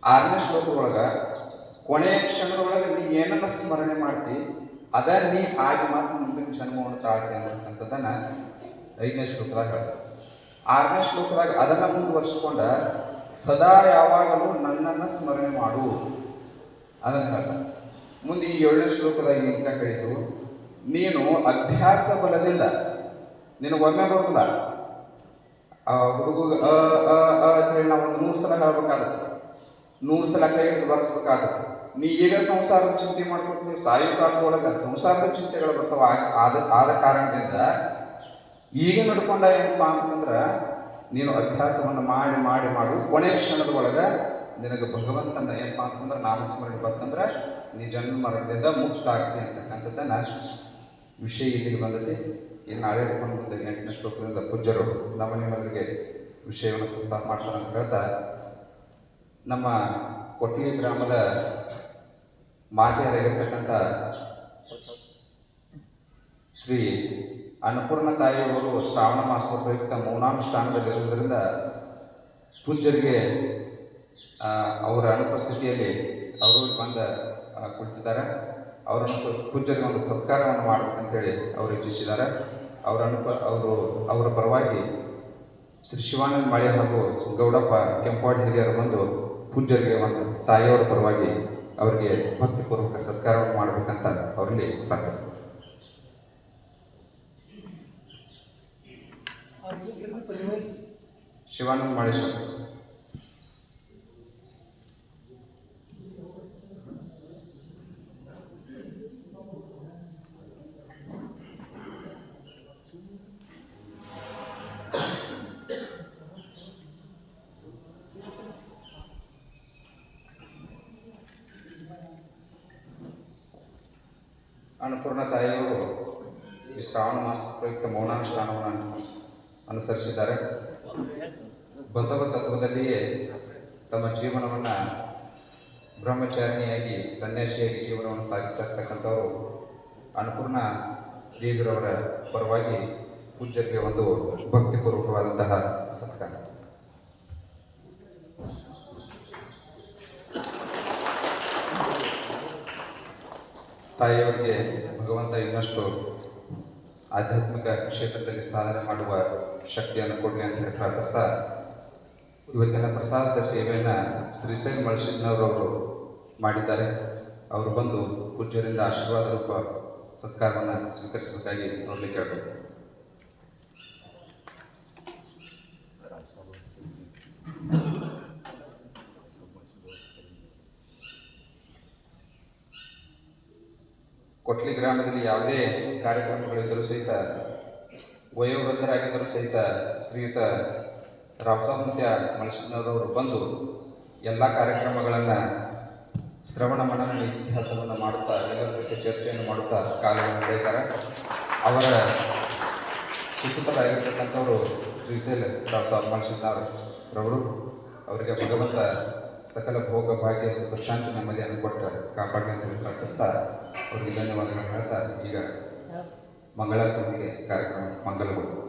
6ನೇ ಶ್ಲೋಕದೊಳಗೆ ಕೊನೆಯ ಕ್ಷಣದೊಳಗೆ ನೀ ಏನನ್ನ ಸ್ಮರಣೆ ಮಾಡ್ತಿ ಅದ ನೀ ಆಗಿ ಮಾತ್ರ ಮುಂದಿನ ಜನ್ಮವನ್ನು ತಾಳ್ತಿ ಅಂತಕ್ಕಂಥದ್ದನ್ನ 5ನೇ ಶ್ಲೋಕದಾಗ ಹೇಳ್ತಾರೆ. 6ನೇ ಶ್ಲೋಕದಾಗ ಅದನ್ನ ಮುಂದುವರ್ಸ್ಕೊಂಡ ಸದಾ ಯಾವಾಗಲೂ ನನ್ನನ್ನು ಸ್ಮರಣೆ ಮಾಡು ಅದನ್ನು ಹೇಳ್ತಾರೆ. ಮುಂದೆ ಈ 7ನೇ ಶ್ಲೋಕದಾಗ ಈಗ ಕರೀತು, ನೀನು ಅಭ್ಯಾಸ ಬಲದಿಂದ ನಿನಗೊಮ್ಮೆ ಬರೋದಿಲ್ಲ. ಹುಡುಗ ಅಂತ ಹೇಳಿ ನಾವು 100 ಸಲ ಹೇಳ್ಬೇಕಾಗತ್ತೆ, 100 ಸಲ ಕೈ ಹಿಡಿದು ಬರ್ಸ್ಬೇಕಾಗತ್ತೆ. ನೀ ಈಗ ಸಂಸಾರದ ಚಿಂತೆ ಮಾಡ್ಕೊಂಡು ನೀವು ಸಾಯೋ ಕಾಲದೊಳಗೆ ಸಂಸಾರದ ಚಿಂತೆಗಳು ಬರ್ತಾವ. ಆದ ಕಾರಣದಿಂದ ಈಗ ನಡ್ಕೊಂಡ ಏನಪ್ಪ ಅಂತಂದ್ರೆ ನೀನು ಅಭ್ಯಾಸವನ್ನು ಮಾಡು. ಕೊನೆಯ ಕ್ಷಣದ ಒಳಗೆ ನಿನಗೆ ಭಗವಂತನ ಏನಪ್ಪ ಅಂತಂದ್ರೆ ನಾಮಸ್ಮರಣೆ ಬರ್ತಂದ್ರೆ ನೀ ಜನ್ಮ ಮರಣದಿಂದ ಮುಕ್ತ ಆಗ್ತಿ ಅಂತಕ್ಕಂಥದ್ದನ್ನ ವಿಷಯ ಇಲ್ಲಿಗೆ ಬಂದೈತಿ. ಇನ್ನು ನಾಳೆ ಹಿಡ್ಕೊಂಡು ಮುಂದೆ 8ನೇ ಶ್ಲೋಕದಿಂದ ಪೂಜ್ಯರು ನಮ್ಮ ನಿಮ್ಮಲ್ಲಿಗೆ ವಿಷಯವನ್ನು ಪ್ರಸ್ತಾಪ ಮಾಡ್ತಾರೆ ಅಂತ ಹೇಳ್ತಾ, ನಮ್ಮ ಕೊಟ್ಲಿ ಗ್ರಾಮದ ಮಾತೆಯರಾಗಿರ್ತಕ್ಕಂಥ ಶ್ರೀ ಅನ್ನಪೂರ್ಣ ತಾಯಿಯವರು ಶ್ರಾವಣ ಮಾಸ ಪ್ರಯುಕ್ತ ಮೌನಾನುಷ್ಠಾನದಲ್ಲಿರುವುದರಿಂದ ಪೂಜ್ಯರಿಗೆ ಅವರ ಅನುಪಸ್ಥಿತಿಯಲ್ಲಿ ಅವರು ಬಂದ ಕುಳಿತಿದ್ದಾರೆ. ಅವರನ್ನು ಪೂಜ್ಯರಿಗೆ ಒಂದು ಸತ್ಕಾರವನ್ನು ಮಾಡಬೇಕಂತೇಳಿ ಅವರು ಇಚ್ಛಿಸಿದ್ದಾರೆ. ಅವರ ಪರವಾಗಿ ಶ್ರೀ ಶಿವಾನಂದ ಮಾಳಿ ಹಾಗೂ ಗೌಡಪ್ಪ ಕೆಂಪಾಡಿ ಹಿರಿಯರು ಬಂದು ಪೂಜ್ಯರಿಗೆ ಒಂದು ತಾಯಿಯವರ ಪರವಾಗಿ ಅವರಿಗೆ ಭಕ್ತಿಪೂರ್ವಕ ಸತ್ಕಾರವನ್ನು ಮಾಡಬೇಕಂತ ಅವರಲ್ಲಿ ಪ್ರಾರ್ಥಿಸ್ತಾರೆ. ಶಿವಾನಂದ ಮಾಳೇಶ್ವರ. ಅನ್ನಪೂರ್ಣ ತಾಯಿಯವರು ಈ ಶ್ರಾವಣ ಮಾಸ ಪ್ರಯುಕ್ತ ಮೌನಾನುಷ್ಠಾನವನ್ನು ಅನುಸರಿಸಿದ್ದಾರೆ. ಬಸವ ತತ್ವದಲ್ಲಿಯೇ ತಮ್ಮ ಜೀವನವನ್ನು ಬ್ರಹ್ಮಚಾರಿಣಿಯಾಗಿ ಸನ್ಯಾಸಿಯಾಗಿ ಜೀವನವನ್ನು ಸಾಗಿಸ್ತಾ ಇರ್ತಕ್ಕಂಥವರು ಅನ್ನಪೂರ್ಣ ದೇವಿರವರ ಪರವಾಗಿ ಪೂಜ್ಯರಿಗೆ ಒಂದು ಭಕ್ತಿಪೂರ್ವಕವಾದಂತಹ ಸತ್ಕಾರ. ತಾಯಿಯವರಿಗೆ ಭಗವಂತ ಇನ್ನಷ್ಟು ಆಧ್ಯಾತ್ಮಿಕ ಕ್ಷೇತ್ರದಲ್ಲಿ ಸಾಧನೆ ಮಾಡುವ ಶಕ್ತಿಯನ್ನು ಕೊಡಲಿ ಅಂತ ಹೇಳಿ ಪ್ರಾರ್ಥಿಸ್ತಾ, ಇವತ್ತಿನ ಪ್ರಸಾದದ ಸೇವೆಯನ್ನು ಶ್ರೀಶೈಲ ಮಳಸಿದ್ನವರವರು ಮಾಡಿದ್ದಾರೆ. ಅವರು ಬಂದು ಪೂಜ್ಯರಿಂದ ಆಶೀರ್ವಾದ ರೂಪ ಸತ್ಕಾರವನ್ನು ಸ್ವೀಕರಿಸಬೇಕಾಗಿ ಅವರಿಗೆ ಕೇಳಬೇಕು. ಕೊಟ್ಲಿ ಗ್ರಾಮದಲ್ಲಿ ಯಾವುದೇ ಕಾರ್ಯಕ್ರಮಗಳಿದ್ದರೂ ಸಹಿತ, ವಯೋವೃದ್ಧರಾಗಿದ್ದರೂ ಸಹಿತ ಶ್ರೀಯುತ ರಾವಸಾಮಂತ್ಯ ಮಳಸಿನವರವರು ಬಂದು ಎಲ್ಲ ಕಾರ್ಯಕ್ರಮಗಳನ್ನು ಶ್ರವಣ ಮನನ ಇತಿಹಾಸವನ್ನು ಮಾಡುತ್ತಾ, ಎಲ್ಲರ ಜೊತೆ ಚರ್ಚೆಯನ್ನು ಮಾಡುತ್ತಾ ಕಾಲವನ್ನು ಕಳೆಯುತ್ತಾರೆ. ಅವರ ಸುಪುತ್ರರಾಗಿರ್ತಕ್ಕಂಥವರು ಶ್ರೀಶೈಲ ರಾವಸಾಬ್ ಮಳಸಿನವರವರು. ಅವರಿಗೆ ಭಗವಂತ ಸಕಲ ಭೋಗ ಭಾಗ್ಯ ಸುಖ ಶಾಂತಿ ನೆಮ್ಮದಿಯನ್ನು ಕೊಡ್ತಾರೆ, ಕಾಪಾಡಿ ಅಂತ ಹೇಳಿ ಪ್ರಾರ್ಥಿಸ್ತಾರೆ. ಅವರಿಗೆ ಧನ್ಯವಾದಗಳು ಹೇಳ್ತಾ ಈಗ ಮಂಗಳಾರತಿಯೊಂದಿಗೆ ಕಾರ್ಯಕ್ರಮ ಮಂಗಲಗೊಳ್ಳುತ್ತದೆ.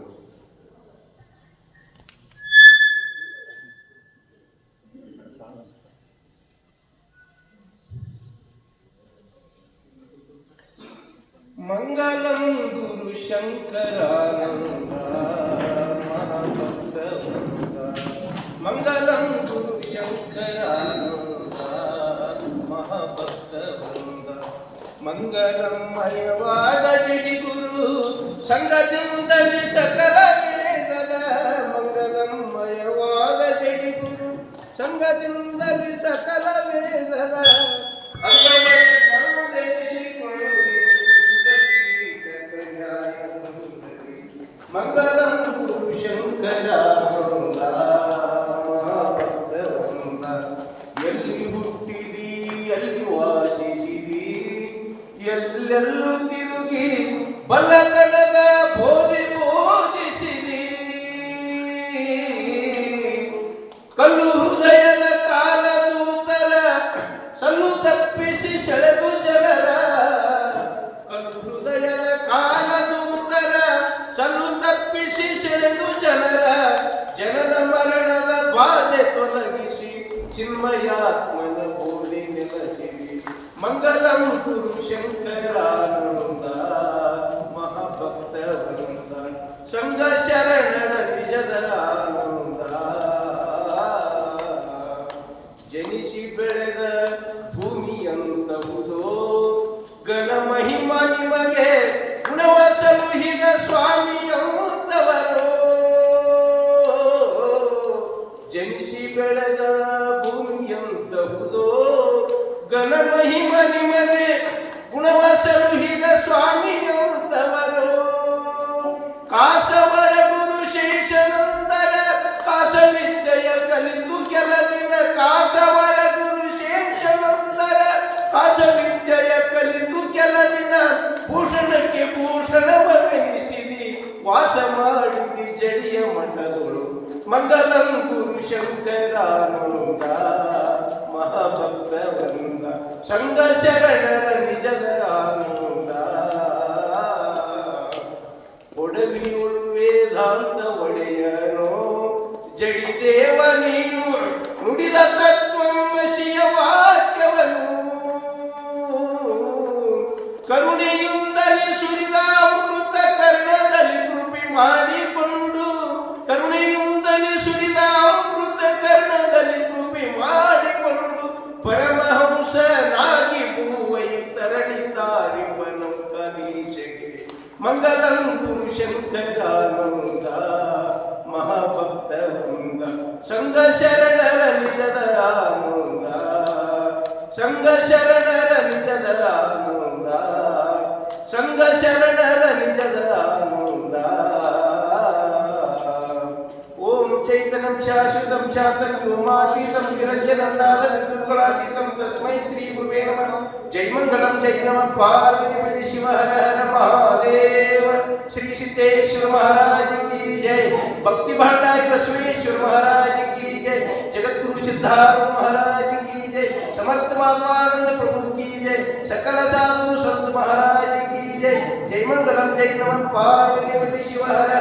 ಮಂಗಲಂ ಗುರು ಶಂಕರಾನಂದ ಮಹಾಭಕ್ತವೃಂದ. ಮಂಗಲಂ ಗುರು ಶಂಕರಾನಂದ ಮಹಾಭಕ್ತವೃಂದ. ಮಂಗಲಮಯವಾದ ಜಿಡಿ ಗುರು ಸಂಘದಿಂದಲೇ ಸಕಲ ವೇದದ. ಮಂಗಲಮಯವಾದ ಜಿಡಿ ಗುರು ಸಂಘದಿಂದಲೇ ಸಕಲ ವೇದದ. ಮಂಗಲಂ ಗುರು ಶಂಕರಾನಂದ ಮಹಾಭಕ್ತವೃಂದ. ಎಲ್ಲಿ ಹುಟ್ಟಿದಿ ಎಲ್ಲಿ ವಾಸಿಸಿದಿ ಎಲ್ಲೆಲ್ಲೂ ತಿರುಗಿ ಬಲ್ಲತನದ ಬೋಧಿಸಿದಿ. ಕಲ್ಲು ಹೃದಯದ ಕಾಲದೂತರ ಸಲ್ಲು ತಪ್ಪಿಸಿ ಸೆಳೆದು ಜನರ. ಕಲ್ಲು ಹೃದಯದ ಕಾಲದೂತರ ಸಲ್ಲು ತಪ್ಪಿಸಿ ಸೆಳೆದು ಜನರ. ಜನನ ಮರಣದ ಬಾಧೆ ತೊಲಗಿಸಿ ಚಿನ್ಮಯಾತ್ಮನ ಬೋಧಿ ನೆಲೆಸಿರಿ. ಮಂಗಲಂ ಗುರು ಶಂಕರಾನಂದ ಮಹಾಭಕ್ತವೃಂದ. ಸಂಘ ಶರಣರ ನಿಜದ ಆನಂದ. ಜನಿಸಿ ಬೆಳೆದ ಭೂಮಿಯಂತಹುದೋ ಗಣ ಮಹಿಮಾ ನಿಮಗೆ ಗುಣವ ಸಲುಹಿದ ಸ್ವಾಮಿಯಂತವರೋ. ಜನಿಸಿ ಬೆಳೆದ ಭೂಮಿಯಂತಹುದೋ ಗಣ ಮಹಿಮಾ ನಿಮಗೆ ಗುಣವ ಸಲುಹಿದ ಸ್ವಾಮಿಯಂತವರೋ. ಕಾಸವರ ಗುರು ಶೇಷನಂದರ ಕಾಸವಿದ್ಯೆಯ ಕಲಿತು ಕೆಲವಿನ. ಕಾಸವರ ಗುರು ಶೇಷನಂದರ ಕಾಸವಿದ್ಯೆಯ ಕಲಿತು ಕೆಲವಿನ. ಭೂಷಣಕ್ಕೆ ಭೂಷಣವೆನಿಸಿದಿ ವಾಸ ಮಾಡಿದಿ ಜಡಿಯ ಮಠದೊಳು. ಮಂಗಲಂ ಗುರು ಶಂಕರಾನಂದ ಮಹಾಭಕ್ತವೃಂದ. ಸಂಘ ಶರಣರ ನಿಜದ ಆನಂದ. ಒಡವಿಯುಳು ವೇದಾಂತ ಒಡೆಯನೋ ಜಡಿದೇವ ನೀನು ನುಡಿದ ತತ್ವಮಸಿಯ ವಾಕ್ಯವನ್ನು. ಕರುಣೆಯಿಂದಲೇ ಸುರಿದ ಅಮೃತ ಕರ್ಣದಲ್ಲಿ ಕೃಪೆ ಮಾಡಿಕೊಂಡು. ಕರುಣೆಯಿಂದಲೇ ಸುರಿದ ಅಮೃತ ಕರ್ಣದಲ್ಲಿ ಕೃಪೆ ಮಾಡಿಕೊಂಡು. ಪರಮಹಂಸನಾಗಿ ಭೂವೈ ತರಣಿ ತಾರಿಪನು ಕಲೀಶಗೆ. ಮಂಗಲಂ ಗುರು ಶಂಕರಾನಂದ ಮಹಾಭಕ್ತವೃಂದ. ಸಂಘ ಶರಣರ ನಿಜದ ಆನಂದ. ಸಂಘ ಶರಣರ ನಿಜದ ಆನಂದ. ಸಂಘ ಶರಣರ ನಿಜದ ಆನಂದ. ಓಂ ಚೈತನ್ಯಂ ಶಾಶ್ವತಂ ಶಾಂತಂ ವ್ಯೋಮಾತೀತಂ ನಿರಂಜನಂ ನಾದಂ ನಿರ್ಗುಣಾತೀತಂ ತಸ್ಮೈ ಶ್ರೀ ಗುರುವೇ ನಮಃ. ಜೈ ಮಂಗಲಂ ಜೈ ನಮಃ ಪಾರ್ವತಿ ಶಿವ ಹರ ಹರ ಮಹಾದೇವ. श्री सिद्धेश्वर महाराज की जय. भक्ति भंडारी बसवेश्वर महाराज की जय. जगतगुरु सिद्धार्थ महाराज की जय. समर्थ माधवानंद प्रभु की जय. सकल साधु संत महाराज की जय. जय मंगलम जय नमः पार्वती शिव हर